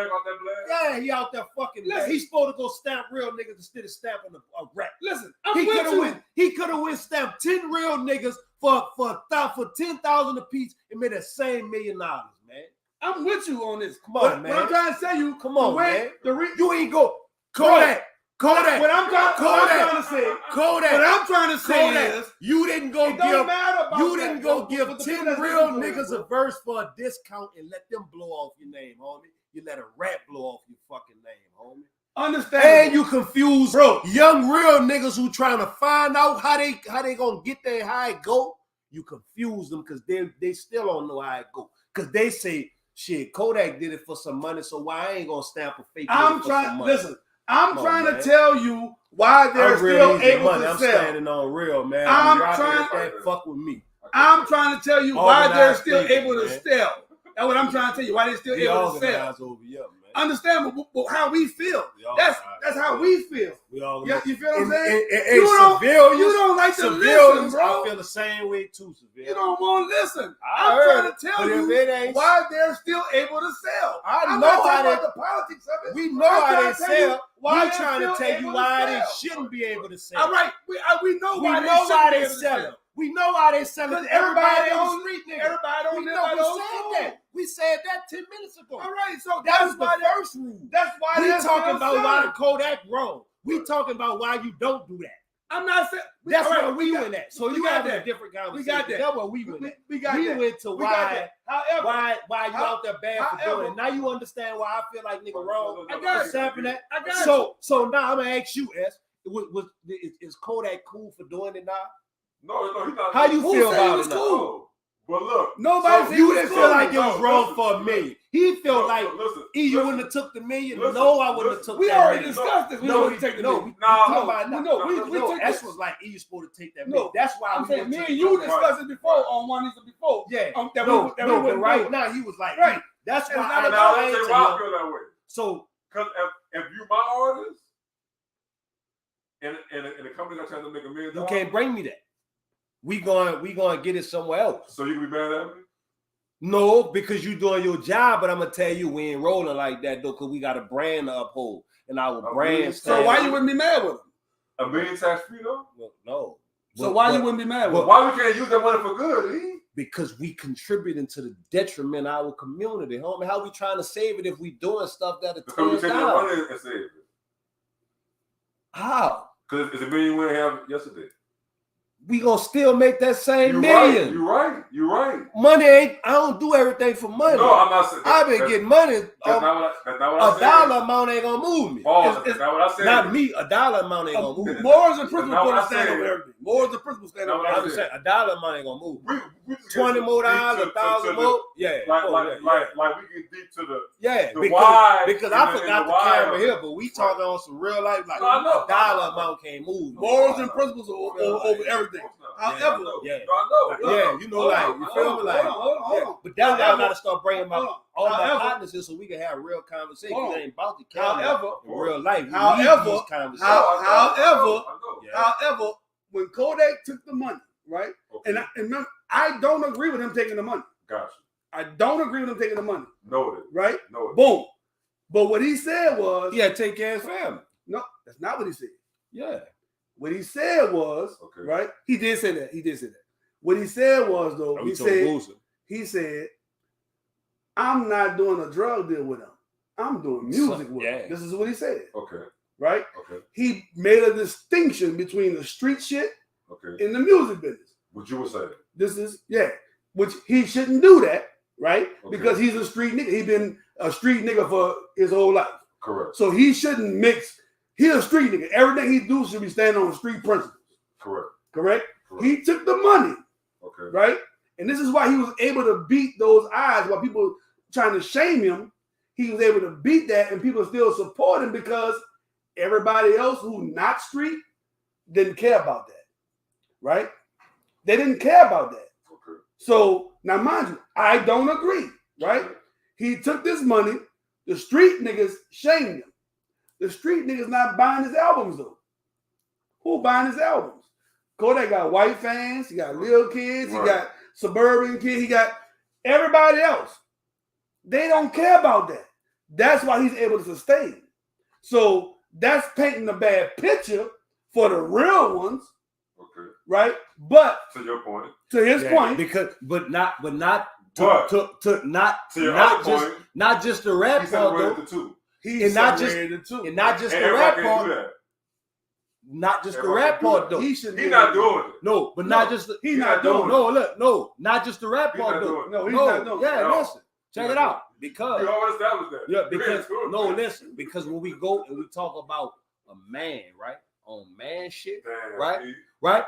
Yeah, he out there fucking. Listen, he's supposed to go stamp real niggas instead of stamping a rat. Listen, he could have went stamped 10 real niggas for 10,000 apiece and made that same $1 million, man. I'm with you on this. Come on, man. What I'm trying to say, come on, man. You ain't go. Kodak. What I'm trying to say is you didn't go give 10 real niggas a verse for a discount and let them blow off your name, homie. You let a rat blow off your fucking name, homie. Understand? And you confuse young real niggas who trying to find out how they gonna get there, how it go. You confuse them because they still don't know how it go. Because they say, shit, Kodak did it for some money, so why I ain't gonna stamp a fake? I'm trying to tell you why they're still able to sell. I'm standing on real, man. Fuck with me. I'm trying to tell you why they're still able to sell. That's what I'm trying to tell you. Why they're still able to sell. understand but how we feel. That's how we feel. We all Yeah, you feel what I'm saying? You don't like to listen, bro. I feel the same way too, civilians. You don't want to listen. I'm trying to tell you why they're still able to sell. I'm not talking about the politics of it. We know how they sell. We're trying to tell you why they shouldn't be able to sell. All right, we know why they sell. We know why they sell it. Everybody on the street, nigga. Everybody don't live by those rules. We said that 10 minutes ago. All right, so that was the first rule. That's why we talking about why the Kodak wrong. We talking about why you don't do that. I'm not saying that's where we went at. So you got a different conversation. We got that. That's where we went at. We went to why you out there bad for doing it. Now you understand why I feel like nigga wrong. I got that. So now I'm gonna ask you, S. Is Kodak cool for doing it now? No, he's not. How you feel about it? Cool. But look, nobody. You didn't feel like it was wrong for $1 million. He felt like you wouldn't have took the $1 million. No, I wouldn't have took. We already discussed this. We wouldn't take the $1 million. That's was like he was supposed to take that $1 million. That's why I'm saying me and you discussed it before on one before. Yeah. But right now he was like, right. That's why I feel that way. So, because if you my artist and the company got trying to make $1 million, you can't bring me that. We gonna get it somewhere else. So you can be mad at me? No, because you doing your job, but I'm gonna tell you we ain't rolling like that though, because we got a brand to uphold and our brand. So why you wouldn't be mad with them? $1 million tax free though? Well, no. So why you wouldn't be mad with them? Why we can't use that money for good? Because we contributing to the detriment of our community, homie. How we trying to save it if we doing stuff that because we take that money and save it? How? Because it's $1 million we didn't have yesterday. We gonna still make that same $1 million. You're right. Money ain't. I don't do everything for money. No, I'm not saying. I've been getting money. That's not what I said. A dollar amount ain't gonna move me. That's not what I said. Not me. A dollar amount ain't gonna move me. Morals and principles gonna stand over everything. Morals and principles stand over everything. I'm saying a dollar amount ain't gonna move me. $20 more, $1,000 more. Yeah. Like we get deep to the because I forgot the camera here, but we talking on some real life. Like a dollar amount can't move. Morals and principles over everything. However, you know, like you feel me, like. Hold on. But that's why I gotta start bringing all my partners in so we can have real conversations. It ain't about the camera. In real life. However, when Kodak took the money, right? Okay. And remember, I don't agree with him taking the money. Gotcha. I don't agree with him taking the money. Noted. Right? Noted. Boom. But what he said was, yeah, take care of his family. No, that's not what he said. Yeah. What he said was, right? He did say that. What he said was, though, he said, I'm not doing a drug deal with him. I'm doing music with him. This is what he said. Okay. Right? Okay. He made a distinction between the street shit and the music business. What you would say? This is, which he shouldn't do that, right? Okay. Because he's a street nigga. He's been a street nigga for his whole life. Correct. So he shouldn't mix. He's a street nigga. Everything he do should be standing on street principles. Correct? He took the money. Okay. Right? And this is why he was able to beat those odds while people trying to shame him. He was able to beat that and people still support him because everybody else who not street didn't care about that. Right? They didn't care about that. Okay. So now mind you, I don't agree. Right? He took this money. The street niggas shamed him. The street niggas not buying his albums though. Who buying his albums? Kodak got white fans. He got little kids. He got suburban kids. He got everybody else. They don't care about that. That's why he's able to sustain. So that's painting a bad picture for the real ones. Okay. Right? But to your point. To his point. Because not just the rap part though. And not just the rap part. Not just the rap part though. He's not doing it. No, but not just the, he's not doing it. No, look, no, not just the rap part though. No, he's not doing it. Yeah, listen. Check it out. Because we all established that. Yeah, because listen, because when we go and we talk about a man, right? On man shit, right? Right?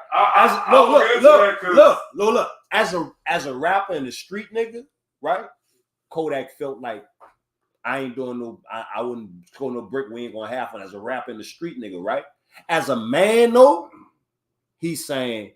Look. As a rapper and a street nigga, right? Kodak felt like I ain't doing no, I wouldn't score no brick. We ain't gonna have one as a rapper and the street nigga, right? As a man, though, he's saying,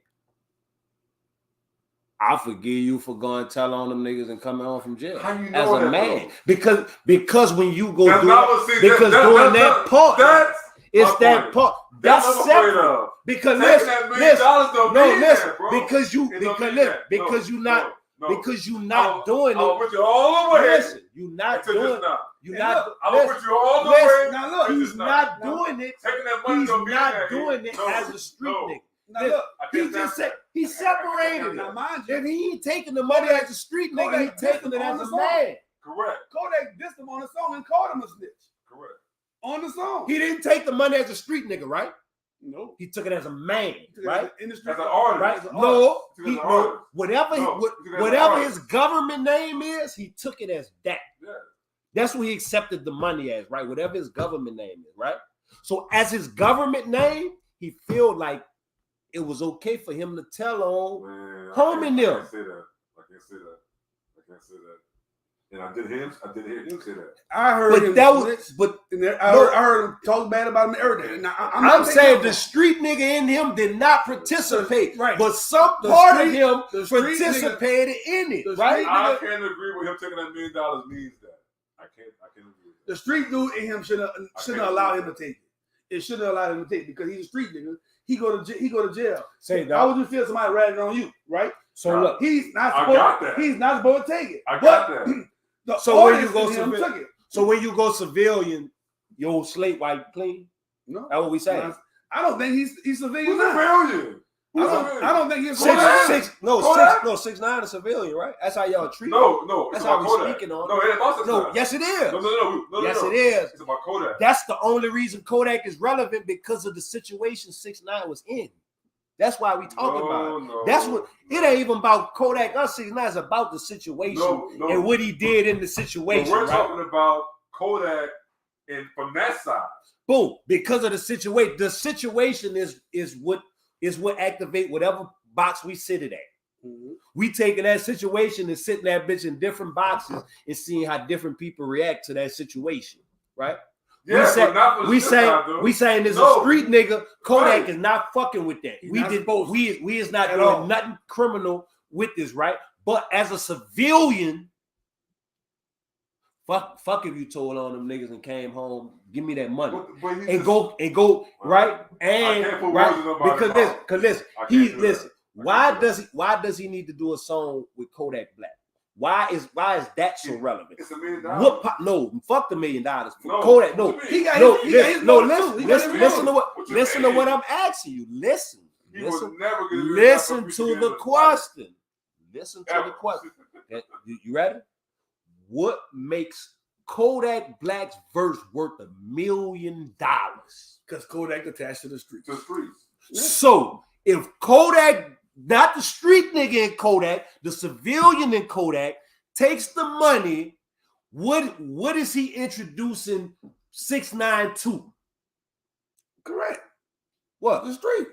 I forgive you for going tell on them niggas and coming home from jail. How you know as a that, man? though? Because when you go That's do not what- see, because that- doing that- that part, that's it's my that point. part. That's That's what I'm afraid separate. of. Because Taking that $1 million don't mean that, bro. because you It don't because mean listen, that. because No, you not no. because you not I'll doing put it. you all the way. Listen, you not until doing just now. you And not look, I'm gonna listen, put you all the listen, way. now look, until he's just now. not doing it. Taking that money He's don't mean not that. doing it No, as a street no. nigga. Now Listen, look, I he can't just stand said he separated now it. mind you, If he ain't taking the money as a street nigga, he Kodak taking dissed it him on as the a song. man. Correct. Kodak dissed him on the song and called him a snitch Correct. on the song. He didn't take the money as a street nigga, right? No, He took it as a man, right? In the street, As an artist. Right? As an No, He took it he, as an no, artist. whatever, No, he took it as an whatever artist. his government name is, he took it as that. Yeah. That's what he accepted the money as, right? Whatever his government name is, right? So as his government name, he feel like it was okay for him to tell on Man, Homie I them. can't say that. I can't say that. I can't say that. And I did hear him say that. I heard But him that was, snitch, but and I No. heard him talk bad about him and everything. Now, I'm I'm not saying taking the street nigga in him did not participate, Right. but some The part street- of him the street participated in it, the right? street- I can't agree with him taking that $1 million means that. I can't agree with that. The street dude in him shouldn't allow him to take it. It shouldn't allow him to take it because he's a street nigga. He go to jail. Say How would you feel somebody ratting on you, right? So look, He's not I supposed. got that. He's not supposed to take it. I got that. The So when you artist go in him civil- took it. so when you go civilian, your slate wipe clean. No, That's what we say. I don't think he's civilian. Who's now. civilian? I don't think he's Kodak? civilian. 6'9" is civilian, right? That's how y'all treat. No. That's It's how about we Kodak. speaking on. No, it ain't about 6'9". No, yes it is. No. Yes it is. It's about Kodak. That's the only reason Kodak is relevant because of the situation 6'9" was in. That's why we talking about it. No, That's what it ain't even about Kodak or 6'9". It's about the situation No. and what he did in the But situation. we're Right? talking about Kodak and from that side. Boom. Because of the situation. The situation is what activate whatever box we sit it at. Mhm. We taking that situation and sitting that bitch in different boxes and seeing how different people react to that situation, right? Yeah, but not for the shit side, though. we saying there's No. a street nigga. Kodak Right. is not fucking with that. He's We not did supposed to. we is not At doing all. nothing criminal with this, right? But as a civilian, fuck if you told on them niggas and came home, give me that money. But he And just- go right and can't put right words in nobody's because mouth. listen, I can't he do that. listen. I Why can't do does he need to do a song with Kodak Black? Why is that so relevant? It's $1 million. No, fuck the $1 million. No. Kodak, no. What you mean? He got No, his, he got his vote, too. He got his listen vote. to What you listen to mean? what I'm asking you. Listen He would never get a $1 million listen for to being the in question. Listen to Ever. the question. Okay, you ready? What makes Kodak Black's verse worth $1 million? Because Kodak attached to the street. To the streets. So if Kodak, not the street nigga in Kodak, the civilian in Kodak, takes the money, what is he introducing 6'9" to? Correct. What? The street.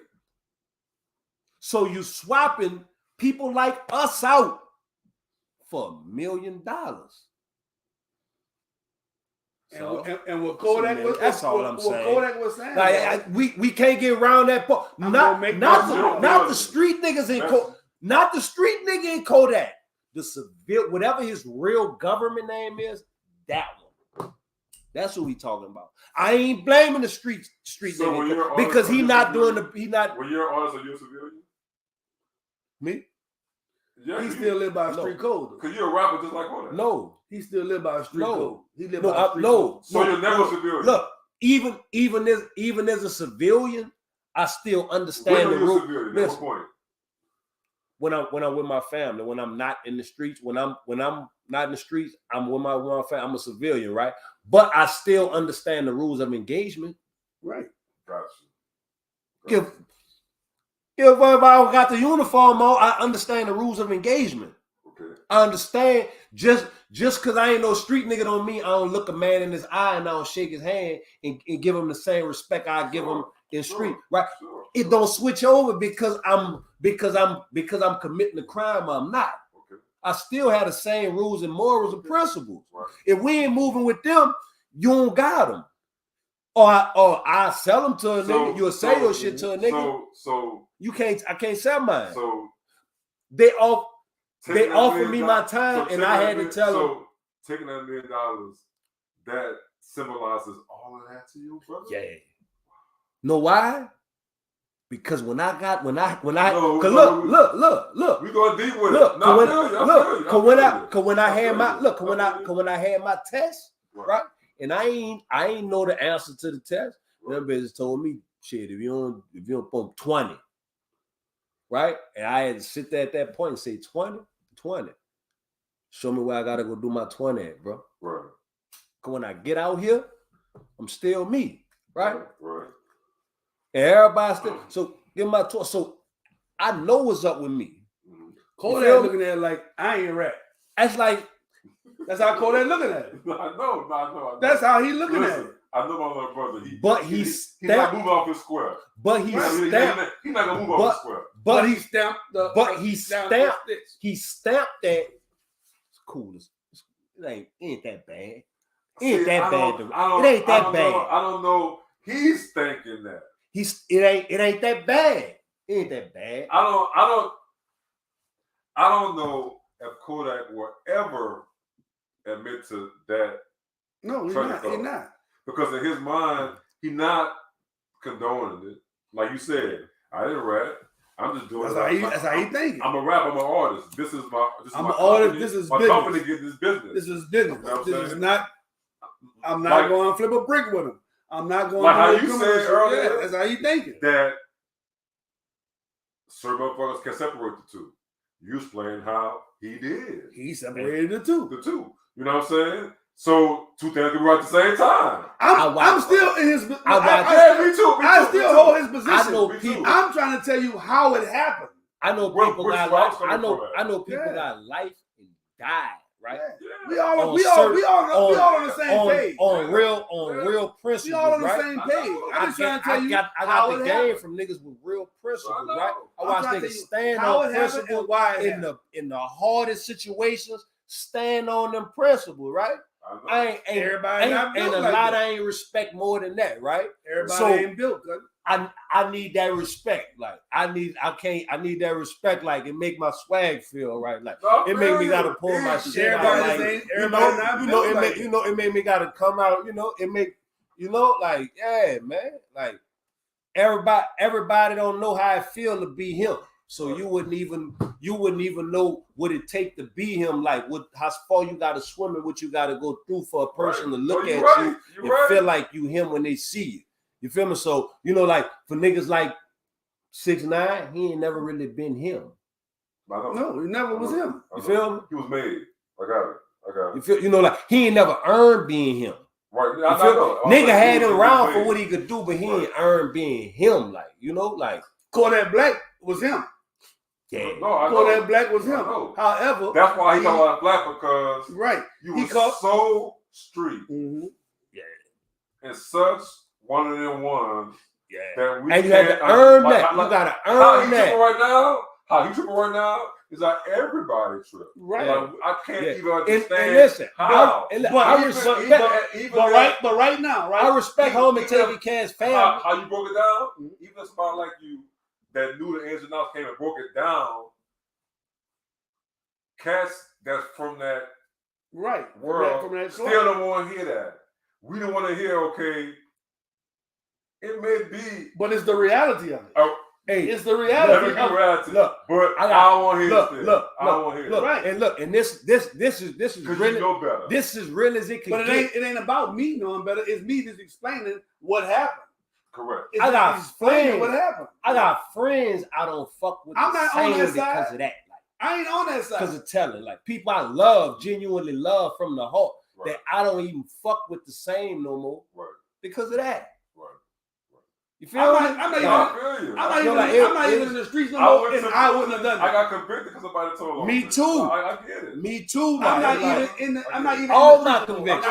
So you swapping people like us out for $1 million. So, And what Kodak was, that's all I'm what saying. Kodak was saying. like, we can't get around that part. I'm gonna make my Not the street niggas in Kodak. Not the street nigga in Kodak. The civil, whatever his real government name is, that one. That's what we talking about. I ain't blaming the street So nigga when you're because honest, he are not you doing civilian? the he not When you're an artist, are you a civilian? me. Yeah, He still live by a street code. though. Because you're a rapper just like Kodak. No, He still live by a street No. code. He live no, by a street no. code. So no, you're never no. a civilian. Look, even as a civilian, I still When understand are the you a rule. civilian? At Listen, what point? when I'm with my family, when I'm not in the streets, when I'm not in the streets, I'm with my family. I'm a civilian, right? But I still understand the rules of engagement. Right. Gotcha. If I got the uniform on, I understand the rules of engagement. Okay. I understand just because I ain't no street nigga don't mean I don't look a man in his eye and I don't shake his hand and give him the same respect I give him in street, right? Sure. It don't switch over because I'm committing a crime. I'm not. Okay. I still have the same rules and morals and principles. Right. If we ain't moving with them, you don't got them. Or I sell them to a nigga. You'll sell your shit to a nigga. So I can't sell mine. So They all They offered me my time, and I had to tell them. So taking that $1 million, that symbolizes all of that to you, brother. Yeah. Know why? Because when I look, We going deep with it. Cause when I had my test, right? And I ain't know the answer to the test. Them bitches told me, shit, if you don't pump 20, right? And I had to sit there at that point and say 20. Show me where I gotta go do my 20 at, bro. Right. Cause when I get out here, I'm still me, right? Right. And everybody still so give my 20. So I know what's up with me. Kodak looking at it like I ain't rap. That's how Kodak looking at it. I know. That's how he looking at it. I know my little brother. He's not moving off his square. But he's stamped. He's not gonna move off his square. But he stamped the. But he stamped. He stamped that. It's cool. It ain't that bad. It ain't that bad. It ain't that bad. I don't know. He's thinking that. It ain't that bad. It ain't that bad. I don't know if Kodak will ever admit to that. No, he's not. Because in his mind, he's not condoning it. Like you said, I didn't rap. I'm just doing that's how he thinking. I'm a rapper. I'm an artist. This is my artist. This is my business. company getting this business. This is business. You know this is not. I'm not going to flip a brick with him. I'm not going. Like how you said earlier. Yeah, that's how he thinking. That certain motherfuckers can separate the two. You explain how he did. He separated the two. The two. You know what I'm saying? So two things can be right at the same time. I'm still in his. Me too. I still hold his position. I know people. I'm trying to tell you how it happened. I know people got life. I know people got life and died. Right? Yeah. We all on the same page. On real principles. We all on the right? same page. I'm just trying to tell you I got the game from niggas with real principles, right? I watch niggas stand on principles in the hardest situations. Stand on them principles, right? Ain't a lot I ain't respect more than that, right? Everybody ain't built. I need that respect. Like I need that respect. Like it make my swag feel right. Like it make me gotta pull my shit out. Like, it made me gotta come out. It make like yeah, man. Like everybody don't know how it feel to be him. So you wouldn't even know what it take to be him. Like how far you gotta swim and what you gotta go through for a person to look at you and feel like you him when they see you. You feel me? So, like for niggas like 6ix9ine, he ain't never really been him. No, he never was him. You feel me? He was made. I got it. You feel, like he ain't never earned being him. Right. I know. Nigga had him around for what he could do, but he ain't earned being him. Like, like Kodak Black was him. Yeah. No, Kodak Black was him. However, that's why he called out Black because you was so street. Mm-hmm. Yeah. And such one of them ones. Yeah. That we and you had to earn that. You gotta earn that. How he tripping right now is like everybody trip. Right. Like, I can't even understand. And listen, how. But right now, I respect home and Tavy Cash family. How you broke it down? Even somebody like you that knew the ins and outs came and broke it down. Cats that's from that world from that still don't want to hear that. We don't want to hear, okay, it may be. But it's the reality of it. It's the reality. Look, but I don't want to hear it. I don't want to hear it. Right. And look, and this is really you know better. This is real as it can get. But it ain't about me knowing better. It's me just explaining what happened. Correct. I got friends. What happened? I got friends I don't fuck with. I'm not on that side because of that. I ain't on that side because of telling. Like people I love, genuinely love from the heart. That I don't even fuck with the same no more. Right. Because of that. Right. You feel me? I'm not even in the streets no more, and I wouldn't have done it. I got convicted because somebody told me. Me too. I get it. Me too. I'm not even all my convictions.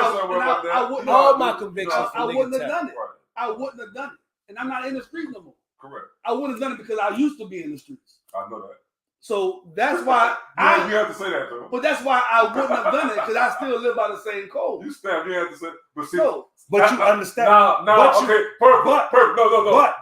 All my convictions. I wouldn't have done it. Right. I wouldn't have done it. And I'm not in the streets no more. Correct. I wouldn't have done it because I used to be in the streets. I know that. So that's why you have to say that though. But that's why I wouldn't have done it because I still live by the same code. You snap. You have to say. But see, but you understand. Okay, perfect.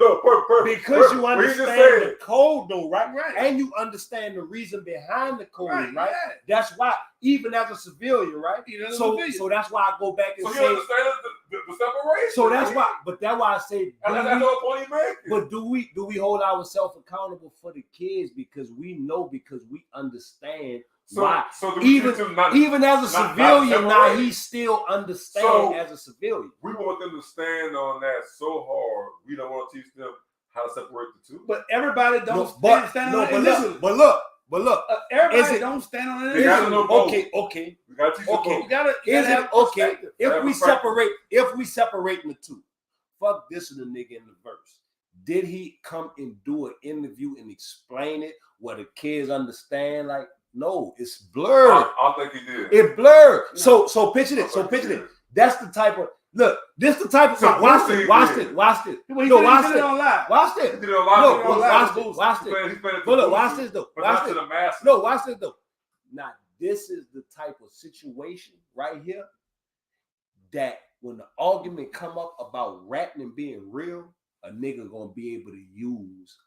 No, perfect. Because you understand the code, though, right? And you understand the reason behind the code, right? Yeah. That's why, even as a civilian, right? So that's why I go back and say. You understand the separation. So that's why. But that's why I say. That's the point he making. But do we hold ourselves accountable for the kids because we understand. Why? So even as a civilian now, he still understands as a civilian. We want them to stand on that so hard. We don't want to teach them how to separate the two. But everybody don't stand on it. But look. Everybody don't stand on it. Okay. We gotta teach them. You gotta have okay if we separate the two. Fuck this and the nigga in the verse. Did he come and do an interview and explain it where the kids understand? Like, no, it's blurred. I think he did. It blurred. No. So picture this. That's the type of look. This the type of watch this. Watch this. Watch this. He did it on live. Watch this. He did it on live. Watch this. But look, watch this though. Watch this. No, watch this though. Now this is the type of situation right here that when the argument come up about rapping and being real, a nigga gonna be able to use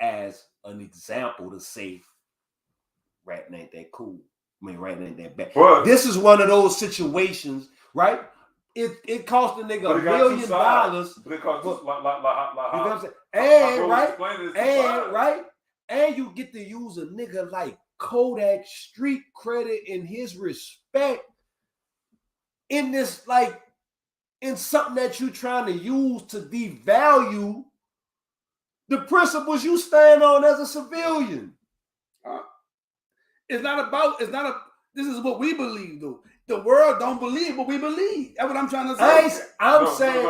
as an example to say rapping ain't that cool. I mean, rapping ain't that bad. But this is one of those situations, right? It cost the nigga $1 million. But it cost you know what I'm saying? And you get to use a nigga like Kodak street credit and his respect in this, like, in something that you trying to use to devalue the principles you stand on as a civilian. This is what we believe, though. The world don't believe what we believe. That's what I'm trying to say. I'm saying,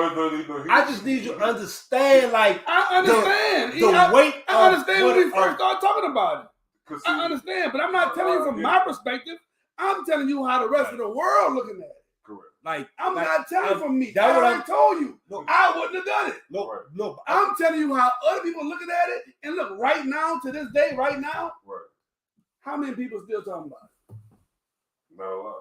I just need you to understand, like, I understand. The weight I understand when we first start talking about it. I understand, but I'm not telling you from my perspective. I'm telling you how the rest of the world looking at it. Correct. Like, I'm not telling you from me. I already told you. No, I wouldn't have done it. No. I'm telling you how other people looking at it. And look, right now, to this day, right now, how many people still talking about it? Not a lot.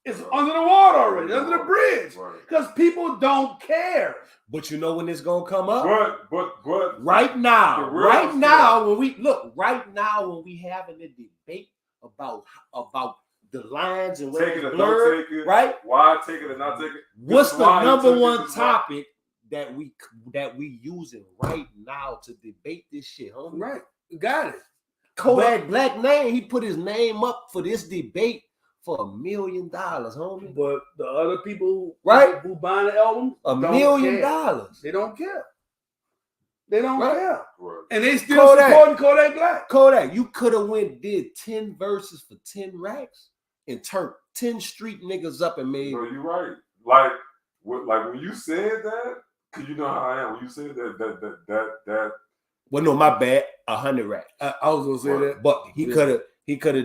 It's under the water already, under the bridge. Because people don't care. But you know when it's gonna come up? But right now, when we having a debate about the lines and take it or blurred, don't take it, right? Why take it or not take it? What's the number one topic that we using right now to debate this shit, homie? Right, got it. Kodak Black name, he put his name up for this debate for $1 million, homie. But the other people, who buying the album, $1 million. They don't care. They don't care. Right. And they still supporting Kodak Black. Kodak, you could have did 10 verses for 10 racks and turned 10 street niggas up and made. No, you're right. Like when you said that, cause you know how I am. When you said that. Well, no, my bad. 100 racks. I was gonna say that, but he could have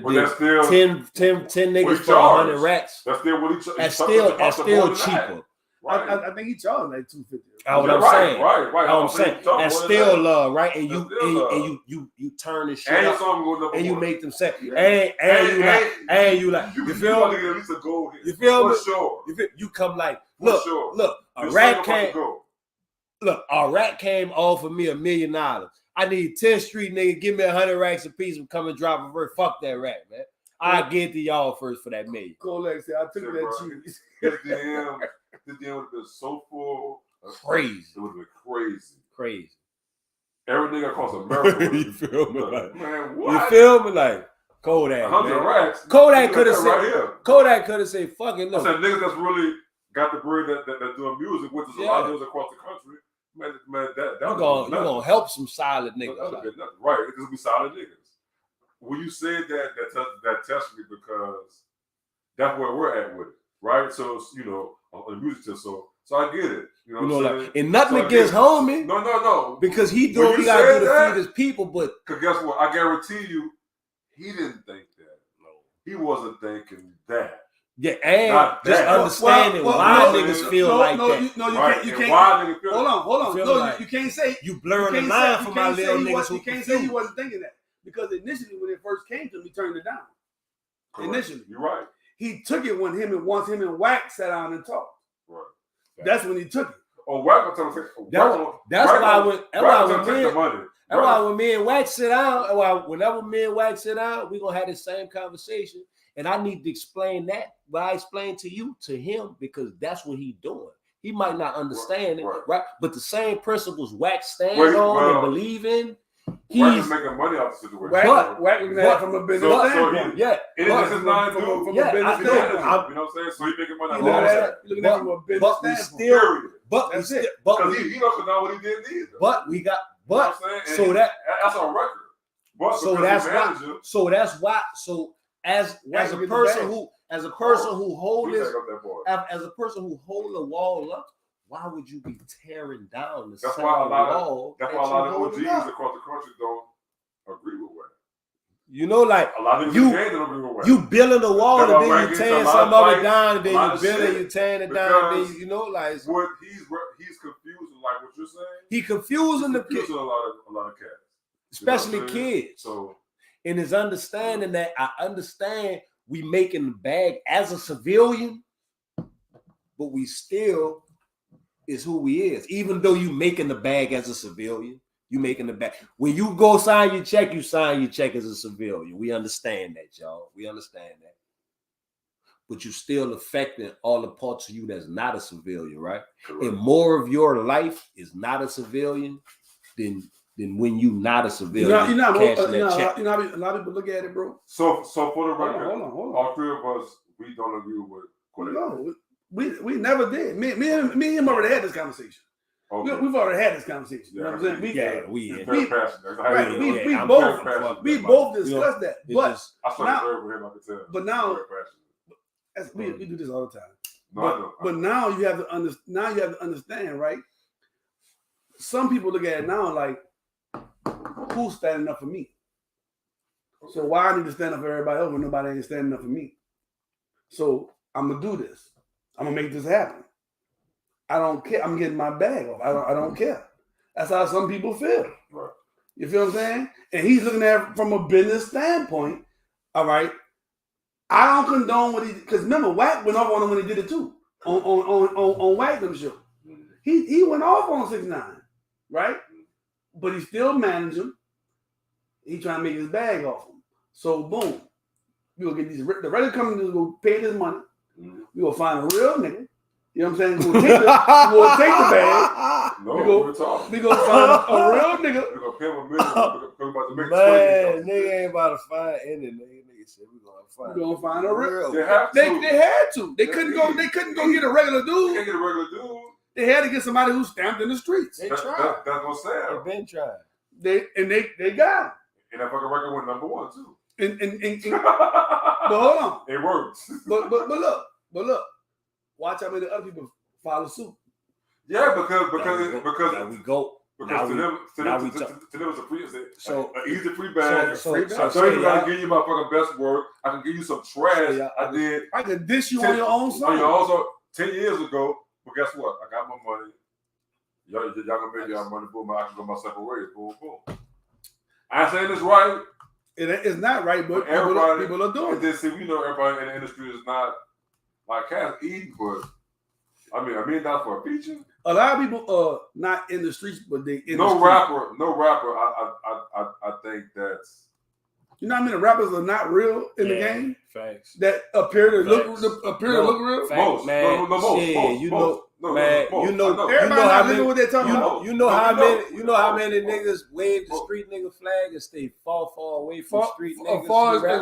did still, 10 niggas for 100 racks. That's still what he That's still cheaper. Right. I think he charged like $250. That's what I'm saying. Right. I'm saying. And still love, right? And you turn the shit up and you make them say, and you like, you feel me? You feel me? Sure. You come like, look, a rat came offer me $1 million. I need 10 street nigga, give me 100 racks a piece and come and drop a verse. Fuck that rat, man. I get to y'all first for that $1 million. Kodak said, I took that cheese. The DM would have been so full. Crazy. It would have been crazy. Every nigga across America. You feel me? Like, man, what? You feel me? Like, Kodak, 100 racks. Kodak could have said, Kodak could have said, fucking look. I said niggas that's really got the bread that doing music, which is a lot of niggas across the country. Man, you're gonna help some solid niggas. Right, it's gonna be solid niggas. When you said that touched me because that's where we're at with it, right? So on the music tip, so I get it. You know what I'm saying? And nothing against homie. No. Because he doing what he gotta do to feed his people, but because guess what? I guarantee you, he didn't think that. No, he wasn't thinking that. Yeah, and just understanding why niggas feel like that. You can't. Hold on. No, you can't say you blurring the line for my little niggas. You can't say he wasn't thinking that because initially when it first came to him, he turned it down. Correct. Initially, you're right. He took it once him and Wack sat down and talked. Right. That's when he took it. Oh, Wack will take that's why when me and Wack sit down, whenever me and Wack sit down, we're gonna have the same conversation. And I need to explain that, what I explained to you, to him, because that's what he's doing. He might not understand it, right? But the same principles Wack stands on and believe in. He's making money off the situation. Wack looking at it from a business standpoint. It is not from a business standpoint. You know what I'm saying? So he's making money off that. Looking at it from a business standpoint. Because he don't know what he did either. But we got, but so that's on record. But so that's why. So that's why. So as a person who hold this, as a person who hold the wall up, why would you be tearing down the that's why a lot wall? That's why a lot of OGs across the country don't agree with Wack. You know, like a lot of you building a wall and then you tearing some of it down, and then you building, you tearing it down, and then you know, like what he's confusing, like what you're saying. He confusing the kids, a lot of cats, especially kids. So in his understanding that I understand we making the bag as a civilian, but we still is who we is. Even though you making the bag as a civilian, you making the bag. When you go sign your check, you sign your check as a civilian. We understand that, y'all. We understand that. But you still affecting all the parts of you that's not a civilian, right? Correct. And more of your life is not a civilian than when you not a civilian. A lot of people look at it, bro. So for the record, hold on. All three of us, we don't agree with what no, we never did. Me and him already had this conversation. Okay. We've already had this conversation. You know what I'm saying? We both discussed that. But now we do this all the time. But now you have to understand, right? Some people look at it now like, who's standing up for me? So why I need to stand up for everybody else when nobody ain't standing up for me? So I'm gonna do this. I'm gonna make this happen. I don't care. I'm getting my bag off. I don't care. That's how some people feel. Right. You feel what I'm saying? And he's looking at it from a business standpoint. All right. I don't condone what he, because remember, Wack went off on him when he did it too. On Wack them show. He went off on 6ix9ine, right? But he still managed him. He trying to make his bag off him. So boom. We gonna get the record company will pay this money. We gonna find a real nigga. You know what I'm saying? We'll take the bag. No, we gonna find a real nigga. We're gonna pay him $1 million. Man, nigga ain't about to find any nigga. Nigga said we're gonna find a real. They had to. They couldn't go get a regular dude. They can't get a regular dude. They had to get somebody who's stamped in the streets. They tried. That's what I'm saying. They've been trying. They got him. And that fucking record went #1 too. And but hold on. It works. But look. Watch how many other people follow suit. Yeah, because we go. Because to them it's a free, so an easy free bag. So I can give you my fucking best work. I can give you some trash. I can dish you on your own song. Also 10 years ago. But guess what? I got my money. Y'all gonna make y'all money. Boom! I can go my separate ways. Boom, boom. I ain't saying it's right. It's not right, but people are doing it. See, we know everybody in the industry is not like cats eating, but I mean not for a feature. A lot of people are not in the streets, but they in no the rapper. I think that's. You know how many rappers are not real in the game? Facts. That appear to look real. Facts, man. Most. You know how many what they're talking about. You know how many niggas wave the street nigga flag and stay far away from street niggas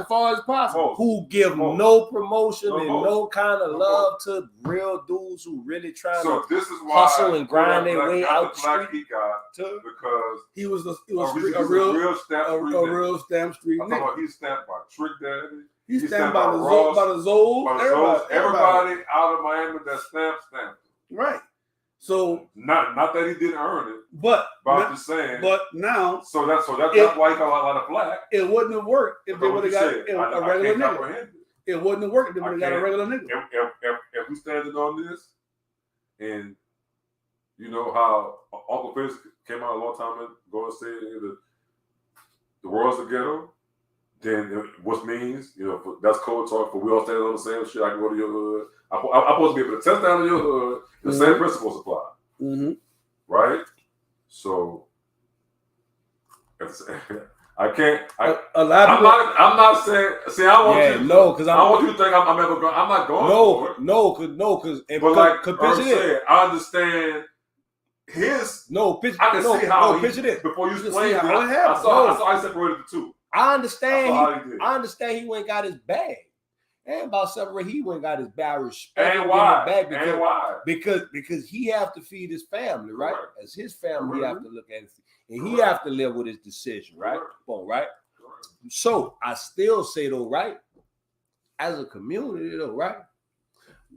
as far as possible. Who give no promotion and no kind of love to real dudes who really trying to hustle and grind their way out the street. He got because he was a real stamp street nigga. He's stamped by Trick Daddy. He's stamped by the Zoe. Everybody out of Miami that stamped. Right. So not that he didn't earn it, but I'm just saying. But now, so that's why he got a lot of flack. It wouldn't have worked if they would have got a regular nigga. It wouldn't have worked if they would have got a regular nigga. If we standing on this, and you know how Uncle Fish came out a long time ago and said the world's the ghetto, then what means, that's code talk for we all standing on the same shit. I can go to your hood. I'm supposed to be able to test down on your hood. The same principles apply. Mm-hmm. Right? So, I can't. A lot of people. I'm not saying. See, I want you. No, because I want you to think I'm ever going. I'm not going. For it. No, because. But like Irv said, I understand his. I can see how. Picture this before you explain how it happened. I saw how he separated the two. I understand. I understand he went and got his bag. And about separate, he went and got his bag. I respect and him why? Back because, and why? Because he have to feed his family, right? Correct. As his family, he have to look at it, and he Correct. have to live with his decision, right? Correct. Boom, right? Correct. So I still say though, right? As a community, though, right?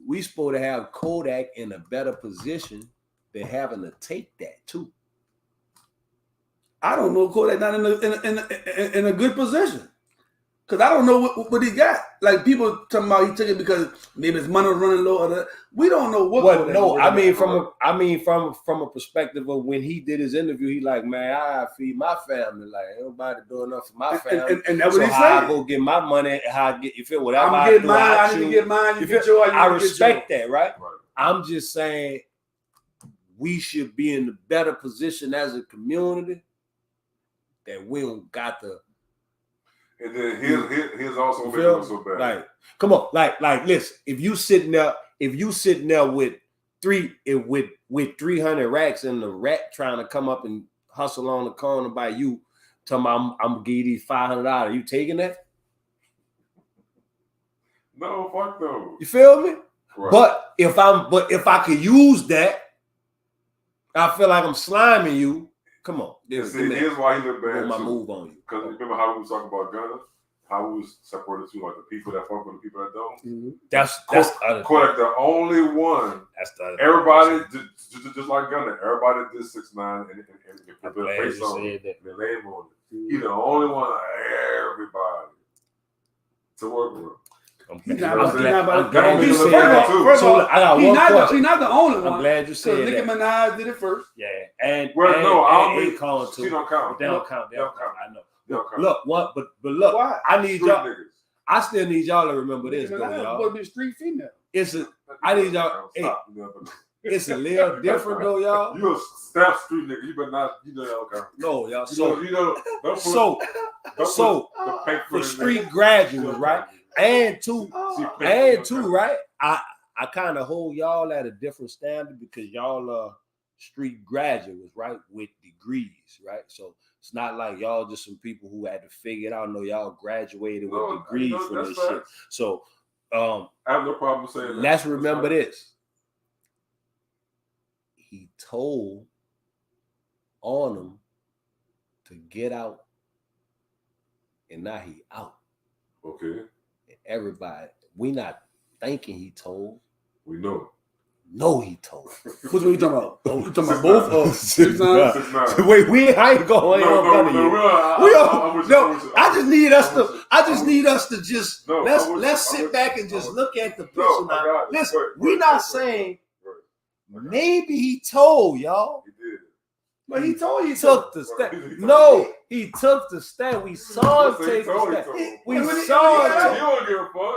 We supposed to have Kodak in a better position than having to take that too. I don't know Kodak not in a good position. Cause I don't know what he got. Like people talking about he took it because maybe his money was running low. Or that. We don't know what. Well, no, I mean from a perspective of when he did his interview, he like, man, I feed my family. Like nobody doing enough for my family. And that's what so he how said. I go get my money? How I get you feel whatever I'm getting mine. I need to get mine. You get yours. I respect that, right? Right. I'm just saying we should be in a better position as a community that we don't got to. And then here's also making it so bad. Like, come on, like, listen. If you sitting there with 300 racks and the rat trying to come up and hustle on the corner by you, talking about I'm gonna give you $500. You taking that? No, fuck no. You feel me? Right. But if I could use that, I feel like I'm sliming you. Come on. Here's why he looked bad. My move on you. Because remember how we was talking about Gunna? How we was separated to like the people that fuck with the people that don't? Mm-hmm. That's Kodak, the only one. That's the other everybody, just like Gunna, everybody did 6ix9ine and put I'm their glad face you on said it, that. their name on it. He the only one of everybody to work with. I'm glad you said that. First of all, I got one question. He's not the only one. I'm glad you said that. Nicki Minaj did it first. Yeah, and I don't mean calling too. She don't count. They don't count. I know. Look, look. Why? I need street y'all. niggas. I still need y'all to remember this, Nicki though, Minaj y'all. supposed to be a street female. I need y'all. Hey, it's a little different, though, y'all. You a snap street nigga. You better not. You know that count. No, y'all. For street graduates, right? And two, right? I kind of hold y'all at a different standard because y'all are street graduates, right? With degrees, right? So it's not like y'all just some people who had to figure it out. No, y'all graduated with degrees from this shit. So I have no problem saying that. Let's remember this. He told Arnhem to get out, and now he out. Okay. And everybody, we not thinking he told. We know. No, he told. Which one you talking about? You talking about both of 6ix9ine? Wait, I ain't going I just need us to just let's sit back and just look at the picture now. Listen, we're not saying maybe he told y'all. He did. But he told you he took the stand. No, he took the stand. We saw him take the stand. We saw him.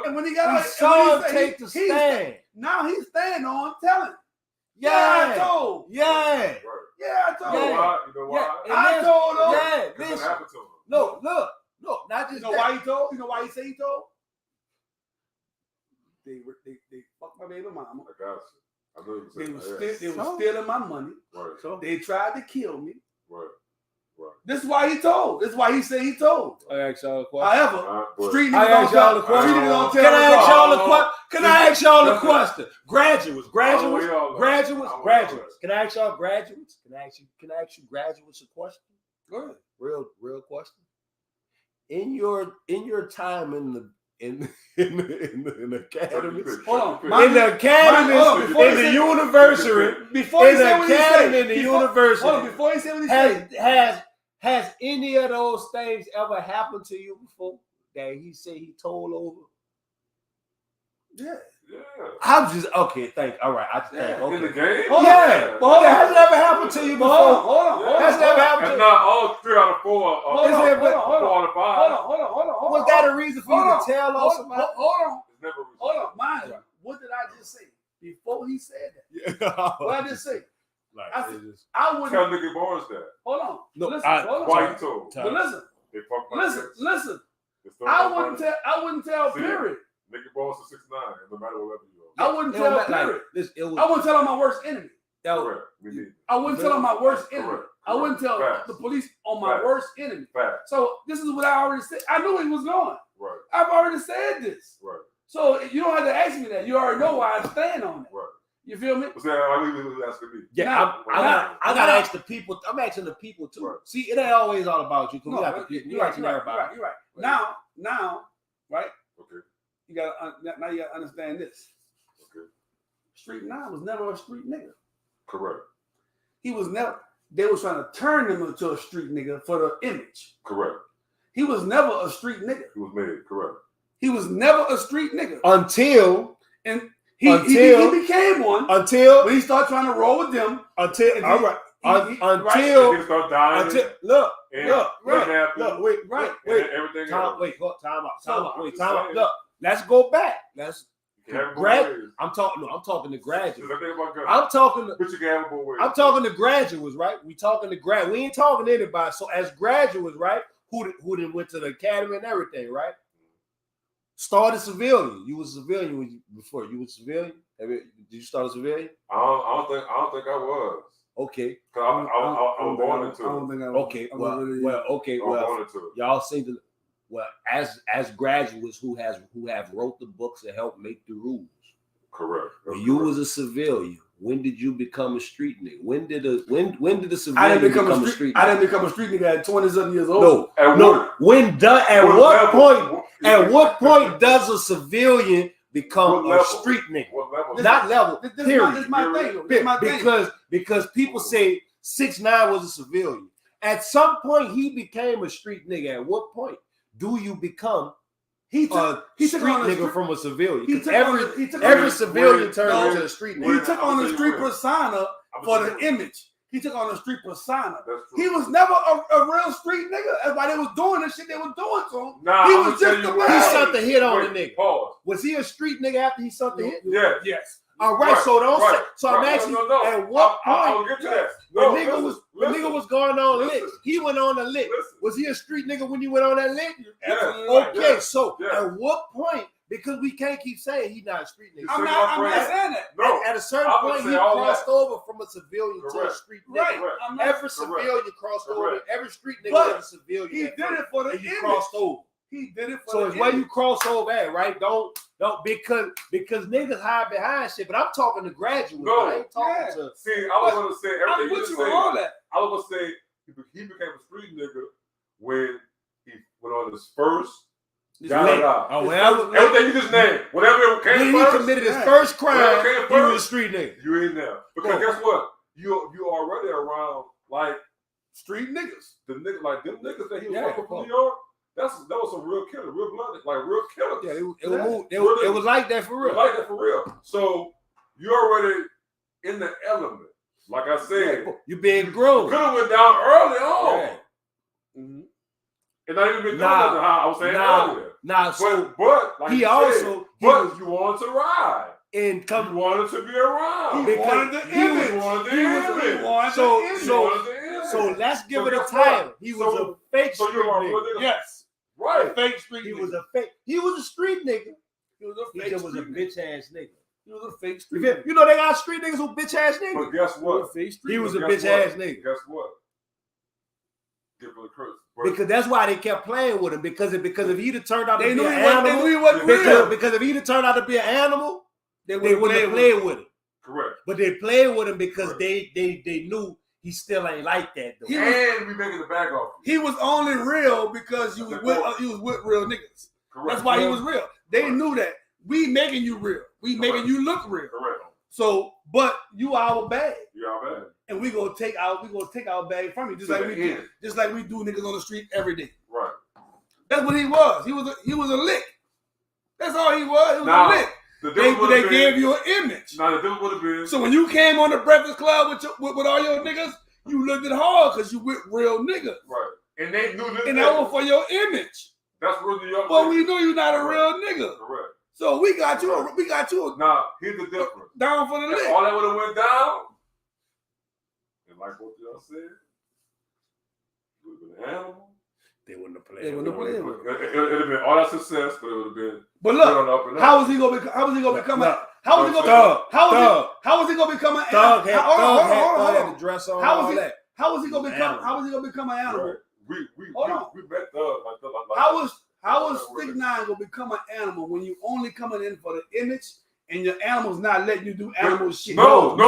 And when he got we saw him take the stand. Now he's standing on telling. Yeah, I told. Yeah. Yeah, I told. You know why? I told him. Yeah, Because it happened to him. Look, not just you know why he told? You know why he say he told? They fucked my baby mama. I got you. I know you They was stealing my money. Right. So they tried to kill me. Right. This is why he told. This is why he said he told. I asked y'all a question. However, street I asked y'all a question. Can I ask y'all a question? Can I ask y'all a question? Graduates. Can I ask y'all graduates? Can I ask you graduates a question? Go ahead. Real question. In your time in the academy, hold on. In the academy, in the university, before he said what he said, hold on, before he said what he said, has any of those things ever happened to you before that he said he told over? Yeah. I'm just okay. Thank. All right. I think. Okay. In the game. Yeah. But has it ever happened to you before? Hold on. Has it ever happened to And you? not all 3 out of 4. Hold on. 4 out of 5. Hold on. Was that a reason for you to tell us somebody? Hold It's never on. Mind you, what did I just say before he said that? What I just say? Like, I wouldn't tell Nicky Barnes that. hold on. No, Listen, hold on. Why you told? But listen. They fuck my Listen. kids. It's I wouldn't tell. See, Period. Nicky Barnes is 6'9", no matter what level you I wouldn't tell. Period. Like, I wouldn't tell him my worst enemy. Correct. We need. I wouldn't tell him my worst enemy. Correct. I wouldn't tell Facts. the police on my Facts. worst enemy. Fact. So this is what I already said. I knew he was going. Right. I've already said this. Right. So you don't have to ask me that. You already know why I stand on it. Right. You feel me? What's that? I mean, asking me. yeah, I gotta ask the people. I'm asking the people too. Right. See, it ain't always all about you. Cause we got the people. You're right. Now, right? Okay. You got now. You got to understand this. Okay. Street 9 was never a street nigga. Correct. He was never. They was trying to turn him into a street nigga for the image. Correct. He was never a street nigga. He was made. Correct. He was never a street nigga. Until He became one until when he started trying to roll with them. until And all right. Until Niggas start dying. until and wait, everything time else. out. Look, let's go back. Let's You can have it both grad. ways. I'm talking to graduates. Just think about guns. I'm talking to But you can have it both ways. I'm talking to graduates, right? We talking to grad. We ain't talking to anybody. So as graduates, right? Who then went to the academy and everything, right? Started civilian. You was civilian before. You was civilian. Did you start a civilian? I don't think I was. Okay. Cause I was born into it. I don't think I Okay. Well. I was born into it. Y'all seem to. Well, as graduates who have wrote the books and helped make the rules. Correct. When you was a civilian, when did you become a street nigga? When did the civilian I didn't become a street. I didn't become a street nigga at 27 years old. No. At what point does a civilian become a street nigga? What level? Not level. This Period. is my thing. This is my thing. Because people say 6'9" was a civilian. At some point, he became a street nigga. At what point do you become a street nigga from a civilian? Every civilian turns into a street nigga. He took on the street persona for the image. He took on the street persona. That's true. He was never a real street nigga. That's why they was doing the shit they was doing to him. Nah, He I'ma was tell just you a what. He man. sent the hit on the nigga. Pause. Was he a street nigga after he sent the hit? Yes. Yes. All right, so don't right, say. So I'm right. asking, No. at what I'll point get to that. when No, nigga was going on listen. licks, he went on a lick. Listen. Was he a street nigga when you went on that lick? Yeah. Okay, so Yeah. at what point? Because we can't keep saying he's not a street nigga. I'm not saying that. No. At a certain I would point, say he all crossed that. over from a civilian to a Correct. street nigga. Right. Correct. I'm not, Every civilian crossed over. Correct. Every street nigga But was a civilian. he at did first, it for the and you image. crossed over. He did it for So the it's where you image. cross over at, right? Don't because niggas hide behind shit. But I'm talking to graduates. No. I ain't talking Yeah. to. See, I was gonna say I'm everything you with just you on said. all that. I was gonna say he became a street nigga when he went on his first. Oh, whatever. Everything you just named, whatever came When he first, committed his first crime, Whatever came he was a first. street nigga. you in there. Because Oh. guess what? You already around like Street niggas. the nigga, like them niggas that he was Yeah. fucking from New York. That was some real killer, real blooded, like real killers. Yeah, Really? it was like that for Real. real. Like that for real. So you already in the element. Like I said, You being grown. could have went down early on. Yeah. Mm-hmm. And not even been doing Nah. nothing how I was saying earlier. Nah, so But like he you also- said, but you wanted to ride. in You come wanted to be around. He Because wanted the he image. You wanted the He image. wanted So- the image. You wanted the image. so let's give So it a guess what? title. He was So- a fake So street you're a nigga. real nigga. Yes. Right. Fake street He nigga. was a fake. He was a street nigga. He was a He fake just was a street nigga. bitch ass nigga. He was a fake street You nigga. know they got street niggas who bitch ass But niggas. guess He was what? a fake street He was a Guess bitch what? ass nigga. Guess what? Different curse. Because that's why they kept playing with him. Because if he'd have turned out to They be knew an he wasn't, animal, they knew he wasn't real. because if he'd have turned out to be an animal, they would've wouldn't have played played with him. Correct. But they played with him because Correct. they knew he still ain't like that though. And we making the bag off. He was only real because you was with real niggas. Correct. That's why he was real. They knew that. We making you real. We making you look real. Correct. So, but you our bag. You all bad. And we gonna take our bag from you. Just To like the we do. end. Just like we do niggas on the street every day. Right. That's what he was. He was a lick. That's all he was. He was Now- a lick. They gave you an image. Now the difference would have been. So when you came on the Breakfast Club with all your niggas, you looked at hard because you with real niggas. Right. And they knew this. And that was for your image. That's real New York. But we know you're not a real nigga. Correct. So we got you. Now here's the difference. Down for the If lick. all that would have went down, and like both of y'all said, it would have been an animal. They wouldn't have played. They wouldn't have played. It would have been all that success, but it would have been. But look, up and up. how was he gonna become? How was he gonna become a? How was he gonna? How was he gonna become an? Thug had Hold on. the dress on. How all was he? that. How was he gonna become? How was he gonna become an animal? Right. We met Thug like How was 6ix9ine gonna become an animal when you only coming in for the image and your animal's not letting you do animal shit? No. He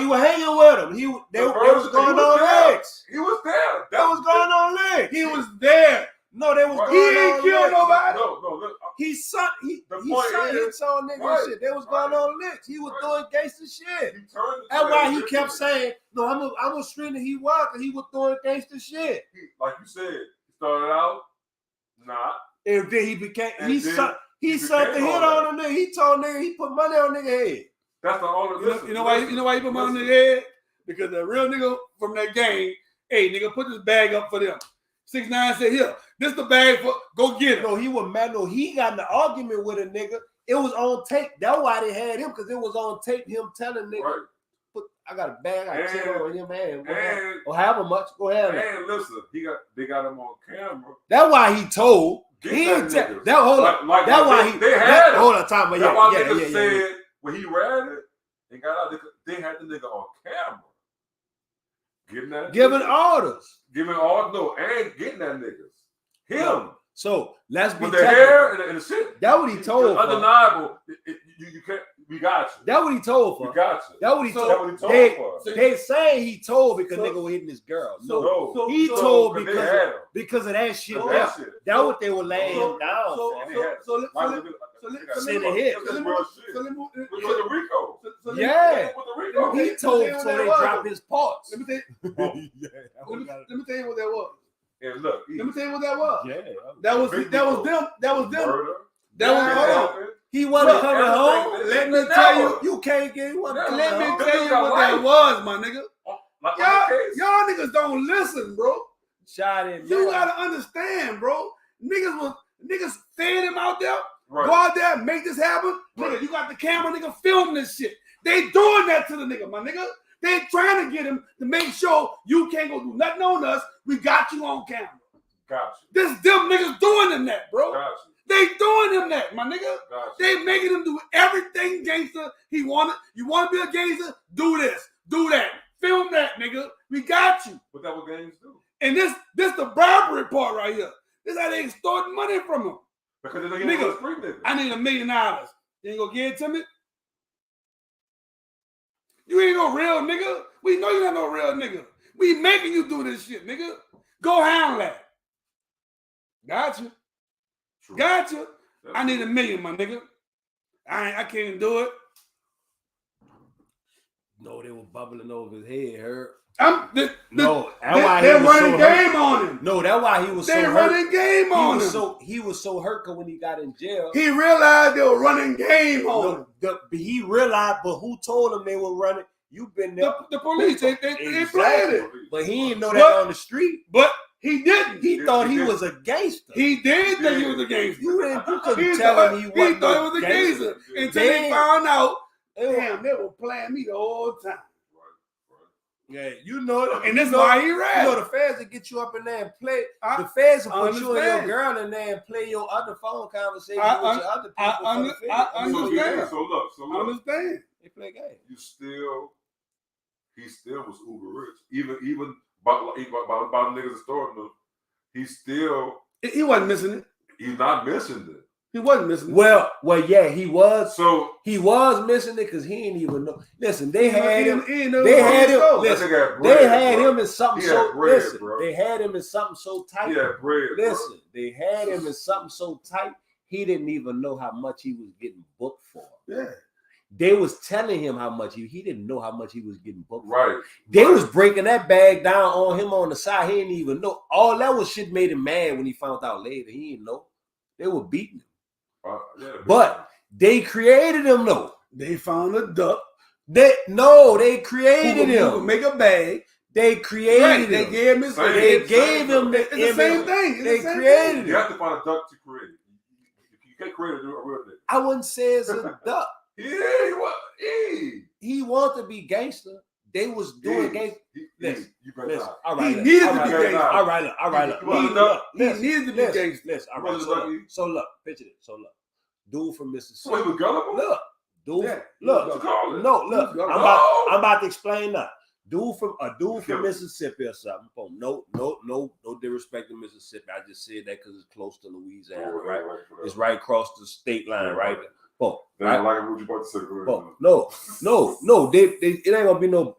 was hanging with him. They was going on legs. He was there. That was going on legs. He was there. No, they was Right. going He ain't on killed legs. nobody. No. Look, He saw niggas Right. and shit. They was going on licks. He was doing gangster shit. he turned. That's why he kept saying, "No, I'm a street that he was," because he was doing gangster shit. Like you said, he started out not. And then he became And he then sucked he the became hit all on the nigga. He told nigga he put money on nigga head. That's the only. You know why you put money on the head? Because the real nigga from that game, hey nigga, put this bag up for them. 6ix9ine said, "Here, this the bag for. Go get it." No, he was mad. No, he got in an argument with a nigga. It was on tape. That's why they had him, because it was on tape. Him telling nigga, Right. "I got a bag. I got And- on him, man. And Or however much. Go ahead." and listen, they got him on camera. That's why he told. Get He that didn't tell. nigga. That hold on. Like That's why they had him. Hold on, time. That's why niggas said when he ran it, they got out. They had the nigga on camera, Giving orders. giving all and getting that niggas. Him So let's be with the technical. hair and the shit. That what he told. It's undeniable. You can't. We got you. That what he told We for. got you. That what he So- told. That's what he told They, for. they saying he told because So- nigga was hitting his girl. So- No, No, he so- told because they because had him. because of that shit. Because That, that shit. that what they were laying him down. So for. And they had it. Like, let Send a hit. That's real shit. With Puerto Rico. Yeah. Puerto Rico. He told so they dropped his parts. Let me tell you what that was. And look, Let me tell you what that was. Yeah, That was them. That was them. murder. That was hold on. happened. he wasn't Look, coming home. Let me tell you. You can't get. He wasn't coming Let me home. tell you what that was, my nigga. Like on that case. Y'all niggas don't listen, bro. Shot him. You gotta understand, bro. Niggas fed him out there. Right. Go out there and make this happen. Right. Nigga, you got the camera, nigga, film this shit. They doing that to the nigga, my nigga. They trying to get him to make sure you can't go do nothing on us. We got you on camera. Got you. This them niggas doing him that, bro. Got you. They doing him that, my nigga. Got you. They making him do everything gangster he wanted. You want to be a gangster? Do this, do that, film that, nigga. We got you. What that what gangs do? And this the bribery part right here. This how they extorting money from him. Because they don't Nigga, get street niggas. I need $1 million. You ain't gonna give it to me? You ain't no real nigga. We know you not no real nigga. We making you do this shit, nigga. Go handle that. Gotcha. True. Gotcha. That's I need true. $1 million, my nigga. I can't do it. No, they were bubbling over his head. Hurt. They're running running game on him. No, that's why he was They so hurt. running game on him. He was so hurt because when he got in jail, He realized they were running game on him. he realized. But who told him they were running? You've been there, The police, they Exactly. played it. but he didn't know But- that on the street. But he didn't. He thought he was a gangster. He did think he was a gangster. You couldn't He tell thought him he he wasn't thought no he was a gangster. gangster until They- they found out. It was- Damn, they were playing me the whole time. Yeah, you know, And this is you know, why he you know ran. the feds will get you up in there and play. I- The feds will I put you and your understand. girl in there and play your other phone conversation I- with your other people. I for the under- feds. I They play understand. games. So look. I understand. They play games. He still was uber rich. Even about the niggas that started him, He wasn't missing it. he's not missing it. He wasn't missing it. Well, yeah, he was. So He was missing it because he didn't even know. Listen, they had him. He didn't know They where had he him. was. Listen, that nigga had bread, they had bro. him in something He so. had bread, Listen, bro. they had him in something so tight. He had bread, bro. Listen, they had him in something so tight. He didn't even know how much he was getting booked for. Yeah. They was telling him how much he didn't know how much he was getting booked for. Right. They was breaking that bag down on him on the side. He didn't even know. All that was shit made him mad when he found out later. He didn't know. They were beating him. But they created him though. They found a duck. They created Who him. could make a bag. They created him. They gave him. They gave him the It's the same thing. They created You him. have to find a duck to create it. You can't create a real nigga. I wouldn't say it's a duck. He wanted to be gangster. They was doing gangster. Listen, all right. He needed to be gangster. All right, look. He needed to be gangster. Listen, all right. So look, picture this. So look, dude from Mississippi. So he was gullible? Look, dude. Yeah. Look. No, look. I'm about to explain that. Dude from Mississippi or something. No disrespect to Mississippi. I just said that because it's close to Louisiana, right? It's right across the state line, right? Boom. Right? Like what you about to say. Boom. No. It ain't gonna be no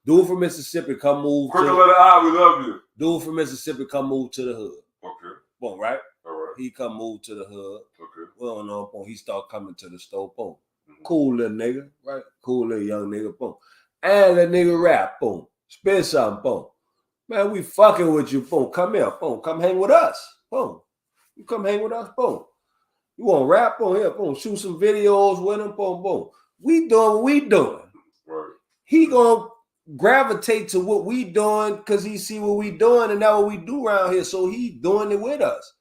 dude from Mississippi come move. Quick to let it out. We love you. Dude from Mississippi come move to the hood. Okay. Boom. Right. All right. He come move to the hood. Okay. We don't know. Boom. He start coming to the store. Boom. Cool little nigga. Right. Cool little young nigga. Boom. And that nigga rap, boom. Spit something, boom. Man, we fucking with you, boom. Come here, boom. Come hang with us, boom. You come hang with us, boom. You want to rap, boom, here, boom. Shoot some videos with him, boom, boom. We doing what we doing. Right. He gonna gravitate to what we doing because he see what we doing and that's what we do around here. So he doing it with us.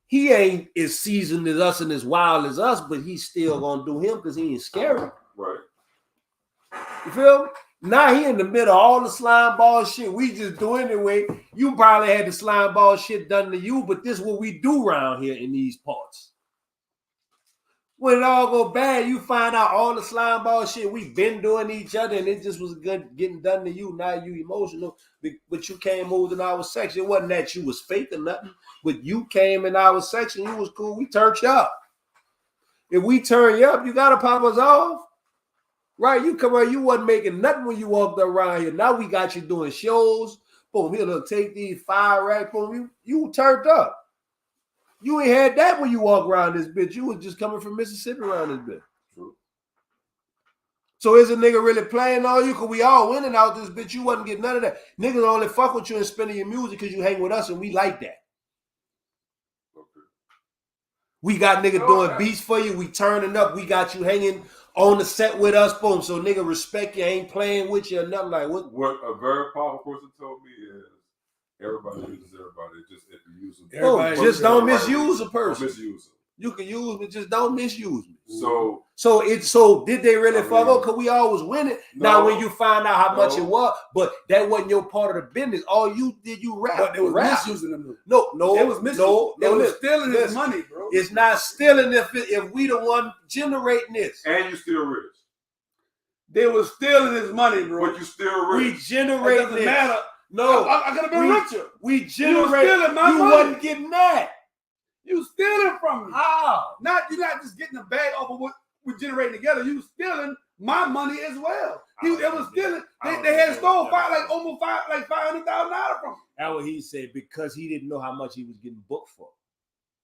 He ain't as seasoned as us and as wild as us, but he still gonna do him because he ain't scary. Right. You feel me? Now he in the middle of all the slime ball shit we just do anyway. You probably had the slime ball shit done to you, but this is what we do around here in these parts. When it all go bad, you find out all the slime ball shit we been doing to each other, and it just was good getting done to you. Now you emotional, but you came moved in our section. It wasn't that you was fake or nothing, but you came in our section. You was cool. We turned you up. If we turn you up, you gotta pop us off. Right, you come around, you wasn't making nothing when you walked around here. Now we got you doing shows. Boom, here, look, take these fire racks. Boom, you turned up. You ain't had that when you walk around this bitch. You was just coming from Mississippi around this bitch. True. So is a nigga really playing on you? Because we all winning out this bitch. You wasn't getting none of that. Niggas only fuck with you and spending your music because you hang with us and we like that. Okay. We got nigga doing beats for you. We turning up. We got you hanging on the set with us, boom. So nigga respect you, ain't playing with you or nothing like what. What a very powerful person told me is everybody uses everybody. Just if you use them. Oh, just don't misuse a person. Don't misuse them. You can use me, just don't misuse me. So did they really fuck up? Cause we always winning. Now when you find out how much it was, but that wasn't your part of the business. All you did, you rap. But they was rap. misusing them. No, They was misusing. They was stealing his money, bro. It's not stealing if we the one generating this. and you still rich. They was stealing his money, bro. But you still rich. We generate It doesn't this. matter. No, I could have been richer. We generate. stealing my you money. wasn't getting that. You stealing from me. How? You're not just getting a bag off of what we're generating together. You stealing my money as well. They was stealing. They had stole almost $500,000 from him. That's what he said because he didn't know how much he was getting booked for.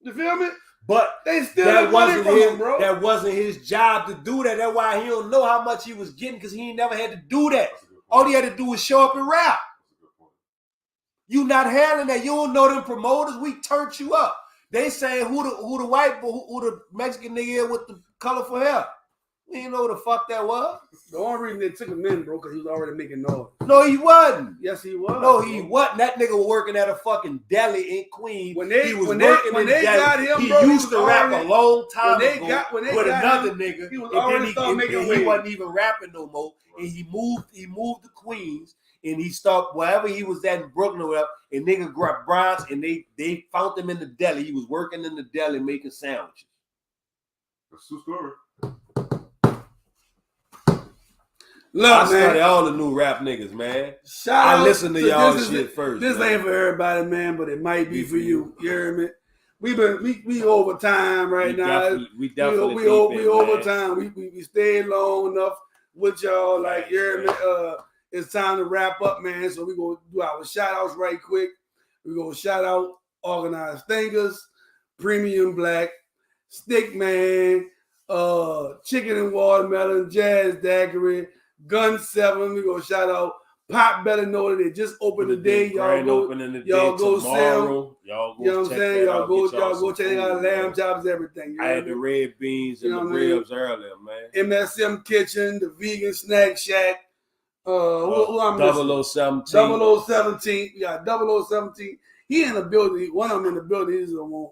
You feel me? But they stealing money from him, bro. That wasn't his job to do that. That's why he don't know how much he was getting because he ain't never had to do that. All he had to do was show up and rap. You not handling that. You don't know them promoters. We turned you up. They saying who the white boy, who the Mexican nigga is with the colorful hair. We didn't know who the fuck that was. The only reason they took him in, bro, because he was already making noise. No, he wasn't. Yes, he was. No, he wasn't. That nigga was working at a fucking deli in Queens. When they got him, he bro, used to rap a long time when ago they got with another nigga. He was and already then started making he waves. wasn't even rapping no more. And he moved to Queens. And he stopped wherever he was at in Brooklyn or whatever, and nigga grabbed Bronx, and they found him in the deli. He was working in the deli making sandwiches. That's the story. Look, I man. study all the new rap niggas, man. I listen to y'all shit first. This man. ain't for everybody, man, but it might be for you. You hear me? We over time right now. We definitely we over time. We stayed long enough with y'all. Like you hear me? It's time to wrap up, man. So we're going to do our shout-outs right quick. We're going to shout out Organized Thinkers, Premium Black, Stickman, Chicken and Watermelon, Jazz Daiquiri, Gun 7. We're going to shout out Pop better know that they just opened today. Y'all go, y'all go sell. Y'all go, you know what I'm saying? Y'all go check out lamb man. chops, everything. I had the red beans and the ribs earlier, man. MSM Kitchen, the Vegan Snack Shack. Who I'm missing? 0017. 0017. We got 0017. He in the building. One of them in the building. He just don't want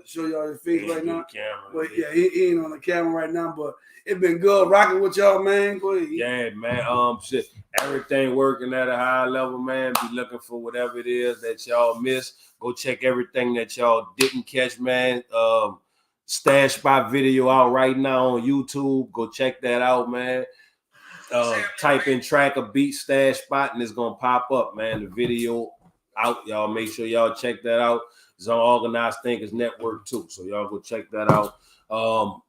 show y'all his face right now. But yeah, he ain't on the camera right now. But it been good rocking with y'all, man. Go ahead. Yeah, man. Shit. Everything working at a high level, man. Be looking for whatever it is that y'all missed. Go check everything that y'all didn't catch, man. Stash Spot video out right now on YouTube. Go check that out, man. Type in track a beat Stash Spot and it's gonna pop up, man. The video out, y'all. Make sure y'all check that out. It's on Organized Thinkers Network too, so y'all go check that out.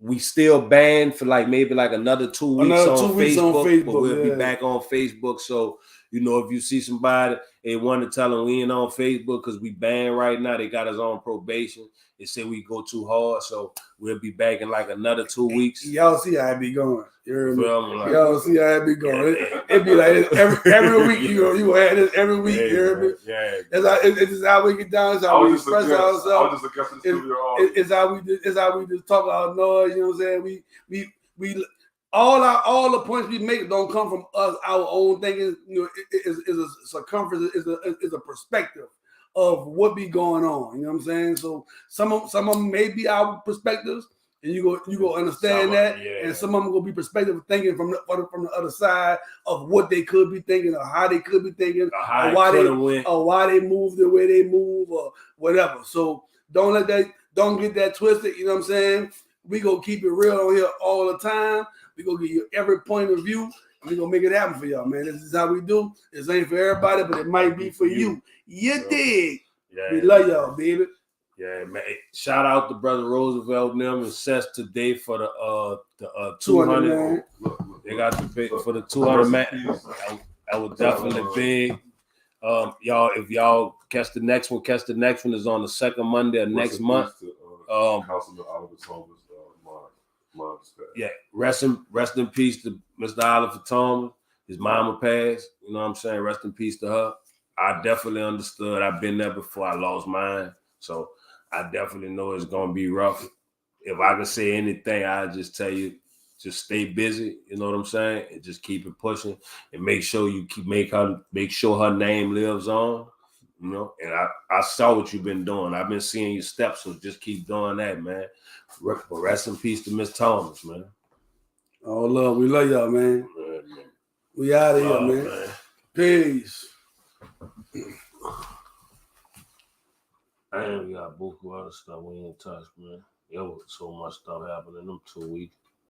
We still banned for maybe another 2 weeks on Facebook, but we'll be back on Facebook. So if you see somebody they want to tell them we ain't on Facebook because we banned right now, they got us on probation. They say we go too hard, so we'll be back in another 2 weeks. Y'all see how it be going. Y'all see how it be going. It be like every week you had this every week. Yeah, it's just how we get down. It's how we express ourselves. It's how we just talk our noise. You know what I'm saying? We all the points we make don't come from us. Our own thinking, is a circumference, is a perspective of what be going on. You know what I'm saying? So some of them may be our perspectives, and you go understand that, and some of them gonna be perspective thinking from the other side of what they could be thinking, or how they could be thinking, or why they move the way they move, or whatever. So don't get that twisted. You know what I'm saying? We gonna keep it real on here all the time. We gonna give you every point of view, and we gonna make it happen for y'all, man. This is how we do. This ain't for everybody, but it might be for you. You dig? Yeah, we love y'all, baby. Yeah, man. Shout out to Brother Roosevelt and them and Seth today for the 200. They got the big for the 200, man. That was definitely big. Y'all, if y'all catch the next one is on the second Monday of next month. Yeah, rest in peace to Mr. Oliver Thomas. His mama passed. You know what I'm saying? Rest in peace to her. I definitely understood. I've been there before. I lost mine. So I definitely know it's going to be rough. If I could say anything, I just tell you, just stay busy. You know what I'm saying? And just keep it pushing and make sure you make sure her name lives on. And I saw what you've been doing. I've been seeing your steps, so just keep doing that, man. Rest in peace to Miss Thomas, man. Oh, love. We love y'all, man. Man. We out of here, man. Peace. And we got buku other stuff we ain't touched, man. There was so much stuff happening in them 2 weeks.